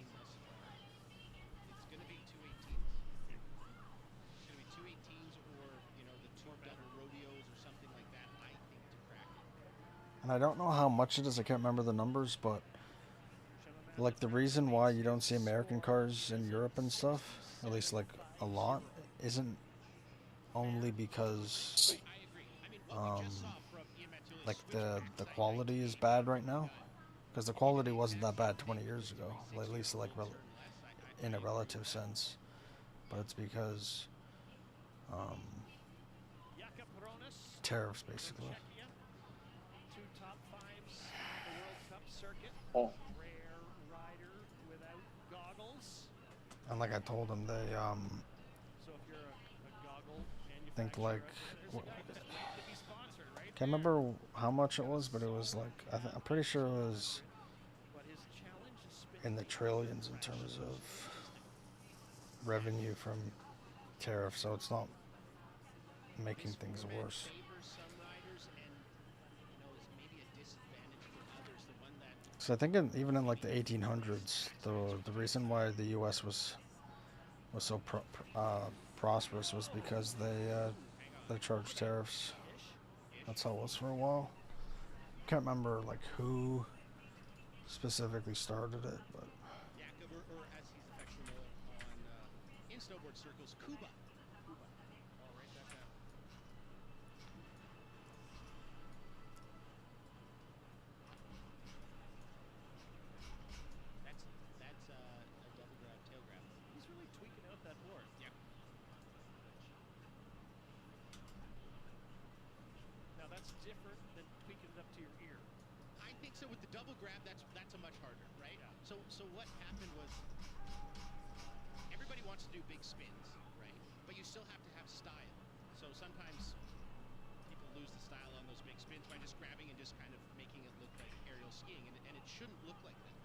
It's going to be 218s. It's going to be 218s or, you know, the two double rodeos or something like that, I think, to crack it. And I don't know how much it is. I can't remember the numbers, but like the reason why you don't see American cars in Europe and stuff, at least like a lot, isn't only because like the quality is bad right now, because the quality wasn't that bad 20 years ago, at least like in a relative sense, but it's because tariffs basically. Two top fives on the World Cup circuit. Oh. Rare rider without goggles. And like I told them, they So if you're a goggle think like to be sponsored, right? can't remember how much it was, but it was like I'm pretty sure it was in the trillions in terms of revenue from tariffs, so it's not making things worse. So I think even in like the 1800s, the reason why the U.S. was so prosperous was because they charged tariffs. That's how it was for a while. Can't remember like who specifically started it, but Jakob, or as he's affectionately known in snowboard circles, Kuba. I'll write that down. That's a double grab, tail grab. He's really tweaking out that board. Yep. Now that's different than tweaking it up to your ear. I think so. With the double grab, that's a much harder, right? Yeah. So what happened was everybody wants to do big spins, right? But you still have to have style. So sometimes people lose the style on those big spins by just grabbing and just kind of making it look like aerial skiing, and it shouldn't look like that.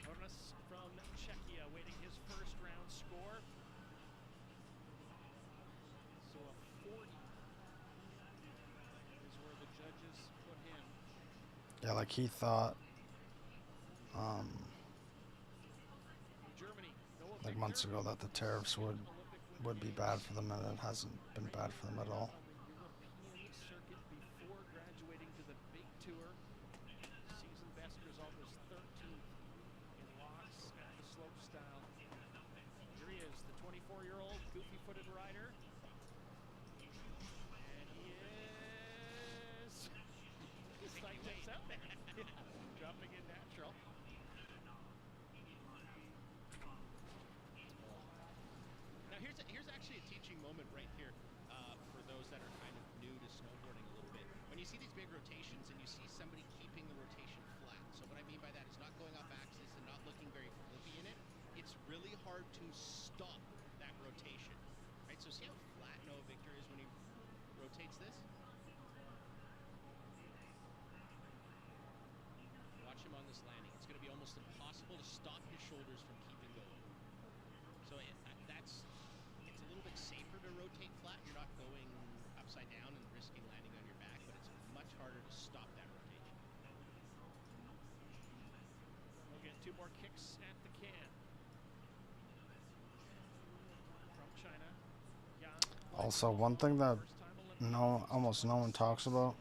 Jonas from Czechia waiting his first round score. Yeah, like he thought, like months ago that the tariffs would be bad for them, and it hasn't been bad for them at all. European circuit before graduating to the big tour. Season best result was 13th in loss at the slopestyle. Here he is, the 24-year-old goofy-footed rider. And he is... He's like this out there. Dropping in natural. Now here's actually a teaching moment right here for those that are kind of new to snowboarding a little bit. When you see these big rotations and you see somebody keeping the rotation flat. So what I mean by that is not going off axis and not looking very flippy in it. It's really hard to stop that rotation, right? So see how flat Noah Victor is when he rotates this? Watch him on this landing. It's going to be almost impossible to stop his shoulders from keeping going. So it's a little bit safer to rotate flat. You're not going upside down and risking landing on your back, but it's much harder to stop that rotation. We'll get 2 more kicks at the can. From China. Also, one thing that almost no one talks about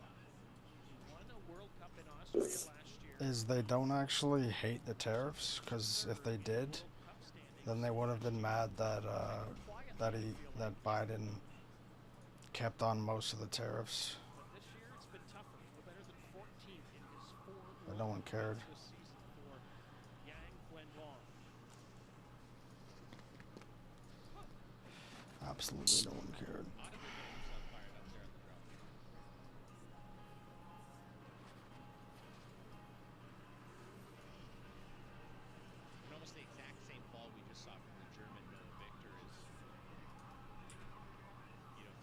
is they don't actually hate the tariffs, because if they did, then they would have been mad that Biden kept on most of the tariffs. This year it's been tougher. No better than 14th in his 4 But no one cared. this season for Yang Wenlong. Absolutely no one cared. And almost the exact same fall we just saw from the German Noah Victor is,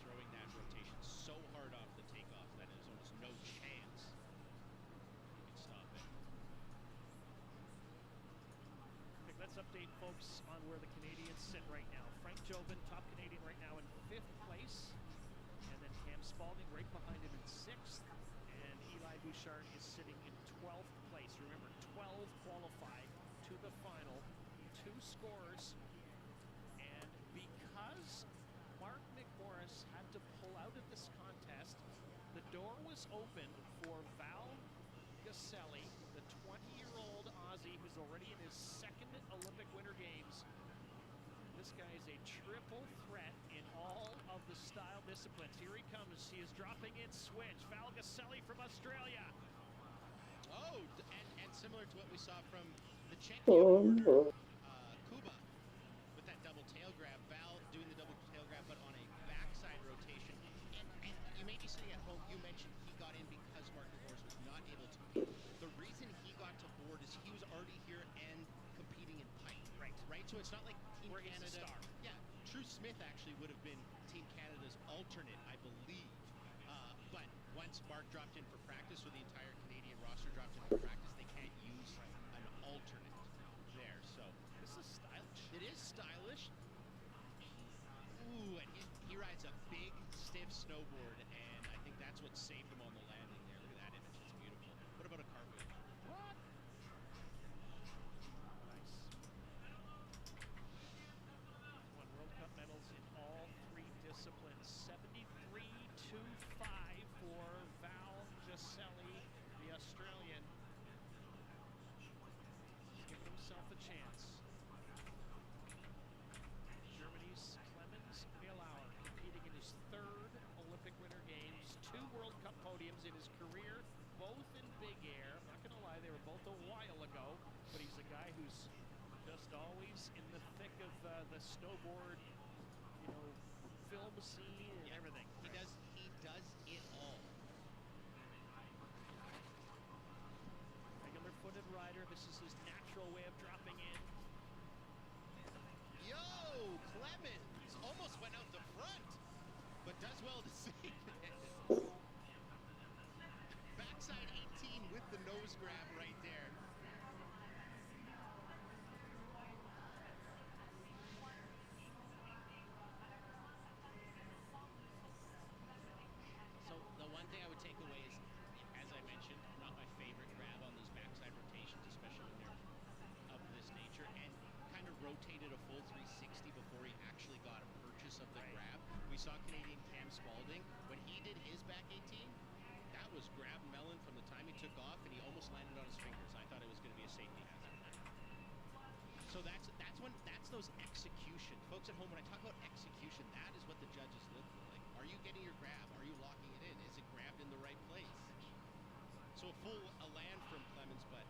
throwing that rotation so hard off the takeoff that there's almost no chance you can stop it. Okay, let's update folks on where the Canadians sit right now. Frank Jobin, top Canadian right now in 5th place. And then Cam Spalding right behind him in 6th. And Eli Bouchard is sitting in 12th place. Remember, 12 qualified to the final. 2 scores. And because Mark McMorris had to pull out of this contest, the door was open for Val Gaselli, the 20-year-old Aussie who's already in his 2nd Olympic Winter Games. This guy is a triple threat in all of the style disciplines. Here he comes. He is dropping in switch. Val Gaselli from Australia. Oh, and similar to what we saw from the Czechia border, Kuba, with that double tail grab. Val doing the double tail grab, but on a backside rotation. And you may be sitting at home. You mentioned he got in because Mark McMorris was not able to. The reason he got to board is he was already here and competing in pipe. Right. So it's not like Team Canada. Yeah, Drew Smith actually would have been Team Canada's alternate, I believe. But once Mark dropped in for practice, or the entire Canadian roster dropped in for practice, they can't use an alternate there. So this is stylish. It is stylish. Ooh, and he rides a big, stiff snowboard, and I think that's what saved him on the landing there. Look at that image. It's beautiful. What about a cartwheel? What? Nice. Won World Cup medals in all 3 disciplines. 73-5 for Val Gaselli, the Australian. He's giving himself a chance. Germany's Clemens Mielauer competing in his 3rd Olympic Winter Games. 2 World Cup podiums in his career, both in big air. I'm not going to lie, they were both a while ago, but he's a guy who's just always in the thick of the snowboard, film scene and everything. He does it all. Regular footed rider. This is his natural way of dropping in. Yo, Clemens almost went out the front, but does well to save it. Backside 18 with the nose grab right there. rotated a full 360 before he actually got a purchase of the grab. We saw Canadian Cam Spaulding when he did his back 18. That was grab melon from the time he took off, and he almost landed on his fingers. I thought it was going to be a safety hazard. So that's those execution. Folks at home, when I talk about execution, that is what the judges look for. Like, are you getting your grab? Are you locking it in? Is it grabbed in the right place? So a land from Clemens, but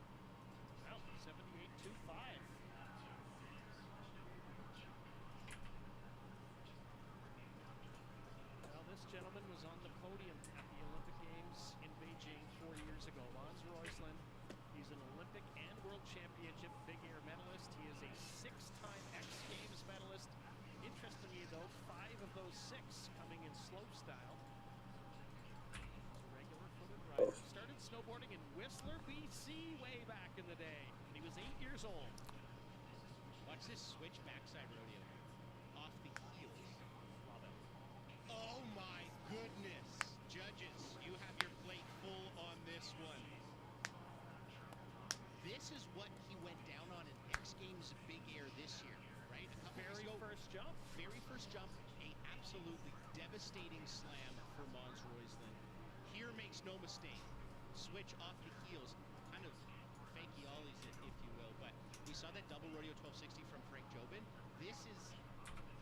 well, 78-25. Well, this gentleman was on the podium at the Olympic Games in Beijing 4 years ago. Mons Roisland, he's an Olympic and World Championship big air medalist. He is a 6-time X Games medalist. Interestingly, though, 5 of those 6 coming in slopestyle. He's a regular-footed rider. Started snowboarding in Whistler, BC, way back in the day. He was 8 years old. Watch this switch backside rodeo. Off the heels. Love it. Oh my goodness. Judges, you have your plate full on this one. This is what he went down on in X Games Big Air this year, right? A couple Very first jump. Very first jump. A absolutely devastating slam for Mons Roisland. Here makes no mistake. Switch off the heels. Kind of fakey ollies it, if you will, but we saw that double rodeo 1260 from Frank Jobin. This is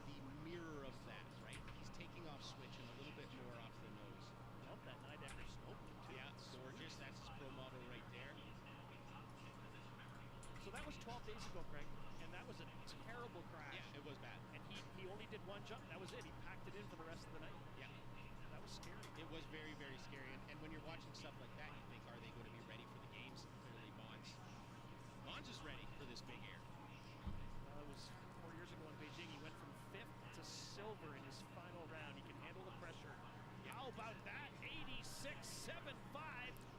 the mirror of that, right? He's taking off switch and a little bit more off the nose. Love that 9-decker snowboard, too. Yeah, gorgeous. That's his pro model right there. So that was 12 days ago, Greg, and that was a terrible crash. Yeah, it was bad. And he only did one jump. That was it. He packed it in for the rest of the night. Yeah. That was scary. It was very, very scary. And when you're watching stuff like that, you think, are they going to be ready for the games? Clearly, Mons is ready for this big air. It was 4 years ago in Beijing. He went from 5th to silver in his final round. He can handle the pressure. How about that? 86.75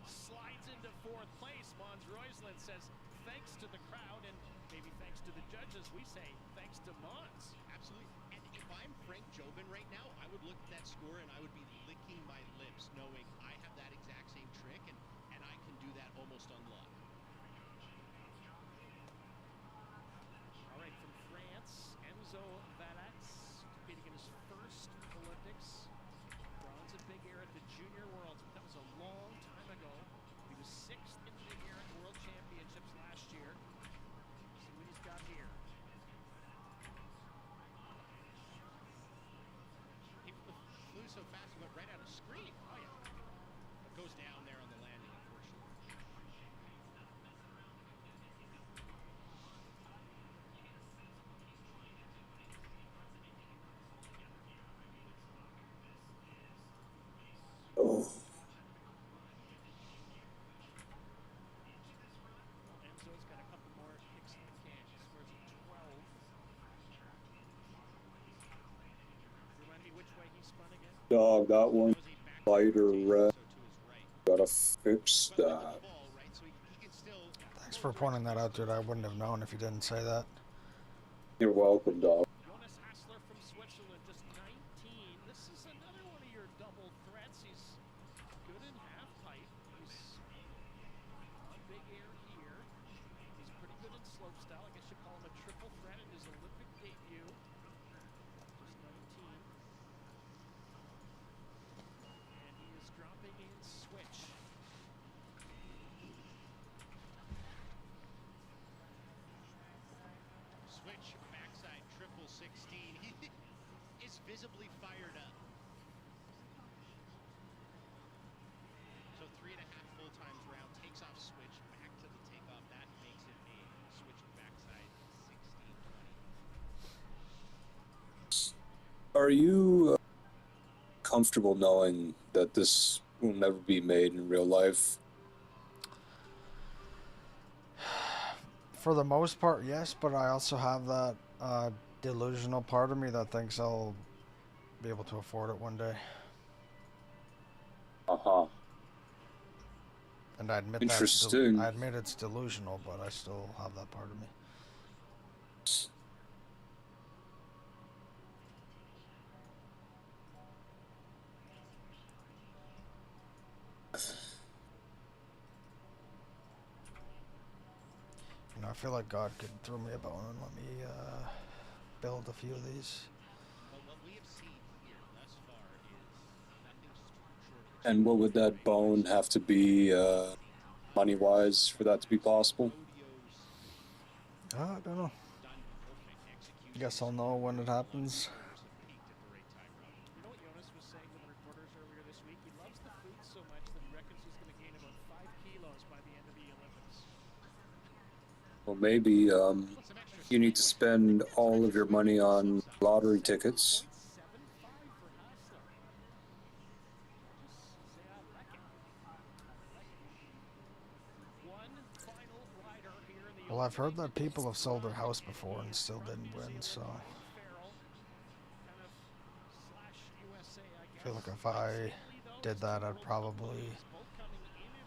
slides into 4th place. Mons Roisland says thanks to the crowd and maybe thanks to the judges. We say thanks to Mons. Absolutely. And if I'm Frank Jobin right now, I would look at that score and I would be licking my lips knowing I have that exact same trick and I can do that almost on luck. All right, from France, Enzo Valax competing in his first Olympics. Bronze in big air at the Junior Worlds. That was a long time ago. He was 6th in big air at World Championships last year. See what he's got here. He flew so fast he went right out of screen. Oh, yeah. But goes down there on the landing, unfortunately. Oh. Enzo's got a couple more kicks in the can. He scores a 12. Remind me which way he spun again? Dog, that one. Lighter red. Gotta fix that. Thanks for pointing that out, dude. I wouldn't have known if you didn't say that. You're welcome, dog. Jonas Hassler from Switzerland, just 19. This is another one of your double threats. He's good in half pipe. He's on big air here. He's pretty good in slopestyle. I guess you call him a triple threat in his Olympic debut. Just 19. And he is dropping in switch. Switch backside 16. He is visibly fired up. So 3.5 full times round, takes off switch, back to the takeoff. That makes it a switch backside 16-20. Are you comfortable knowing that this will never be made in real life? For the most part, yes, but I also have that delusional part of me that thinks I'll be able to afford it one day. Uh-huh. And I admit Interesting. I admit it's delusional, but I still have that part of me. You know, I feel like God could throw me a bone and let me build a few of these. But what we have seen here thus far is nothing short of And what would that bone have to be money-wise for that to be possible? I don't know. Guess I'll know when it happens. You know what Jonas was saying to the reporters earlier this week? He loves the food so much that he reckons he's going to gain about 5 kilos by the end of the Olympics. Well, maybe you need to spend all of your money on lottery tickets. Well, I've heard that people have sold their house before and still didn't win, so I feel like if I did that, I'd probably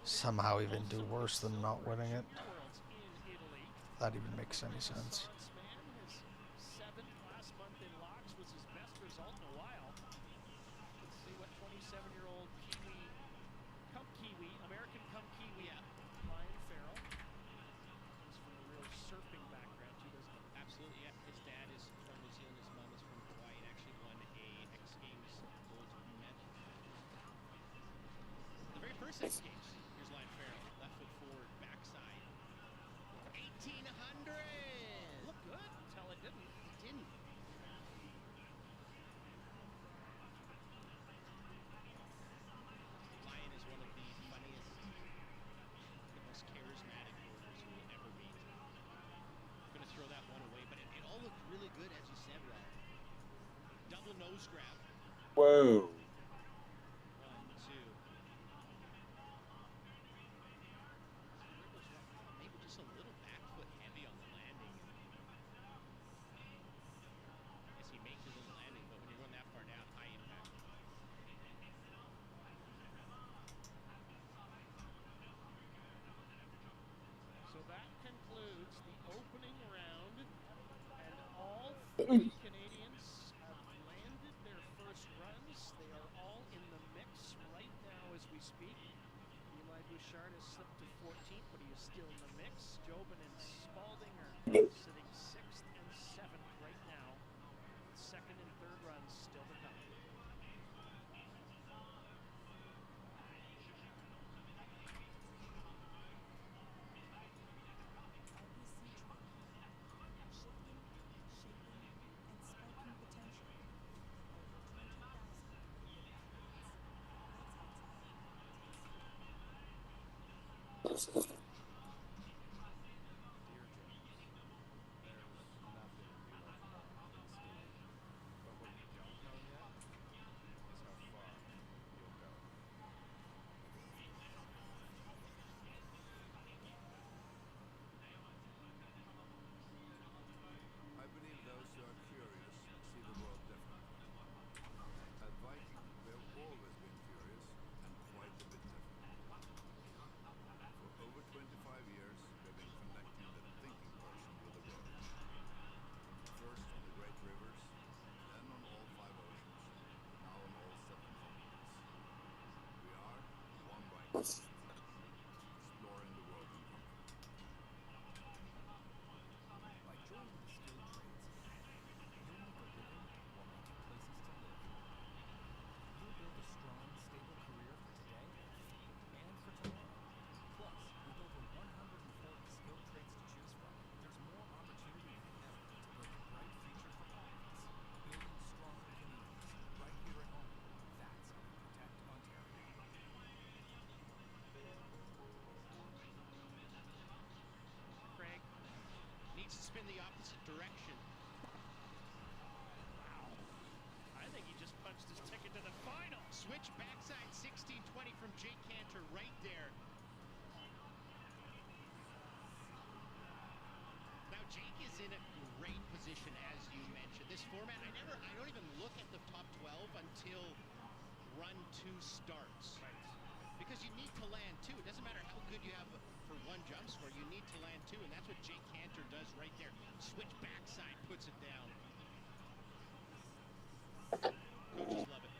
somehow even do worse than not winning it. If that even makes any sense. Absolutely, yeah. His dad is from New Zealand, his mom is from Hawaii, and actually won a X Games gold medal. The very first X Games. Here's Lion Farrell, left foot forward, backside. 1800! Looked good until it didn't. It didn't. Lion is one of the funniest, the most charismatic holders you will ever meet. Gonna throw that one away, but it all looked really good, as you said, Rob. Double nose grab. Whoa. 1, 2. Maybe just a little back foot heavy on the landing. Guess he makes his own landing, but when you're going that far down, high impact. So that concludes the opening round, and all 3 Canadians have landed their first runs. They are all in the mix right now as we speak. Eli Bouchard has slipped to 14th, but he is still in the mix. Jobin and Spalding are sitting 6th and 7th right now. Second and third runs still to come. I believe those who are curious see the world differently. At Viking, we have always been curious and quite a bit different. For over 25 years, we've been connecting the thinking person with the world. First on the great rivers, then on all 5 oceans, now on all 7 continents. We are one Viking, exploring the world in company. By joining the skilled trades, you'll make a living while making places to live. You'll build a strong, stable career for today and for tomorrow. Plus, with over 140 skilled trades to choose from, there's more opportunity than ever to build a bright future for all of us. Building stronger Canadians right here at home. That's how we protect Ontario. Craig needs to spin the opposite direction. Wow. I think he just punched his ticket to the final. Switch backside 16-20 from Jake Cantor right there. Now Jake is in a great position, as you mentioned. This format, I don't even look at the top 12 until run 2 starts. Right. Because you need to land 2. It doesn't matter how good you have for 1 jump score, you need to land 2, and that's what Jake Cantor does right there. Switch backside, puts it down. Coaches love it.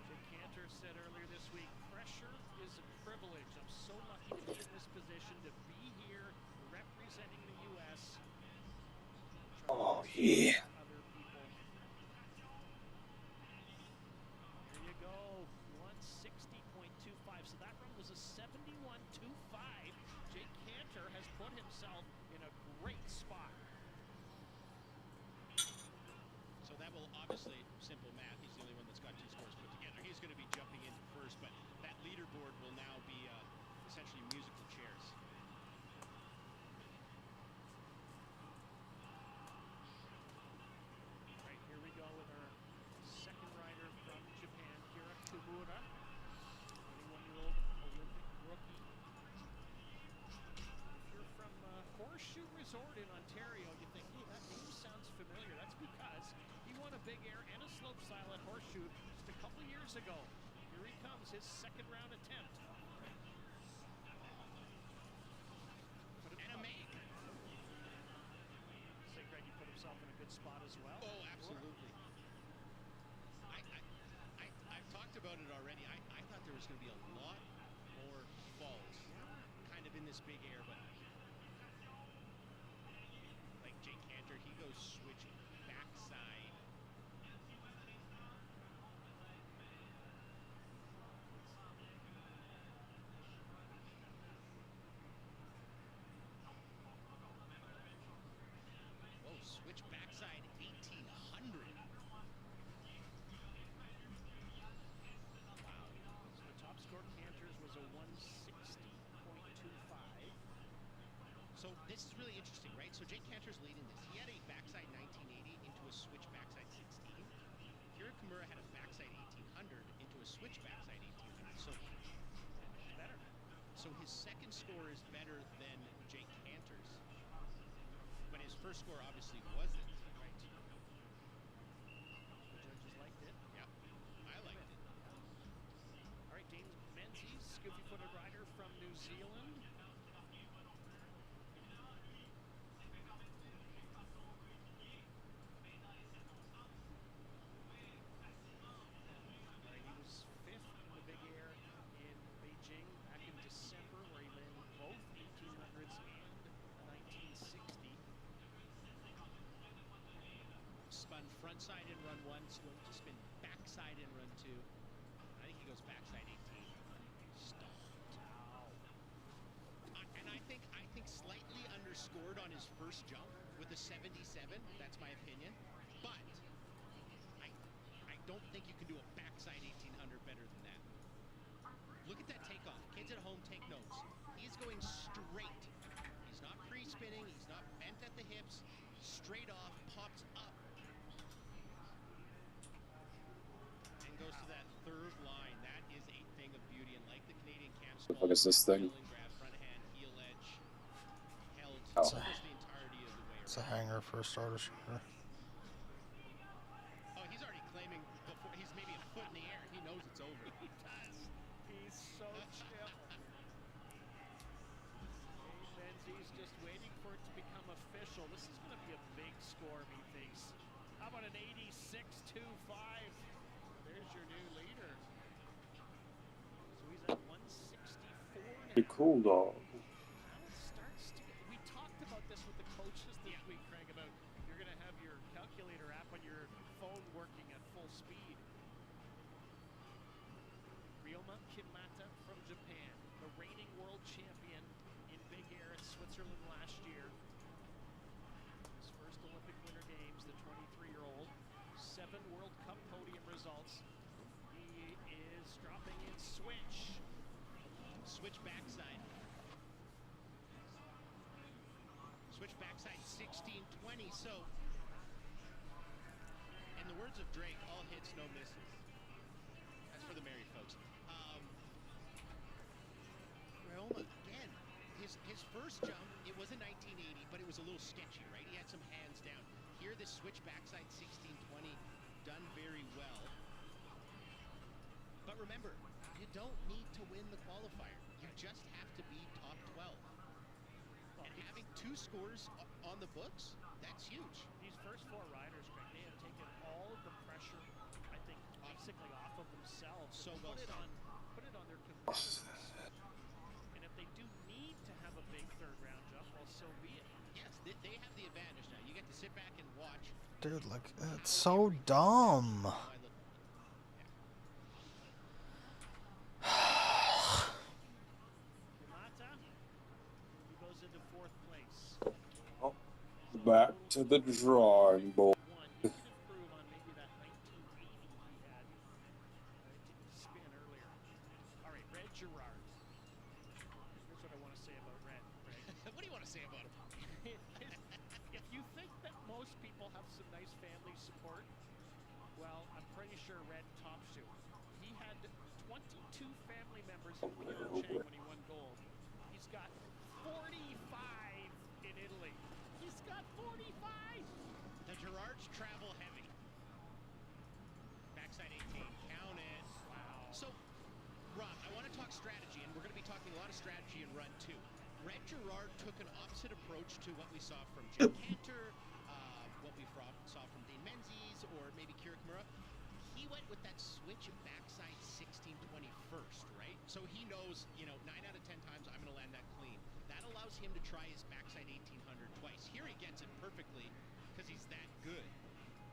Jake Cantor said earlier this week, pressure is a privilege. I'm so lucky to be in this position, to be here, rep representing the U.S. Oh, yeah. Other people. There you go. 160.25. So that run was a 71.25. Jake Cantor has put himself in a great spot. So that will obviously, simple math, he's the only one that's got 2 scores put together. He's going to be jumping in first, but that leaderboard will now be essentially musical chairs. Right, here we go with our second rider from Japan, Kira Kimura, 21-year-old Olympic rookie. If you're from Horseshoe Resort in Ontario, you think, hey, that name sounds familiar. That's because he won a big air and a slopestyle at Horseshoe just a couple years ago. Here he comes, his second round attempt. And a make. Say, Greg, he put himself in a good spot as well. Oh, absolutely. I've talked about it already. I thought there was going to be a lot more falls kind of in this big air, but like Jake Cantor, he goes switch backside. Whoa, switch backside 1800. Wow. So the top score Cantor's was a 160.25. So this is really interesting, right? So Jake Cantor's leading this. He had a backside 1980 into a switch backside 16. Kira Kimura had a backside 1800 into a switch backside 1800. So better. So his second score is better than Jake Cantor's. But his first score obviously wasn't. Right. The judges liked it. Yep. I liked it. All right, James Menzies, scoopy-footed rider from New Zealand. All right, he was 5th in the big air in Beijing back in December, where he landed both 1800s and a 1960. Spun frontside in run 1, is going to spin backside in run 2. I think he goes backside 18. Stopped. And I think slightly underscored on his first jump with a 77. That's my opinion. But I don't think you can do a backside 1800 better than that. Look at that takeoff. Kids at home, take notes. He's going straight. He's not pre-spinning. He's not bent at the hips. Straight off, pops up. And goes to that third line. That is a thing of beauty. And like the Canadian cam The fuck is this thing? grab, front hand, heel edge, held Oh. almost the entirety of the way around. It's a hanger for a starter shooter. Oh, he's already claiming before he's maybe a foot in the air. He knows it's over. He does. He's so chill. Menzies just waiting for it to become official. This is going to be a big score, methinks. How about an 86.25? There's your new leader. So he's at 164 now. Pretty cool, dog. Now it starts to get, we talked about this with the coaches this week, Craig, about you're going to have your calculator app on your phone working at full speed. Ryoma Kimata from Japan, the reigning world champion in big air at Switzerland last year. His first Olympic Winter Games, the 23-year-old. 7 World Cup podium results. He is dropping in switch. Switch backside. Switch backside 16-20. So, in the words of Drake, all hits, no misses. That's for the married folks. Ryoma, again, his first jump, it was a 1980, but it was a little sketchy, right? He had some hands down. Here, this switch backside 16-20, done very well. But remember, you don't need to win the qualifier. You just have to be top 12. And having 2 scores on the books, that's huge. These first 4 riders, Greg, they have taken all of the pressure, I think, basically off of themselves. So and well put it said. on their competitors. And if they they do need to have a big third round jump, well, so be it. Yes, they have the advantage now. You get to sit back and watch. Dude, like, it's so dumb. Yamata, who goes into 4th place. Back to the drawing board. He could improve on maybe that 1980 he had spin earlier. All right, Red Gerard. Here's what I want to say about Red, Greg. What do you want to say about him? If you think that most people have some nice family support, well, I'm pretty sure Red tops you. He had 22 family members in Pyeongchang when he won gold. He's got 45 in Italy. He's got 45! The Gerards travel heavy. Backside 18, count it. Wow. So, Rob, I want to talk strategy, and we're going to be talking a lot of strategy in Run 2. Red Gerard took an opposite approach to what we saw from Jim Cantor, what we saw from Dean Menzies, or maybe Kira Kimura. He went with that switch of backside 16, 21st, right? So he knows, 9 out of 10 times I'm going to land that clean. That allows him to try his backside 1800 twice. Here he gets it perfectly because he's that good.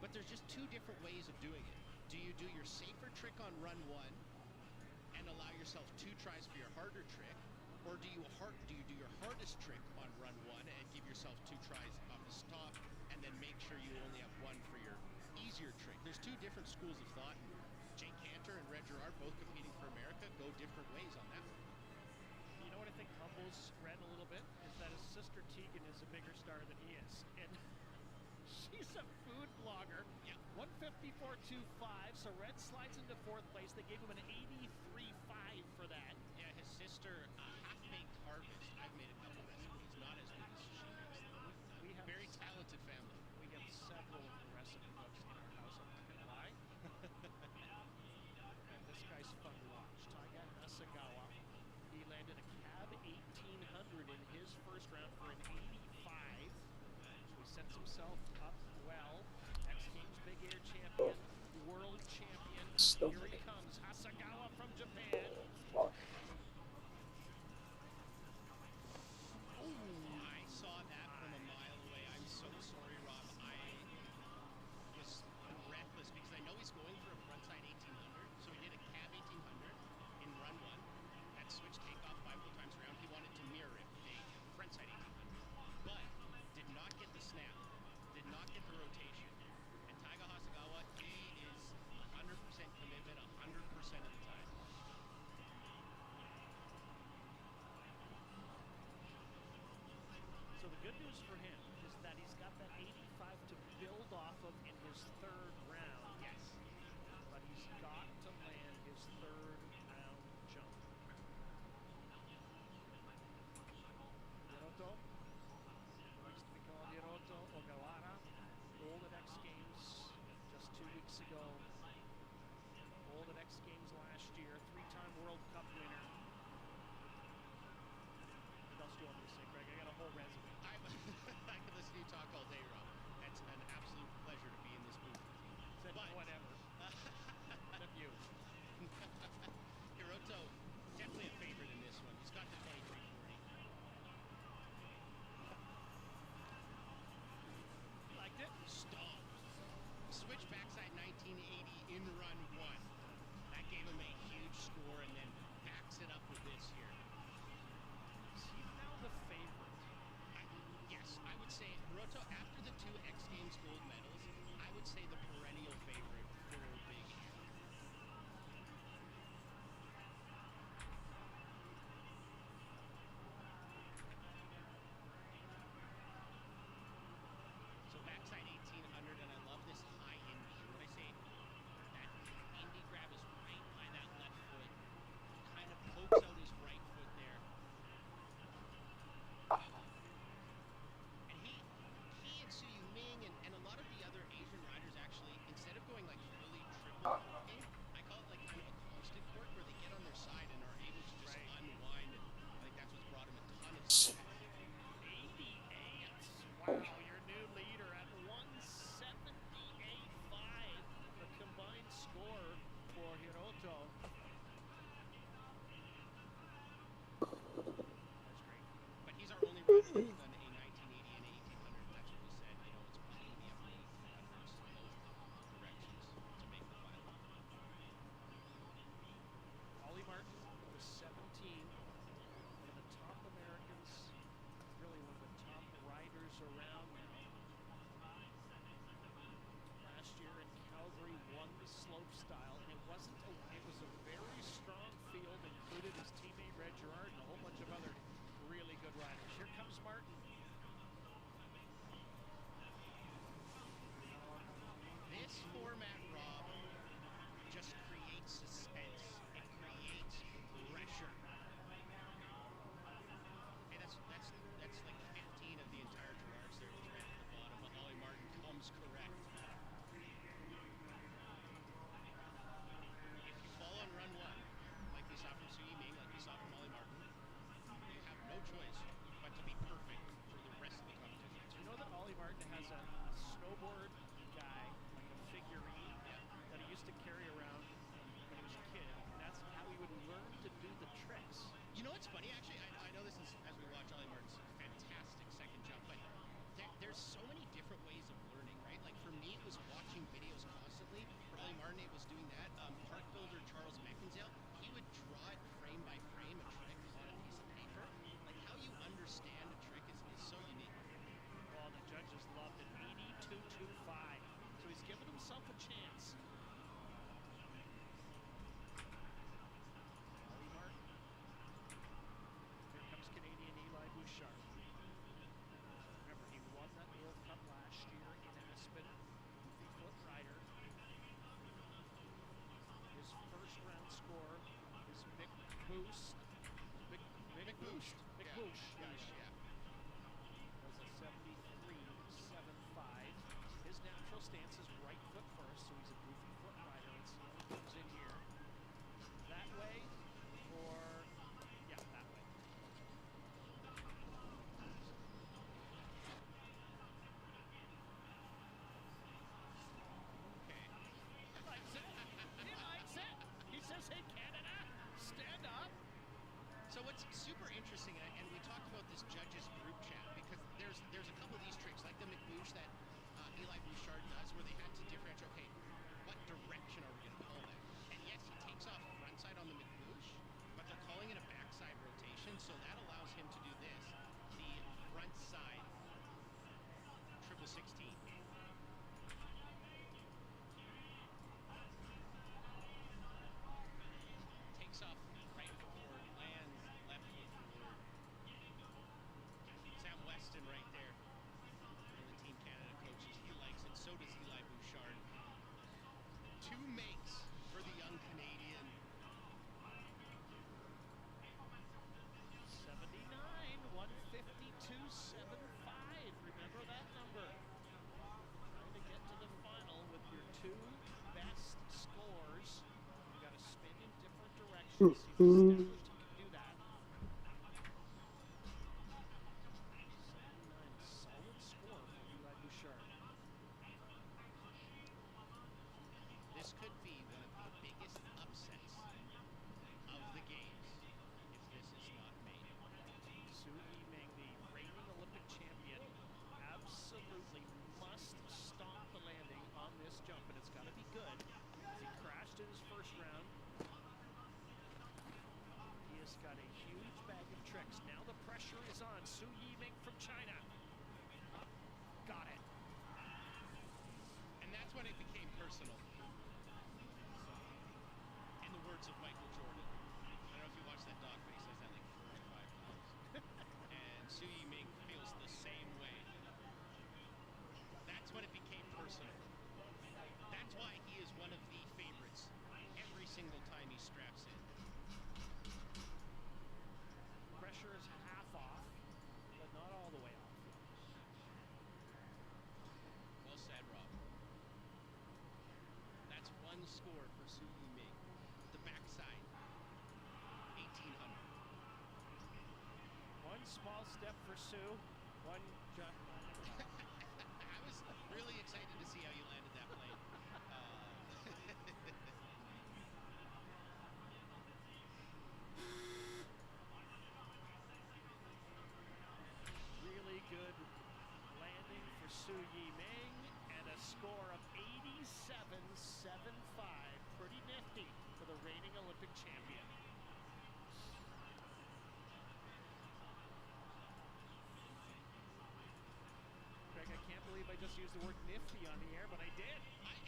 But there's just two different ways of doing it. Do you do your safer trick on run 1 and allow yourself 2 tries for your harder trick? Or do you do your hardest trick on run 1 and give yourself 2 tries off the stop and then make sure you only have 1 for your easier trick? There's 2 different schools of thought. And Jake Cantor and Red Gerard, both competing for America, go different ways on that one. You know what I think humbles Red a little bit? Is that his sister Tegan is a bigger star than he is. And she's a food blogger. Yeah. 154.25, so Red slides into 4th place. They gave him an 83.5 for that. Yeah, his sister, Half-Baked Harvest. I've made a couple recipes, not as good as she makes them. We have Very talented family. We have several of the recipe books in our house, I'm not gonna lie. And this guy's fun to watch. Taiga Asagawa. He landed a cab 1800 in his first round for an 85. So he sets himself up well. X Games Big Air champion, world champion. Here he comes, Asagawa from Japan. I saw that from a mile away. I'm so sorry, Rob. I was breathless because I know he's going for a frontside 1800. So he did a cab 1800 in run 1. That switch takeoff 5 full times around. He wanted to mirror it with a frontside 1800. But did not get the snap. Did not get the rotation. And Taiga Hasagawa, he is 100% commitment 100% of the time. So the good news for him is that he's got that 85 to build off of in his 3rd round. Yes. But he's got to land his 3rd round jump. Hiroto, likes to be called Hiroto Ogawara, gold at X Games just 2 weeks ago. Gold at X Games last year, 3-time World Cup winner. What else do you want me to say, Greg? I got a whole resume. I could listen to you talk all day, Rob. It's an absolute pleasure to be in this booth. Said whatever. Except you. good riders. Here comes Martin. This format, Rob, just creates suspense. It creates pressure. Hey, that's like 15 of the entire Gerards there with red at the bottom, but Ollie Martin comes correct. If you fall on run one, like we saw from Su Yiming, like we saw from Ollie Martin, you have no choice but to be perfect for the rest of the competition. Do you know that Ollie Martin has a snowboard guy, like a figurine, that he used to carry around when he was a kid? And that's how he would learn to do the tricks. You know what's funny, actually? I know this is as we watch Ollie Martin's fantastic second jump, but there's so many different ways of learning, right? Like for me, it was watching videos constantly. For Ollie Martin, it was doing that. Park builder Charles Meckinsale, he would draw it frame by frame, a trick on a piece of paper. Like how you understand a trick is so unique. Well, the judges loved it. 82.25. So he's given himself a chance. Ollie Martin. Here comes Canadian Eli Bouchard. Remember, he won that World Cup last year in Aspen. 50-foot rider. His first round score is Mick Boost. Mick Boost. Mick Boost. Yeah. Was a 73.75. His natural stance is right foot first, so he's a goofy foot rider. Let's see how he comes in here. That way, or yeah, that way. Okay. He likes it. He likes it. He says, "Hey, Canada, stand up." So what's super interesting, and we talked about this judges group chat, because there's a couple of these tricks, like the McBoosh that Eli Bouchard does, where they had to differentiate, okay, what direction are we going to call that? And yes, he takes off frontside on the McBoosh, but they're calling it a backside rotation, so that allows him to do this, the front side triple 16. Takes off right foot forward, lands left foot forward. Sam Weston right there, one of the Team Canada coaches. He likes it. So does Eli Bouchard. 2 makes for the young Canadian. 79, 152.75. Remember that number. Trying to get to the final with your 2 best scores. You got to spin in different directions. He's established he can do that. 79, solid score for Eli Bouchard. This could be one of the biggest upsets of the games if this is not made. Su Yiming, the reigning Olympic champion, absolutely must stop the landing on this jump, and it's got to be good. He crashed in his first round. He has got a huge bag of tricks. Now the pressure is on. Su Yiming from China. Got it. And that's when it became personal. In the words of Michael Jordan. I don't know if you watched that doc, but he says that like 4 or 5 times. And Su Yiming feels the same way. That's when it became personal. That's why he is one of the favorites every single time he straps in. Pressure is half off, but not all the way off. Well said, Rob. That's 1 score for Su Yiming. The backside, 1800. 1 small step for Su, 1 jump. I was really excited to see how you landed that plane. Really good landing for Su Yiming, and a score of 87.75. Pretty nifty for the reigning Olympic champion. Greg, I can't believe I just used the word nifty on the air, but I did.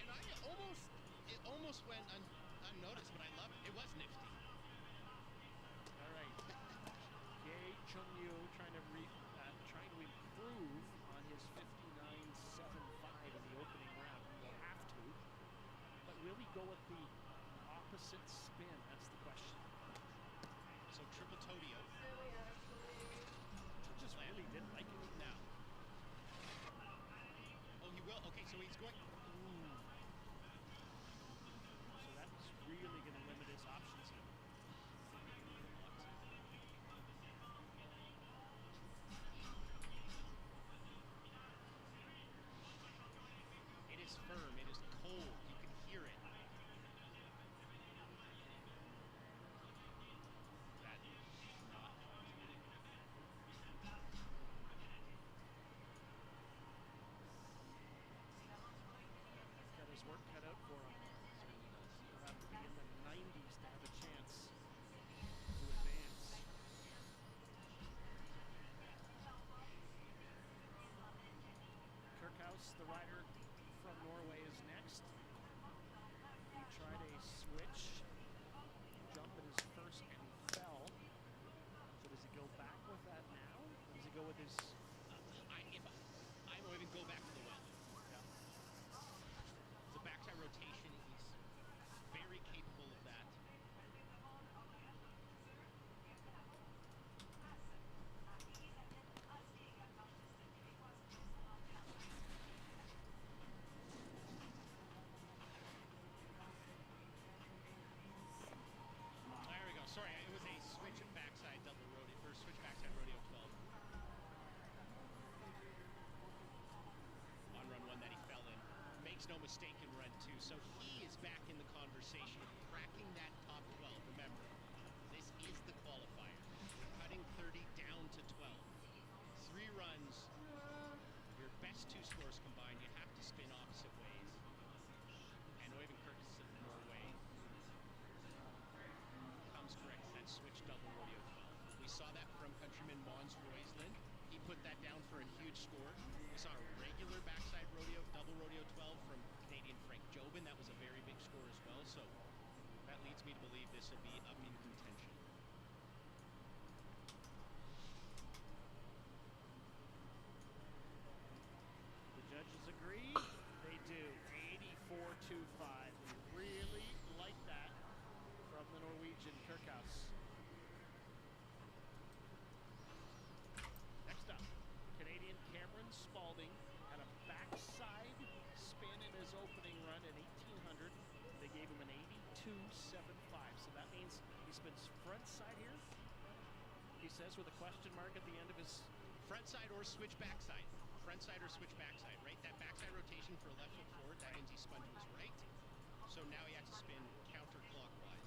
It almost went unnoticed, but I love it. It was nifty. All right. Gay Chung Yu trying to really didn't like it. No. Oh, he will? Okay, so he's going... Ooh. So that's really going to limit his options here. It is firm. It is cold. You can hear it. That is not fun. He's got his work cut out for him. He'll have to be in the 90s to have a chance to advance. Kirkhouse, the rider from Norway, is next. He tried a switch jump at his first and fell. So does he go back with that now? Or does he go with his... I won't even go back to the well. Yeah. The backside rotation, he's very capable of that. There we go. Sorry, it was a switch backside double rodeo, or switch backside rodeo 12. On run one that he fell in. Makes no mistake in run two. So he is back in the conversation of cracking that top 12. Remember, this is the qualifier. Cutting 30 down to 12. 3 runs. Your best 2 scores combined. You have to spin opposite ways. And Oyvind Kirkenes, Norway, comes correct. That switch double rodeo 12. We saw that from countryman Mons Roisland. He put that down for a huge score. We saw a regular backside rodeo, double rodeo 12 from Canadian Frank Jobin. That was a very big score as well. So that leads me to believe this will be up in contention. The judges agree. They do. 84-25. We really like that from the Norwegian Kirkhouse. Next up, Canadian Cameron Spalding had a backside spin in his opening run at 1800. They gave him an 82.75. So that means he spins front side here. He says with a question mark at the end of his... Front side or switch backside. Front side or switch backside, right? That backside rotation for a left foot forward, that means he spun to his right. So now he has to spin counterclockwise,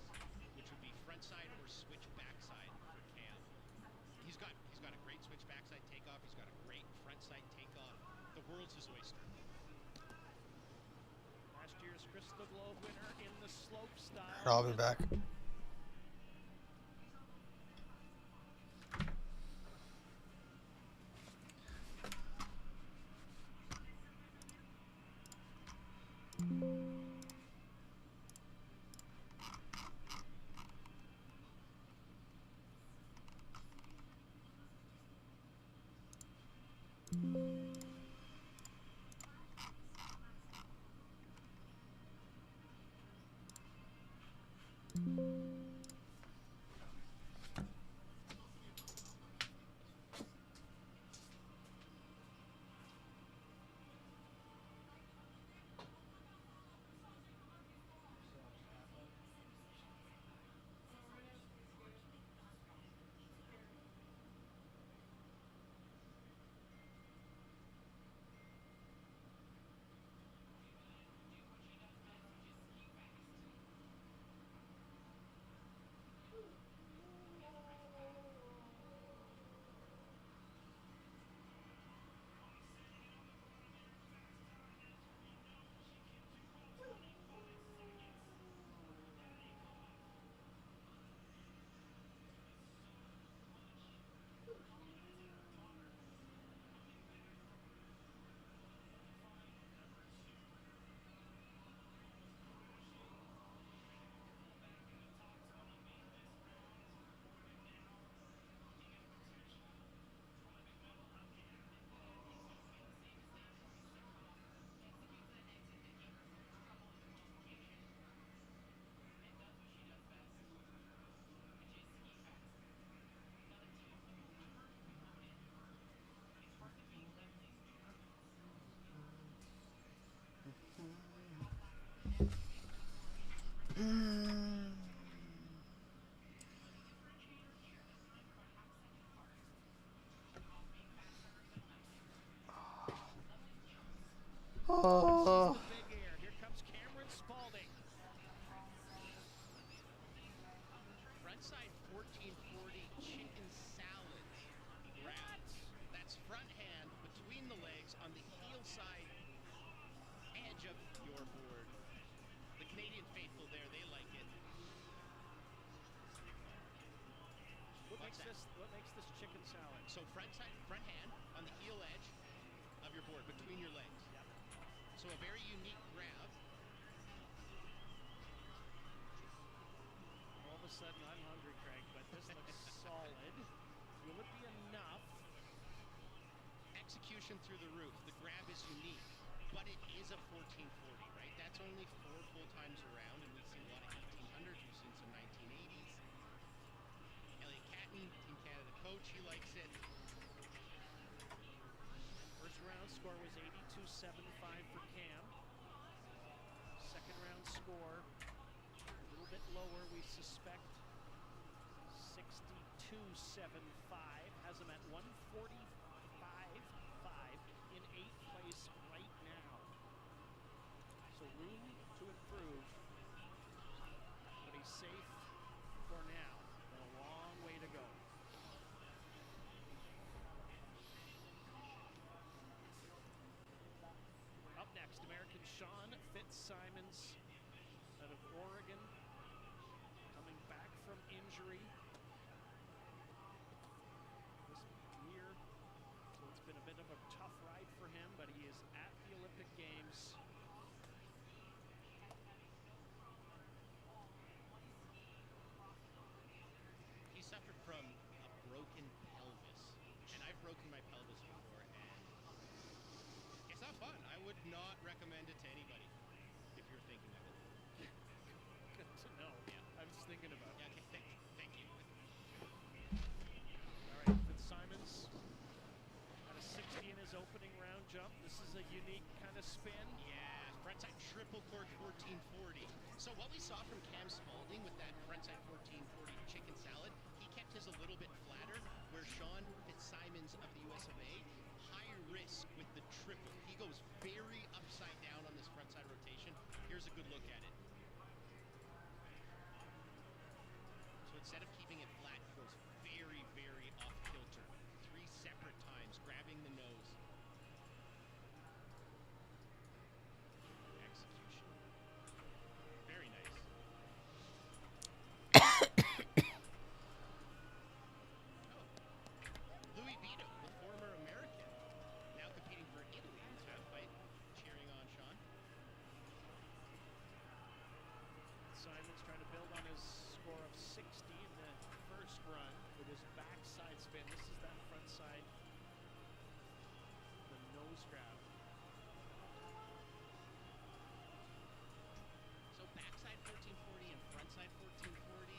which would be front side or switch backside for Cam. He's got a great switch backside takeoff. He's got a great front side takeoff. The world's his oyster. Last year's Crystal Globe winner in the slope style. I'll be back. Thank you. Oh. Big air. Here comes Cameron Spalding. Frontside 1440 chicken salad grab. That's front hand between the legs on the heel side edge of your board. The Canadian faithful there, they like it. What makes this chicken salad? So front hand on the heel edge of your board between your legs. Yep. So a very unique grab. All of a sudden, I'm hungry, Craig, but this looks solid. Will it be enough? Execution through the roof. The grab is unique, but it is a 1440, right? That's only 4 full times around, and we've seen a lot of 1800s. We've seen some 1980s. Elliot Catton, Team Canada coach, he likes it. First round score was 82.75 for Cam. Second round score, a little bit lower, we suspect 62.75. Has him at 145.5 in 8th place right now. So room to improve, but he's safe for now. And a long way to go. Up next, American Sean Fitzsimons out of Oregon, coming back from injury this year. So it's been a bit of a tough ride for him, but he is at the Olympic Games. He suffered from a broken pelvis, and I've broken my pelvis before, and it's not fun. I would not recommend it to anybody if you're thinking of it. Good to know. Yeah, I was thinking about it. Yeah, okay, thank you. All right, Fitzsimons had a 60 in his opening round jump. This is a unique kind of spin. Yeah, frontside triple cork 1440. So what we saw from Cam Spalding with that frontside 1440 chicken salad, he kept his a little bit flatter, where Sean Fitzsimons of the US of A, high risk with the triple. He goes very upside down on this frontside rotation. Here's a good look at it. So instead of keeping it flat, he goes very, very off kilter. 3 separate times, grabbing the nose. Execution. Very nice. Louis Vito, the former American, now competing for Italy in this half fight, cheering on Sean. Simon's trying to build on his score of 60 in the first run with his backside spin. This is that front side, the nose grab. So backside 1440 and frontside 1440.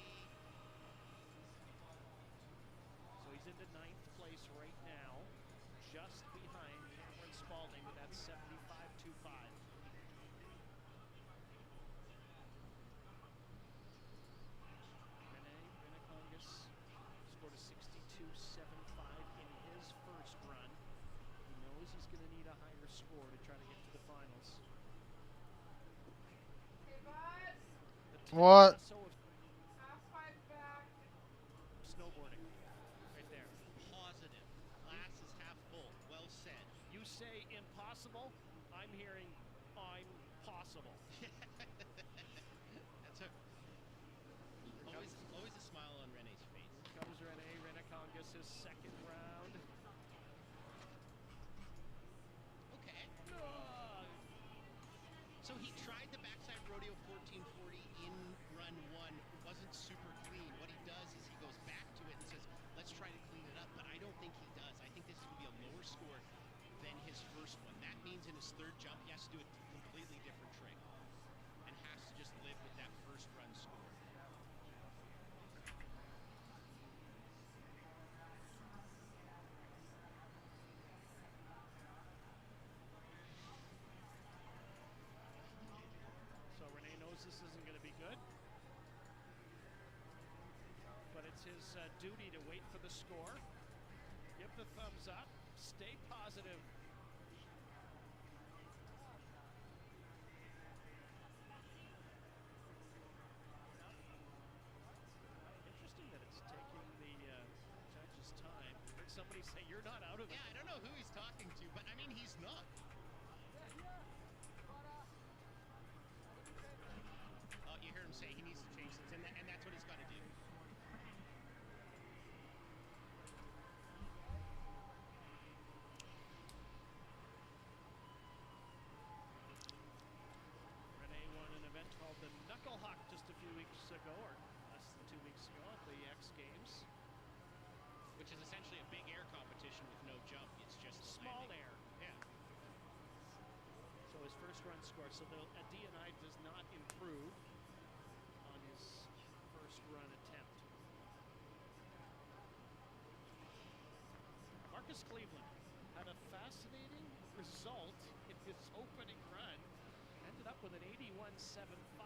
So he's into 9th place right now, just behind Cameron Spalding with that 75.25. Renekongas scored a 62.75 in his first run. He knows he's going to need a higher score to try to get to the finals. What? Snowboarding, right there. Positive. Glass is half full. Well said. You say impossible, I'm hearing I'm possible. That's always a smile on Rene's face. Here comes Rene. Renekongas, his second round. Okay. So he tried the backside rodeo 1440 in run 1. It wasn't super clean. What he does is he goes back to it and says, let's try to clean it up. But I don't think he does. I think this is going to be a lower score than his first one. That means in his third jump, he has to do a completely different trick and has to just live with that first run score. So Rene knows this isn't going to be good. But it's his duty to wait for the score. Give the thumbs up. Stay positive. somebody say you're not out of it. Yeah, I don't know who he's talking to, but I mean, he's not. Oh, you hear him say he needs to change things, and that's what he's got to do. Renee won an event called the Knuckle Hawk just a few weeks ago, or less than 2 weeks ago at the X Games. Which is essentially a big air competition with no jump. It's just Small landing. air. Yeah. So his first run score. So the DNI does not improve on his first run attempt. Marcus Cleveland had a fascinating result in his opening run. Ended up with an 81.75,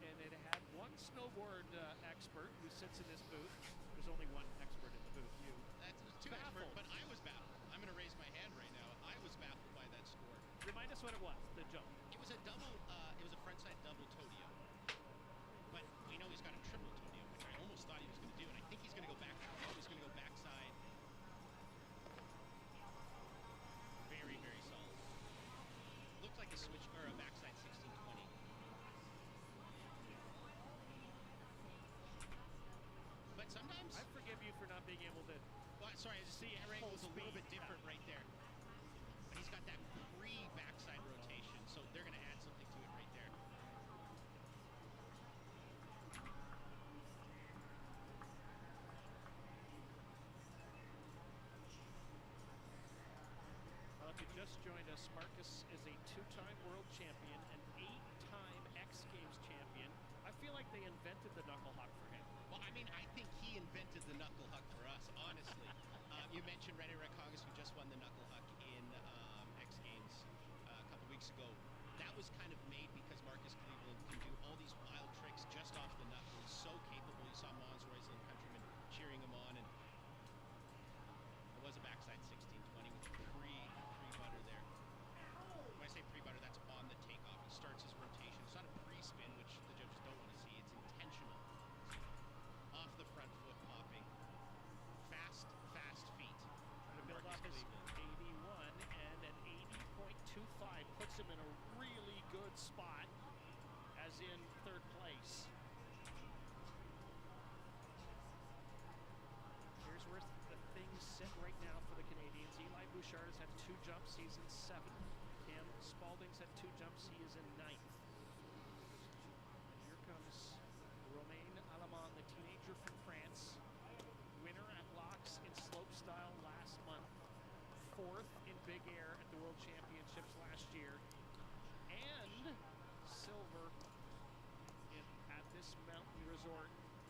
and it had one snowboard expert who sits in this booth. There's only one expert in the booth, you. That's two experts, but I was baffled. I'm going to raise my hand right now. I was baffled by that score. Remind us what it was, the jump. It was a double, it was a frontside double todio. But we know he's got a triple todio, which I almost thought he was going to do, and I think he's going to go back. He's going to go backside. Very, very solid. Looked like a switch or a backside 1620. But sometimes I forgive you for not being able to. Well, sorry, I see Eric was a little bit different right there. But he's got that pre-backside rotation, so they're going to add something to it right there. Well, if you just joined us, Marcus is a 2-time world champion, an 8-time X Games champion. I feel like they invented the knuckle hawk for him. Well, I mean, I think he invented the knuckle huck for us, honestly. You mentioned Rene Rekongas, who just won the knuckle huck in X Games a couple weeks ago. That was kind of made because Marcus Cleveland can do all these wild tricks just off the knuckle. He's so capable. You saw Mons Royce and Countryman cheering him on, and it was a backside 1620 with pre-butter there. When I say pre-butter, that's on the takeoff. He starts his rotation. It's not a pre-spin, which the judges don't want to see. It's intentional. Off the front foot popping. Fast feet. To build off his 81, and an 80.25 puts him in a really good spot, as in 3rd place. Here's where the things sit right now for the Canadians. Eli Bouchard has had 2 jumps. He's in 7th. Cam Spaulding's had 2 jumps. He is in 9th. And here comes Romain Alamand, the teenager from France. Winner at locks in slopestyle last month. 4th in big air at the World Championships last year.